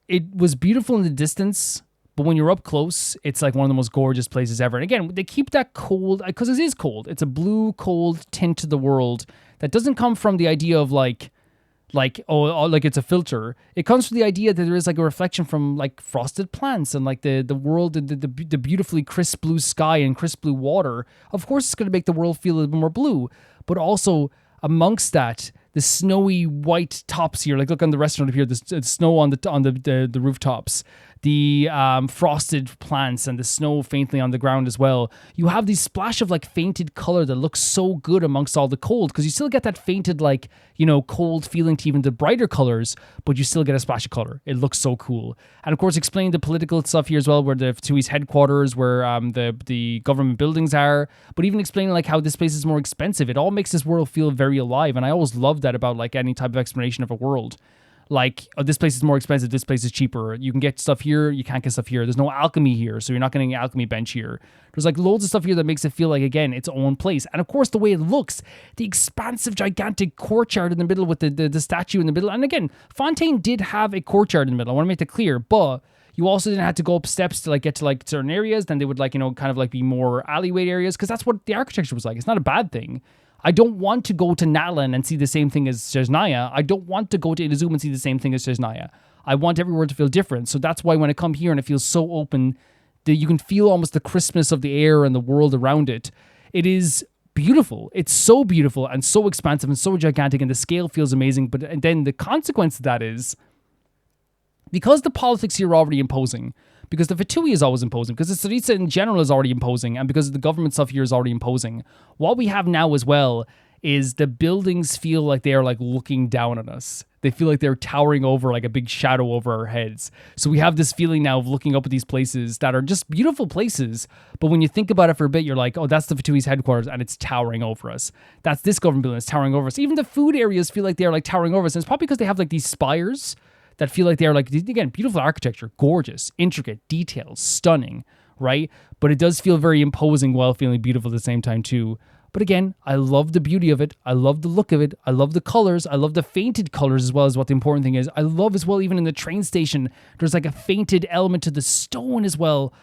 it was beautiful in the distance, but when you're up close, it's like one of the most gorgeous places ever. And again, they keep that cold, because it is cold. It's a blue, cold tint to the world that doesn't come from the idea of like it's a filter. It comes from the idea that there is like a reflection from like frosted plants and like the world, the beautifully crisp blue sky and crisp blue water. Of course, it's going to make the world feel a little bit more blue, but also amongst that, the snowy white tops here. Like look on the restaurant up here, the snow on the rooftops, the frosted plants and the snow faintly on the ground as well. You have these splash of like fainted color that looks so good amongst all the cold, because you still get that fainted like, cold feeling to even the brighter colors, but you still get a splash of color. It looks so cool. And of course, explaining the political stuff here as well, where the Fatui's headquarters, where the government buildings are, but even explaining like how this place is more expensive. It all makes this world feel very alive. And I always love that about like any type of explanation of a world. Like, oh, this place is more expensive, this place is cheaper. You can get stuff here, you can't get stuff here. There's no alchemy here, so you're not getting an alchemy bench here. There's like loads of stuff here that makes it feel like, again, its own place. And of course, the way it looks, the expansive, gigantic courtyard in the middle with the statue in the middle. And again, Fontaine did have a courtyard in the middle. I want to make that clear, but you also didn't have to go up steps to like get to like certain areas. Then they would like, kind of like be more alleyway areas, because that's what the architecture was like. It's not a bad thing. I don't want to go to Nalan and see the same thing as Snezhnaya. I don't want to go to Inazuma and see the same thing as Snezhnaya. I want everywhere to feel different. So that's why when I come here and it feels so open, that you can feel almost the crispness of the air and the world around it. It is beautiful. It's so beautiful and so expansive and so gigantic, and the scale feels amazing. But and then the consequence of that is, because the politics here are already imposing, because the Fatui is always imposing, because the Tsaritsa in general is already imposing, and because the government stuff here is already imposing, what we have now as well is the buildings feel like they are like looking down on us. They feel like they're towering over like a big shadow over our heads. So we have this feeling now of looking up at these places that are just beautiful places, but when you think about it for a bit, you're like, oh, that's the Fatui's headquarters, and it's towering over us. That's this government building, it's towering over us. Even the food areas feel like they're like towering over us, and it's probably because they have like these spires that feel like they're like, again, beautiful architecture, gorgeous, intricate, details, stunning, right? But it does feel very imposing while feeling beautiful at the same time too. But again, I love the beauty of it. I love the look of it. I love the colors. I love the fainted colors as well, as what the important thing is. I love as well, even in the train station, there's like a fainted element to the stone as well.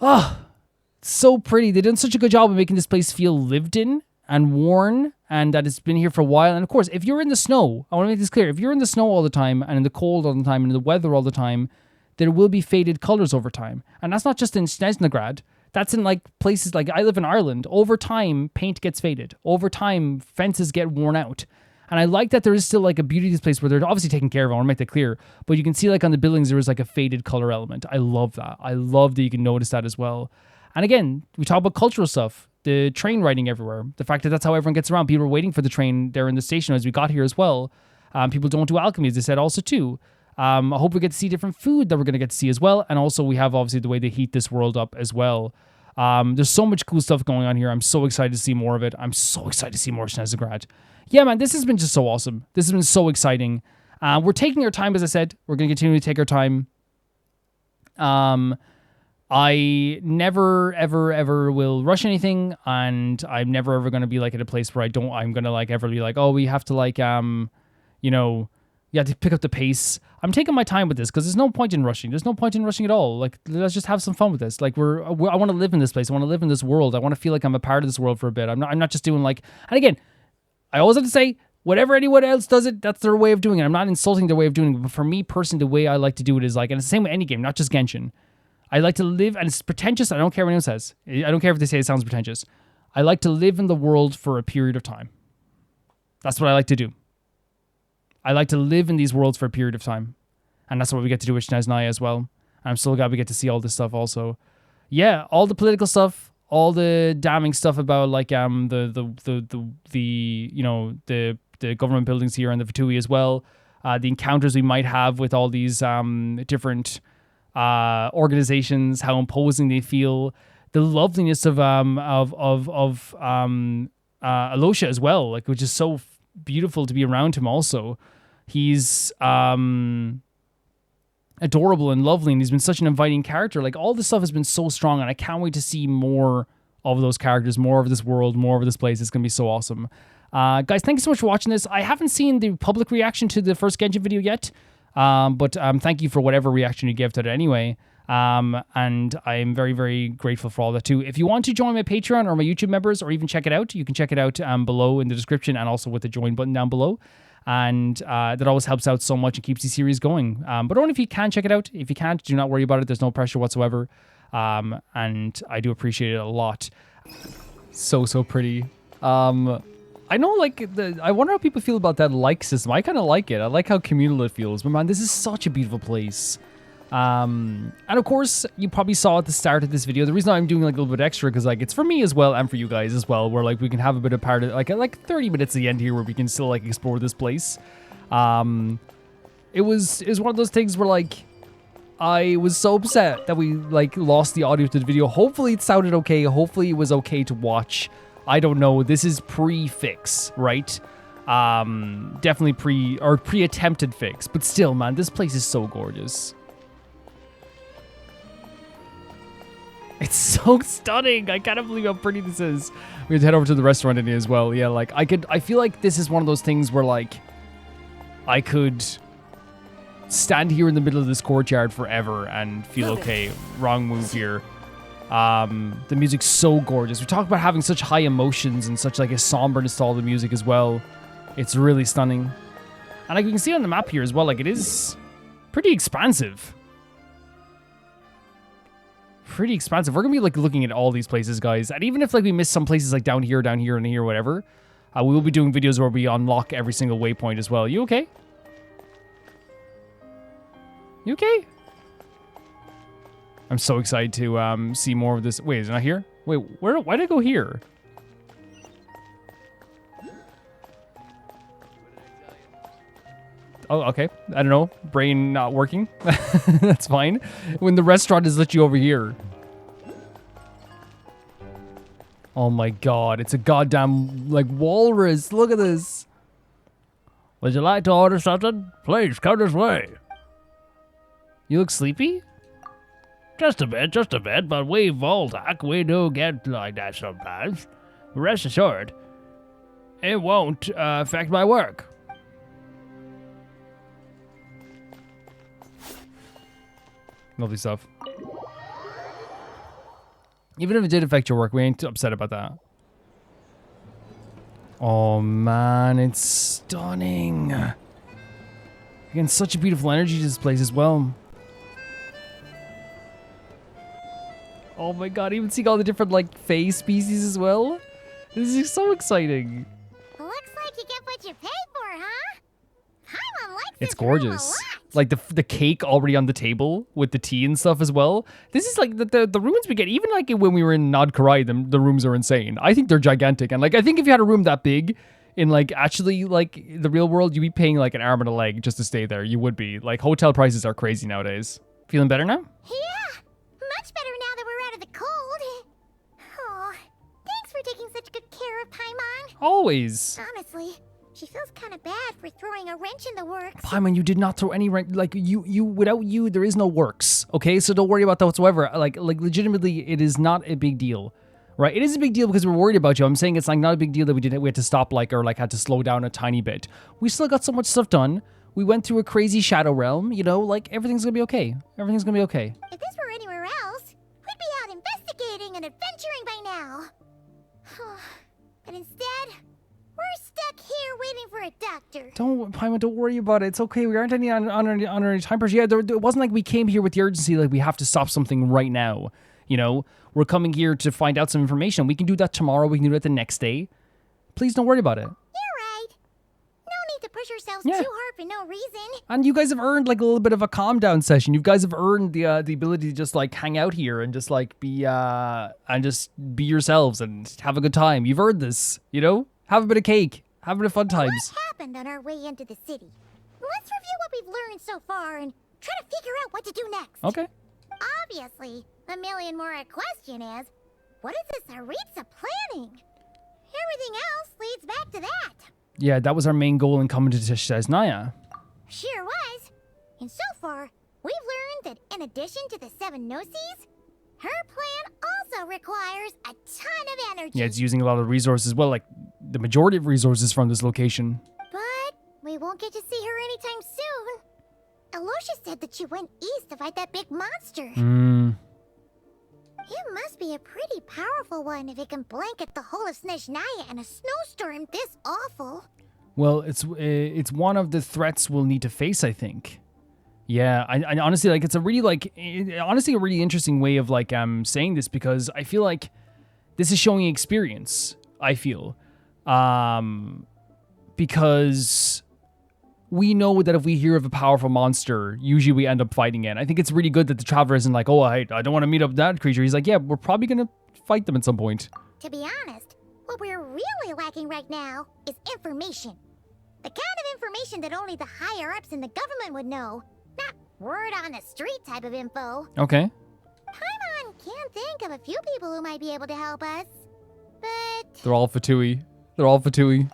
Oh, so pretty. They've done such a good job of making this place feel lived in and worn, and that it's been here for a while. And of course, if you're in the snow, I want to make this clear, if you're in the snow all the time and in the cold all the time and in the weather all the time, there will be faded colors over time. And that's not just in Snezhnaya. That's in like places like, I live in Ireland. Over time, paint gets faded. Over time, fences get worn out. And I like that there is still like a beauty to this place where they're obviously taking care of it. I want to make that clear. But you can see like on the buildings, there is like a faded color element. I love that. I love that you can notice that as well. And again, we talk about cultural stuff. The train riding everywhere. The fact that that's how everyone gets around. People are waiting for the train there in the station as we got here as well. People don't do alchemy, as they said also too. I hope we get to see different food that we're going to get to see as well. And also we have obviously the way they heat this world up as well. There's so much cool stuff going on here. I'm so excited to see more of it. I'm so excited to see more Snezhnaya. Yeah, man, this has been just so awesome. This has been so exciting. We're taking our time, as I said. We're going to continue to take our time. I never, ever, ever will rush anything, and I'm never, ever going to be, like, at a place where I'm going to, like, ever be like, oh, we have to, like, you know, you have to pick up the pace. I'm taking my time with this, because there's no point in rushing. There's no point in rushing at all. Like, let's just have some fun with this. Like, I want to live in this place. I want to live in this world. I want to feel like I'm a part of this world for a bit. I'm not just doing, like, and again, I always have to say, whatever anyone else does it, that's their way of doing it. I'm not insulting their way of doing it, but for me personally, the way I like to do it is like, and it's the same with any game, not just Genshin. I like to live, and it's pretentious. I don't care what anyone says. I don't care if they say it sounds pretentious. I like to live in the world for a period of time. That's what I like to do. I like to live in these worlds for a period of time. And that's what we get to do with Snezhnaya as well. And I'm so glad we get to see all this stuff also. Yeah, all the political stuff, all the damning stuff about like the you know, the government buildings here and the Fatui as well. The encounters we might have with all these different organizations, how imposing they feel, the loveliness of Alosha as well, like, which is so beautiful to be around him also. He's adorable and lovely, and he's been such an inviting character. Like, all this stuff has been so strong, and I can't wait to see more of those characters, more of this world, more of this place. It's gonna be so awesome. Guys, thank you so much for watching this. I haven't seen the public reaction to the first Genshin video yet. But thank you for whatever reaction you gave to it anyway. And I'm very, very grateful for all that too. If you want to join my Patreon or my YouTube members, or even check it out, you can check it out below in the description, and also with the join button down below. And that always helps out so much and keeps the series going. But only if you can check it out. If you can't, do not worry about it. There's no pressure whatsoever. And I do appreciate it a lot. So pretty. I know, like, I wonder how people feel about that like system. I kind of like it. I like how communal it feels. But man, this is such a beautiful place. And of course, you probably saw at the start of this video, the reason I'm doing like a little bit extra, because like it's for me as well and for you guys as well, where like we can have a bit of part of like 30 minutes at the end here where we can still like explore this place. It was one of those things where like I was so upset that we like lost the audio to the video. Hopefully it sounded okay. Hopefully it was okay to watch. I don't know. This is pre-fix, right? Definitely pre-attempted fix. But still, man, this place is so gorgeous. It's so stunning. I can't believe how pretty this is. We have to head over to the restaurant in here as well. Yeah, like I feel like this is one of those things where like I could stand here in the middle of this courtyard forever and feel okay. Wrong move here. The music's so gorgeous. We talk about having such high emotions and such like a somberness to all the music as well. It's really stunning. And like you can see on the map here as well, like it is pretty expansive. Pretty expansive. We're gonna be like looking at all these places, guys. And even if like we miss some places like down here, and here, whatever, we will be doing videos where we unlock every single waypoint as well. You okay? You okay? I'm so excited to see more of this. Wait, is it not here? Wait, why did I go here? Oh, okay. I don't know. Brain not working. That's fine. When the restaurant is literally over here. Oh my god. It's a goddamn, like, walrus. Look at this. Would you like to order something? Please, come this way. You look sleepy? Just a bit, but we Voltak, we do get like that sometimes. Rest assured, it won't affect my work. Lovely stuff. Even if it did affect your work, we ain't upset about that. Oh man, it's stunning. Again, such a beautiful energy to this place as well. Oh my god, even seeing all the different, like, Fae species as well. This is so exciting. Looks like you get what you pay for, huh? Paimon likes it's gorgeous. Like, the cake already on the table with the tea and stuff as well. This is, like, the rooms we get, even, like, when we were in Nod Karai, the rooms are insane. I think they're gigantic. And, like, I think if you had a room that big in, like, actually, like, the real world, you'd be paying, like, an arm and a leg just to stay there. You would be. Like, hotel prices are crazy nowadays. Feeling better now? Yeah, much better now that we're out of the cold. care of Paimon? Always. Honestly, she feels kind of bad for throwing a wrench in the works. Paimon, you did not throw any wrench. Like, without you, there is no works. Okay, so don't worry about that whatsoever. Like legitimately, it is not a big deal. Right, it is a big deal because we're worried about you. I'm saying it's like not a big deal that we had to stop or had to slow down a tiny bit. We still got so much stuff done. We went through a crazy shadow realm, you know, like everything's gonna be okay. Everything's gonna be okay. If this were anywhere else, we'd be out investigating and adventuring by now. But instead, we're stuck here waiting for a doctor. Paimon, don't worry about it. It's okay. We aren't any on any time pressure. Yeah, it wasn't like we came here with the urgency like we have to stop something right now. You know, we're coming here to find out some information. We can do that tomorrow. We can do it the next day. Please don't worry about it. You're right. No need to push ourselves too hard for no reason. And you guys have earned like a little bit of a calm down session. You guys have earned the ability to just like hang out here and just like be yourselves and have a good time. You've earned this, you know? Have a bit of cake. Have a bit of fun times. What happened on our way into the city? Let's review what we've learned so far and try to figure out what to do next. Okay. Obviously, the million more question is, what is this Aritza planning? Everything else leads back to that. Yeah, that was our main goal in coming to Snezhnaya. Sure was. And so far, we've learned that in addition to the 7 Gnosis, her plan also requires a ton of energy. Yeah, it's using a lot of resources. Well, like the majority of resources from this location. But we won't get to see her anytime soon. Alosha said that she went east to fight that big monster. It must be a pretty powerful one if it can blanket the whole of Snezhnaya in a snowstorm this awful. Well, it's one of the threats we'll need to face, I think. Yeah, I honestly like it's a really honestly a really interesting way of like saying this because I feel like this is showing experience. I feel, because we know that if we hear of a powerful monster, usually we end up fighting it. I think it's really good that the Traveler isn't like, oh, I don't want to meet up with that creature. He's like, yeah, we're probably going to fight them at some point. To be honest, what we're really lacking right now is information. The kind of information that only the higher-ups in the government would know. Not word on the street type of info. Okay. Paimon can think of a few people who might be able to help us, but... They're all Fatui. Right.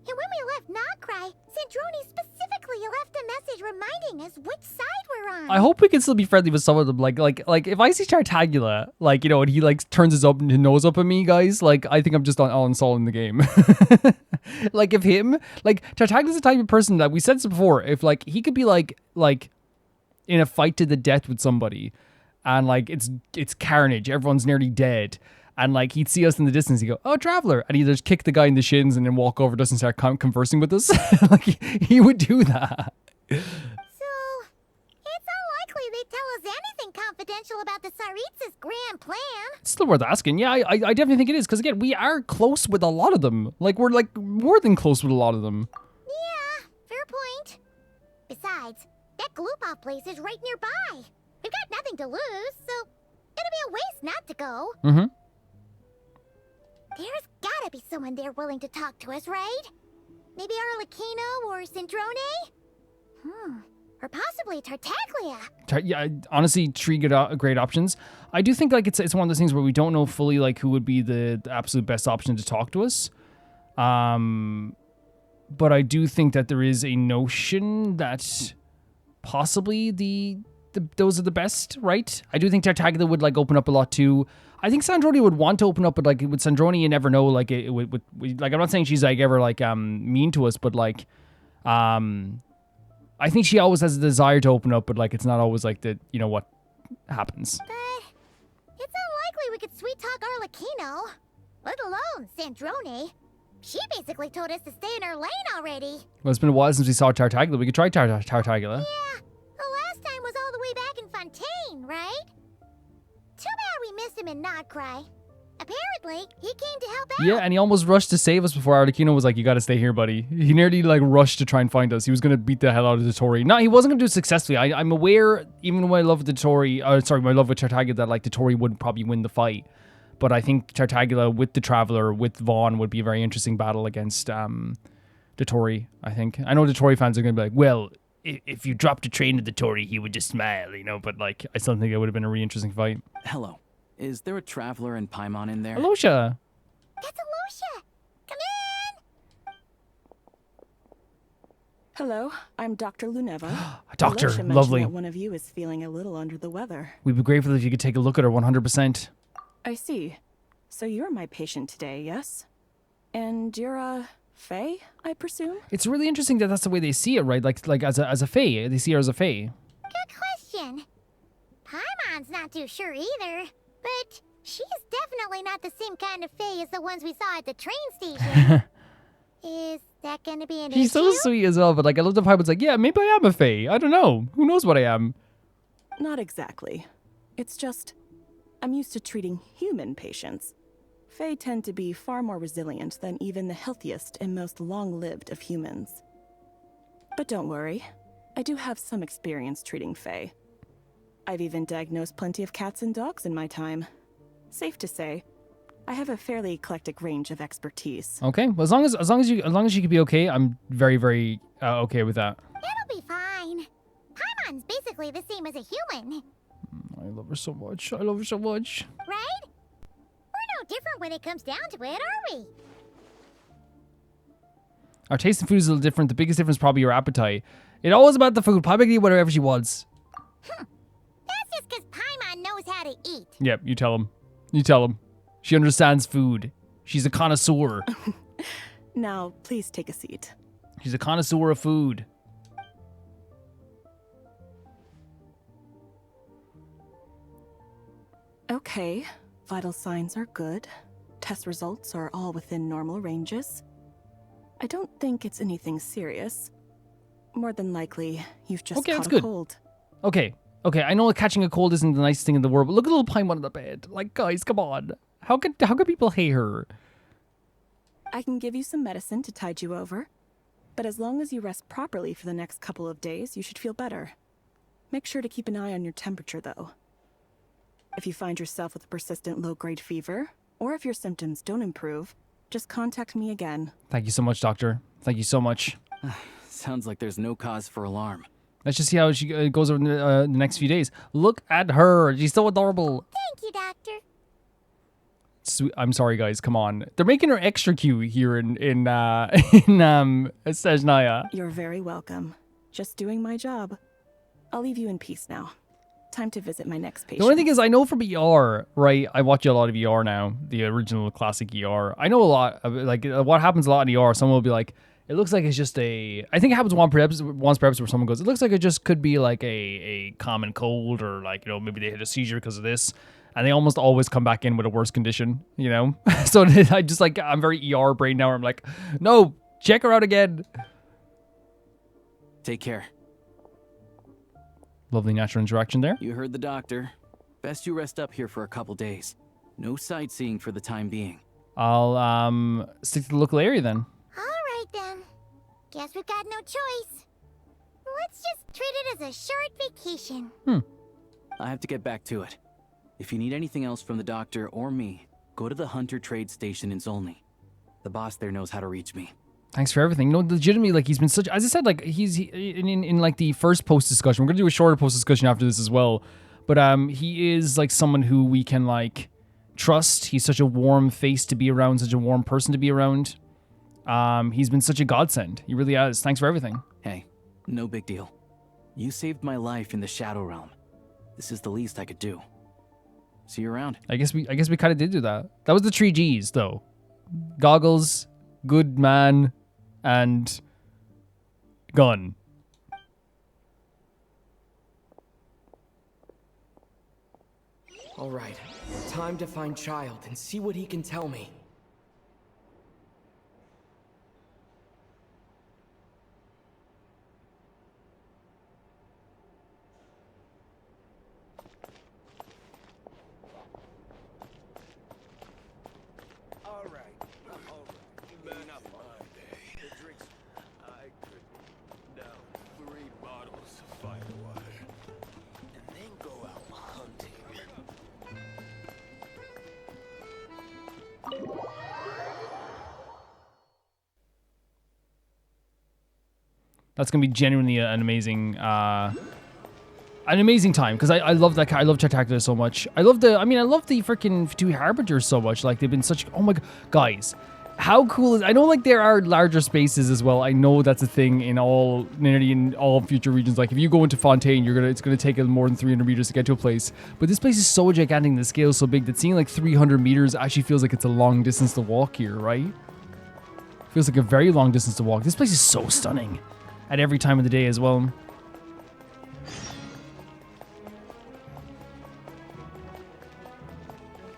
And when we left Nocry, Sandrone specifically left a message reminding us which side we're on. I hope we can still be friendly with some of them. Like if I see Tartagula, like, you know, and he like turns his nose up at me, guys, like I think I'm just uninstalling the game. Like if him, like Tartagula's the type of person that we said this before. If like he could be like in a fight to the death with somebody, and like it's carnage, everyone's nearly dead. And like he'd see us in the distance, he'd go, "Oh, Traveler," and he'd just kick the guy in the shins and then walk over to us and start conversing with us. Like he would do that. So it's unlikely they tell us anything confidential about the Tsaritsa's grand plan. It's still worth asking. Yeah, I definitely think it is because again, we are close with a lot of them. Like we're like more than close with a lot of them. Yeah, fair point. Besides, that Gloopov place is right nearby. We've got nothing to lose, so it'll be a waste not to go. Mm-hmm. There's gotta be someone there willing to talk to us, right? Maybe Arlecchino or Sandrone? Or possibly Tartaglia. Yeah, honestly, three great options. I do think like it's one of those things where we don't know fully like who would be the absolute best option to talk to us. But I do think that there is a notion that possibly those are the best, right? I do think Tartaglia would like open up a lot too. I think Sandrone would want to open up, but like with Sandrone, you never know. Like it would like I'm not saying she's like ever like mean to us, but like I think she always has a desire to open up, but like it's not always like that. You know what happens. But it's unlikely we could sweet talk Arlecchino, let alone Sandrone. She basically told us to stay in her lane already. Well, it's been a while since we saw Tartaglia. We could try Tartaglia. Yeah, the last time was all the way back in Fontaine, right? Too bad we missed him in Nocry. Apparently, he came to help out. Yeah, and he almost rushed to save us before Arlecchino was like, "You gotta stay here, buddy." He nearly like rushed to try and find us. He was gonna beat the hell out of Dottori. No, he wasn't gonna do it successfully. I'm aware, even when I love Dottori, my love with Tartaglia, that like Dottori would probably win the fight. But I think Tartaglia with the Traveler, with Vaughn, would be a very interesting battle against Dottori, I think. I know Dottori fans are gonna be like, well, if you dropped a train to Dottori, he would just smile, you know, but like I still think it would have been a really interesting fight. Hello. Is there a Traveler and Paimon in there? Alosha. That's Hello, I'm Dr. Luneva. Doctor, Alicia mentioned lovely. that one of you is feeling a little under the weather. We'd be grateful if you could take a look at her 100%. I see. So you're my patient today, yes? And you're a fae, I presume? It's really interesting that that's the way they see it, right? Like as a fae. They see her as a fae. Good question. Paimon's not too sure either, but she's definitely not the same kind of fae as the ones we saw at the train station. Is that gonna be an She's issue? so sweet as well, but like I love the Paimon's like, yeah, maybe I am a fae. I don't know. Who knows what I am? Not exactly. It's just, I'm used to treating human patients. Fae tend to be far more resilient than even the healthiest and most long-lived of humans. But don't worry, I do have some experience treating Fae. I've even diagnosed plenty of cats and dogs in my time. Safe to say, I have a fairly eclectic range of expertise. Okay, well, as long as you can be okay, I'm very, very okay with that. It'll be fine. Paimon's basically the same as a human, I love her so much. I love her so much. right? We're no different when it comes down to it, are we? Our taste in food is a little different. The biggest difference is probably your appetite. It's always about the food. Probably can eat whatever she wants. That's just because Paimon knows how to eat. Yep, you tell him. You tell him. She understands food. She's a connoisseur. Now, please take a seat. She's a connoisseur of food. Okay, vital signs are good. Test results are all within normal ranges. I don't think it's anything serious. More than likely, you've just Okay, caught that's a good. cold. Okay, I know catching a cold isn't the nicest thing in the world, but look at little Paimon on the bed. Like, guys, come on. How could people hate her? I can give you some medicine to tide you over. But as long as you rest properly for the next couple of days, you should feel better. Make sure to keep an eye on your temperature, though. If you find yourself with a persistent low-grade fever, or if your symptoms don't improve, just contact me again. Thank you so much, Doctor. Thank you so much. Sounds like there's no cause for alarm. Let's just see how she goes over the next few days. Look at her. She's so adorable. Thank you, Doctor. Sweet. I'm sorry, guys. Come on. They're making her extra cute here in Snezhnaya. You're very welcome. Just doing my job. I'll leave you in peace now. Time to visit my next patient. The only thing is, I know from ER, right? I watch a lot of ER now, the original classic ER. I know a lot of, like, what happens a lot in ER. Someone will be like, it looks like it's just a. I think it happens once per episode where someone goes, it looks like it just could be like a common cold, or like, you know, maybe they had a seizure because of this. And they almost always come back in with a worse condition, you know? So I just like, I'm very ER brain now. I'm like, no, check her out again. Take care. Lovely natural interaction there. You heard the doctor. Best you rest up here for a couple days. No sightseeing for the time being. I'll stick to the local area then. All right, then. Guess we've got no choice. Let's just treat it as a short vacation. I have to get back to it. If you need anything else from the doctor or me, go to the Hunter Trade Station in Zolny. The boss there knows how to reach me. Thanks for everything. No, legitimately, like, he's been such, as I said, like, he's in like the first post discussion. We're gonna do a shorter post discussion after this as well. But he is like someone who we can like trust. He's such a warm face to be around, such a warm person to be around. He's been such a godsend. He really has. Thanks for everything. Hey, no big deal. You saved my life in the Shadow Realm. This is the least I could do. See you around. I guess we kind of did do that. That was the 3 Gs though. Goggles, good man, and gun. All right, time to find Child and see what he can tell me. That's gonna be genuinely an amazing time, because I love that. I love Tactacular so much. I love the freaking Fatui Harbingers so much. Like, they've been such. Oh my god, guys, how cool is... I know, like, there are larger spaces as well. I know that's a thing in nearly in all future regions. Like, if you go into Fontaine, it's gonna take more than 300 meters to get to a place. But this place is so gigantic and the scale is so big that seeing, like, 300 meters actually feels like it's a long distance to walk here, right? Feels like a very long distance to walk. This place is so stunning at every time of the day as well.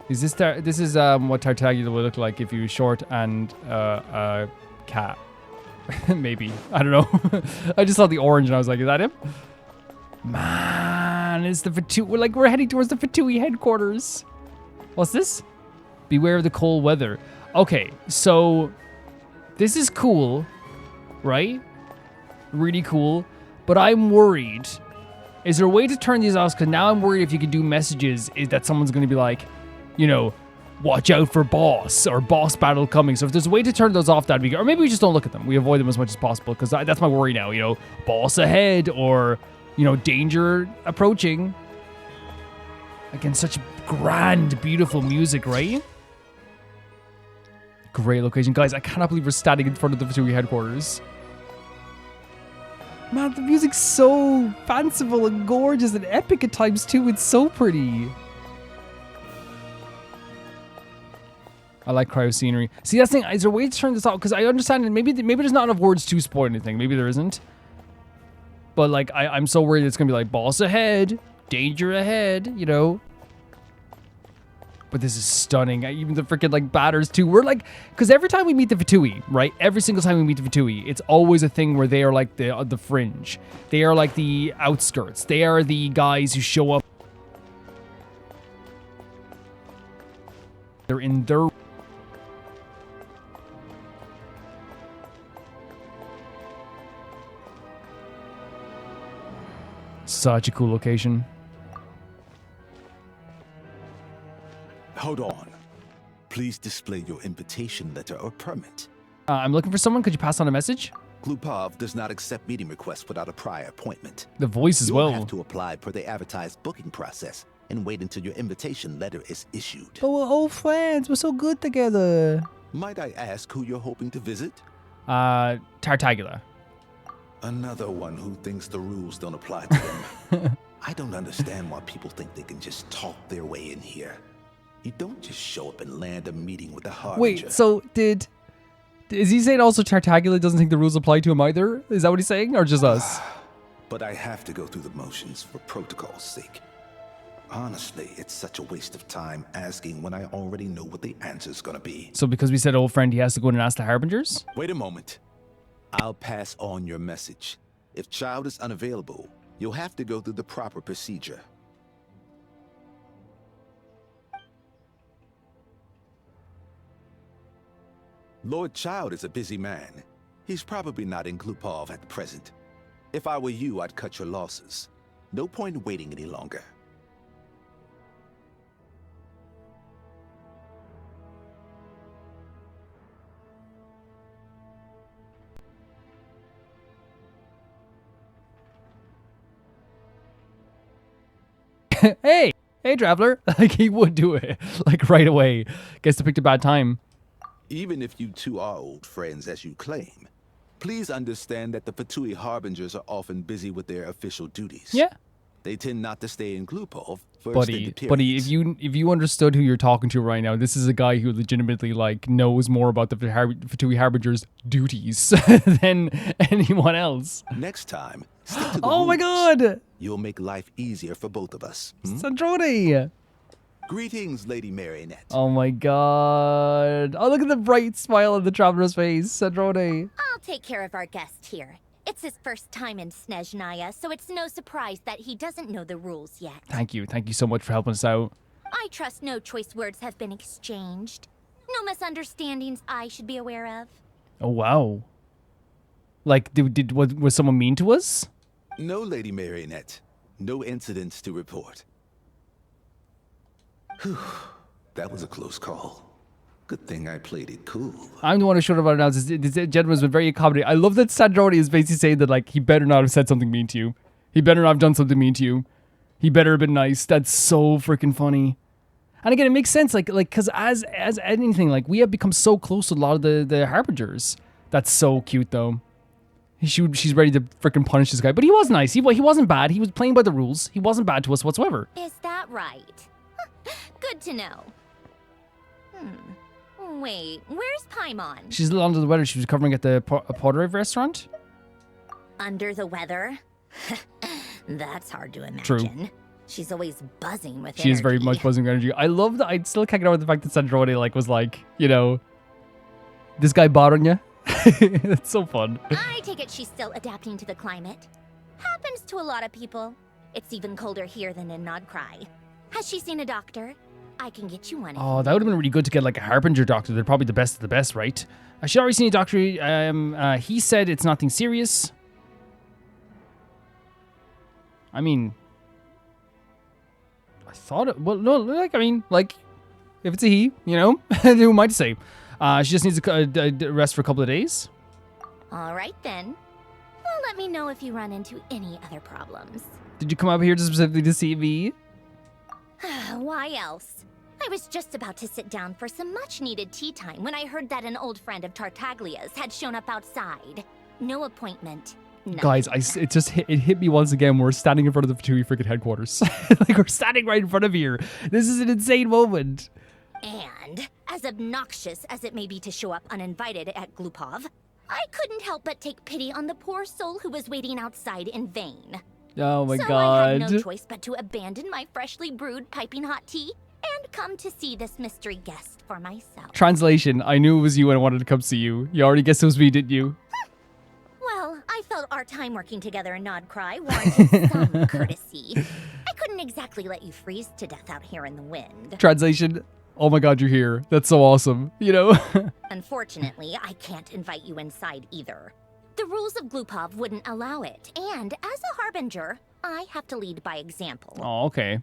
This is what Tartaglia would look like if he was short and a cat. Maybe. I don't know. I just saw the orange and I was like, is that him? Man, it's the Fatui. We're heading towards the Fatui headquarters. What's this? Beware of the cold weather. Okay, so this is cool, right? Really cool. But I'm worried. Is there a way to turn these off? Because now I'm worried if you can do messages, is that someone's going to be like, you know, watch out for boss or boss battle coming. So if there's a way to turn those off, that'd be good. Or maybe we just don't look at them. We avoid them as much as possible because that's my worry now. You know, boss ahead or, you know, danger approaching. Again, such grand, beautiful music, right? Great location. Guys, I cannot believe we're standing in front of the Fatui headquarters. Man, the music's so fanciful and gorgeous and epic at times too. It's so pretty. I like cryo scenery. See, that's the thing. Is there a way to turn this off? Because I understand, and maybe there's not enough words to spoil anything. Maybe there isn't. But like, I'm so worried it's gonna be like boss ahead, danger ahead, you know. But this is stunning. Even the freaking like batters too. We're like, because every time we meet the Fatui, right? Every single time we meet the Fatui, it's always a thing where they are like the fringe. They are like the outskirts. They are the guys who show up. They're in their... Such a cool location. Hold on. Please display your invitation letter or permit. I'm looking for someone. Could you pass on a message? Glupov does not accept meeting requests without a prior appointment. The voice as well. You'll have to apply per the advertised booking process and wait until your invitation letter is issued. But we're old friends. We're so good together. Might I ask who you're hoping to visit? Tartaglia. Another one who thinks the rules don't apply to them. I don't understand why people think they can just talk their way in here. You don't just show up and land a meeting with the Harbinger. Wait, so is he saying also Tartaglia doesn't think the rules apply to him either? Is that what he's saying, or just us? But I have to go through the motions for protocol's sake. Honestly, it's such a waste of time asking when I already know what the answer's gonna be. So because we said old friend, he has to go in and ask the Harbingers? Wait a moment. I'll pass on your message. If Child is unavailable, you'll have to go through the proper procedure. Lord Child is a busy man. He's probably not in Glupov at the present. If I were you, I'd cut your losses. No point in waiting any longer. hey, traveler. Like, he would do it, like, right away. Guess to pick a bad time. Even if you two are old friends as you claim, please understand that the Fatui Harbingers are often busy with their official duties. Yeah. They tend not to stay in Glupov for Buddy, extended periods. if you understood who you're talking to right now, this is a guy who legitimately, like, knows more about the Fatui Harbingers' duties than anyone else. Next time, stick to the Oh my rules. god! You'll make life easier for both of us. Sandrone! Greetings, Lady Marionette. Oh my god. Oh, look at the bright smile on the traveler's face. Sandrone. I'll take care of our guest here. It's his first time in Snezhnaya, so it's no surprise that he doesn't know the rules yet. Thank you. Thank you so much for helping us out. I trust no choice words have been exchanged. No misunderstandings I should be aware of. Oh, wow. Like, was someone mean to us? No, Lady Marionette. No incidents to report. Whew. That was a close call. Good thing I played it cool. I'm the one who showed up now. This gentleman's been very accommodating. I love that Sandrone is basically saying that, like, he better not have said something mean to you. He better not have done something mean to you. He better have been nice. That's so freaking funny. And again, it makes sense, like because as anything, like we have become so close to a lot of the harbingers. That's so cute, though. She's ready to freaking punish this guy, but he was nice. He wasn't bad. He was playing by the rules. He wasn't bad to us whatsoever. Is that right? Good to know. Wait, where's Paimon? She's a little under the weather. She was recovering at the pottery restaurant. Under the weather? That's hard to imagine. True. She's always buzzing with She is very much buzzing with energy. I love that. I still can't get over the fact that Snezhnaya like was like, you know, this guy bothering you. It's so fun. I take it she's still adapting to the climate. Happens to a lot of people. It's even colder here than in Nodcry. Has she seen a doctor? I can get you one. Oh, that would have been really good to get like a harbinger doctor. They're probably the best of the best, right? She already seen a doctor. He said it's nothing serious. I mean, I thought it. Well, no, like I mean, like if it's a he, you know, who am I to say? She just needs to rest for a couple of days. All right then. Well, let me know if you run into any other problems. Did you come up here specifically to see me? Why else? I was just about to sit down for some much-needed tea time when I heard that an old friend of Tartaglia's had shown up outside. No appointment. Nothing. Guys, it hit me once again. We're standing in front of the Fatui freaking headquarters. Like we're standing right in front of here. This is an insane moment. And as obnoxious as it may be to show up uninvited at Glupov, I couldn't help but take pity on the poor soul who was waiting outside in vain. Oh my God. I had no choice but to abandon my freshly brewed piping hot tea and come to see this mystery guest for myself. Translation, I knew it was you and I wanted to come see you. You already guessed it was me, didn't you? Well, I felt our time working together in Nodcry warranted some courtesy. I couldn't exactly let you freeze to death out here in the wind. Translation, oh my god, you're here. That's so awesome, you know? Unfortunately, I can't invite you inside either. The rules of Glupov wouldn't allow it, and as a harbinger, I have to lead by example. Oh, okay.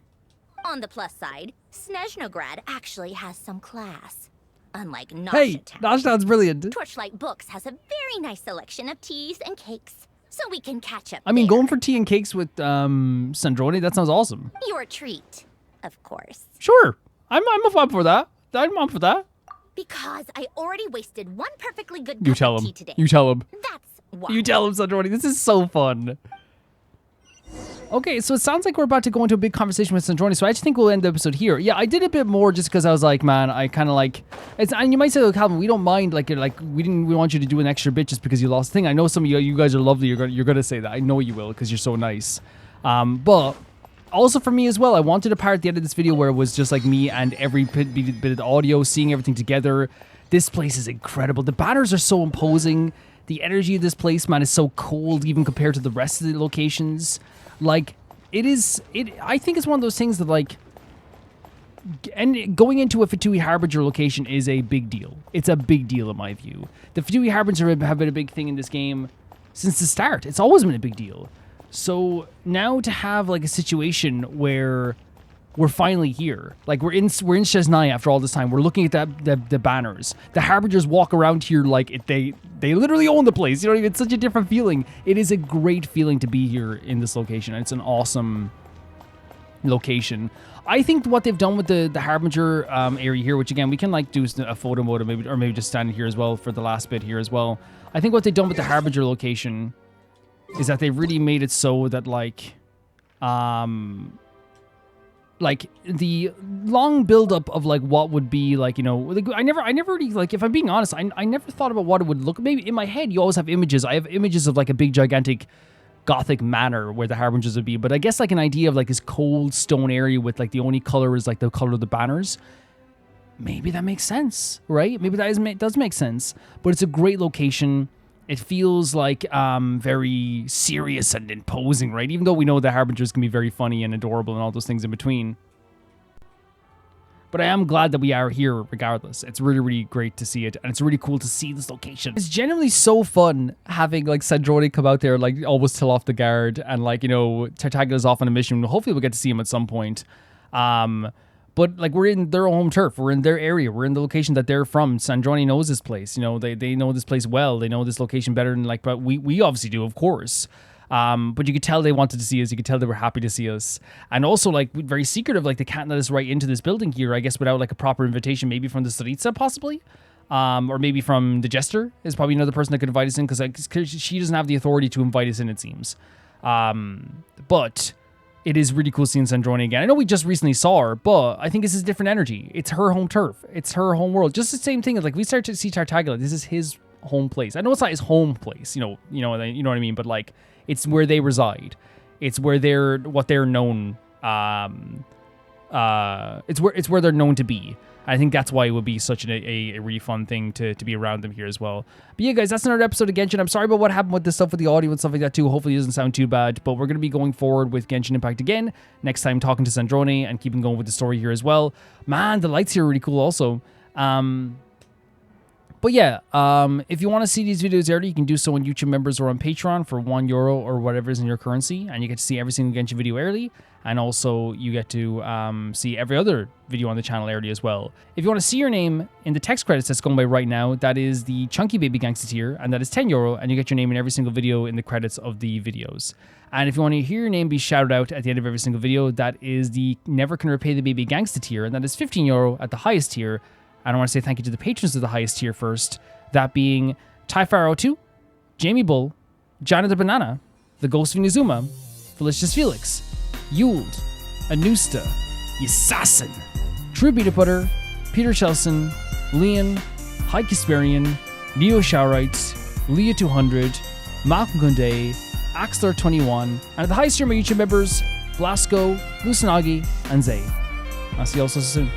On the plus side, Snezhnograd actually has some class. Unlike Nosha Hey, Town. Noshtown's brilliant. Torchlight Books has a very nice selection of teas and cakes, so we can catch up I mean, there. going for tea and cakes with Snezhnaya, that sounds awesome. Your treat, of course. Sure, I'm up for that. I'm up for that. Because I already wasted one perfectly good You cup tell of him. tea today. You tell him. That's why. You tell him, Snezhnaya. This is so fun. Okay, so it sounds like we're about to go into a big conversation with Snezhnaya, so I just think we'll end the episode here. Yeah, I did a bit more just because I was like, man, I kind of like... And you might say, look, Calvin, we don't mind, like, we want you to do an extra bit just because you lost the thing. I know some of you guys are lovely. You're going to say that. I know you will because you're so nice. But also for me as well, I wanted a part at the end of this video where it was just like me and every bit of the audio, seeing everything together. This place is incredible. The banners are so imposing. The energy of this place, man, is so cold even compared to the rest of the locations. Like, I think it's one of those things that, like, and going into a Fatui Harbinger location is a big deal. It's a big deal in my view. The Fatui Harbinger have been a big thing in this game since the start. It's always been a big deal. So now to have, like, a situation where we're finally here. Like, we're in Snezhnaya after all this time. We're looking at the banners. The Harbingers walk around here like they literally own the place. You know, it's such a different feeling. It is a great feeling to be here in this location. It's an awesome location. I think what they've done with the Harbinger area here, which again, we can like do a photo mode or maybe just stand here as well for the last bit here as well. I think what they've done with the Harbinger location is that they've really made it so that like the long buildup of like what would be like, you know, I never really, like, if I'm being honest, I never thought about what it would look. Maybe in my head, you always have images. I have images of like a big gigantic Gothic manor where the Harbingers would be, but I guess like an idea of like this cold stone area with like the only color is like the color of the banners. Maybe that makes sense, right? Maybe that does make sense, but it's a great location. It feels like very serious and imposing, right? Even though we know the Harbingers can be very funny and adorable and all those things in between. But I am glad that we are here regardless. It's really, really great to see it. And it's really cool to see this location. It's genuinely so fun having like Snezhnaya come out there, like always tell off the guard. And like, you know, Tartaglia's off on a mission. Hopefully we'll get to see him at some point. But like we're in their home turf, we're in their area, we're in the location that they're from. Snezhnaya knows this place, you know, they know this place well, they know this location better than like, but we obviously do, of course. But you could tell they wanted to see us. You could tell they were happy to see us. And also, like, very secretive, like, they can't let us right into this building here, I guess, without, like, a proper invitation, maybe from the Tsaritsa, possibly? Or maybe from the Jester is probably another person that could invite us in, because she doesn't have the authority to invite us in, it seems. But it is really cool seeing Snezhnaya again. I know we just recently saw her, but I think this is different energy. It's her home turf. It's her home world. Just the same thing as, like, we start to see Tartaglia. This is his home place. I know it's not his home place, you know what I mean, but, like, it's where they reside. It's where they're known. It's where they're known to be. I think that's why it would be such a really fun thing to be around them here as well. But yeah, guys, that's another episode of Genshin. I'm sorry about what happened with this stuff with the audio and stuff like that too. Hopefully it doesn't sound too bad. But we're going to be going forward with Genshin Impact again. Next time talking to Snezhnaya and keeping going with the story here as well. Man, the lights here are really cool also. But yeah, if you want to see these videos early, you can do so on YouTube members or on Patreon for €1 or whatever is in your currency. And you get to see every single Genshin video early. And also you get to see every other video on the channel early as well. If you want to see your name in the text credits that's going by right now, that is the Chunky Baby Gangsta tier. And that is €10. And you get your name in every single video in the credits of the videos. And if you want to hear your name be shouted out at the end of every single video, that is the Never Can Repay the Baby Gangsta tier. And that is €15 at the highest tier. And I want to say thank you to the patrons of the highest tier first. That being Typharo2, Jamie Bull, Jana the Banana, The Ghost of Inazuma, Felicious Felix, Yuld, Anusta, Yasassin, True Peanut Butter, Peter Chelson, Leon, High Kasperian, Neo Showrites, Leah 200, Malcolm Kunde, Axler21, and at the highest tier my YouTube members, Blasco, Lusanagi, and Zay. I'll see you all so soon.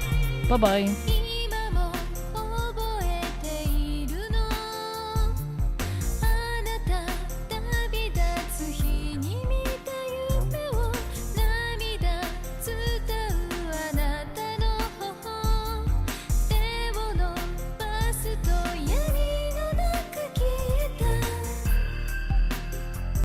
Bye-bye.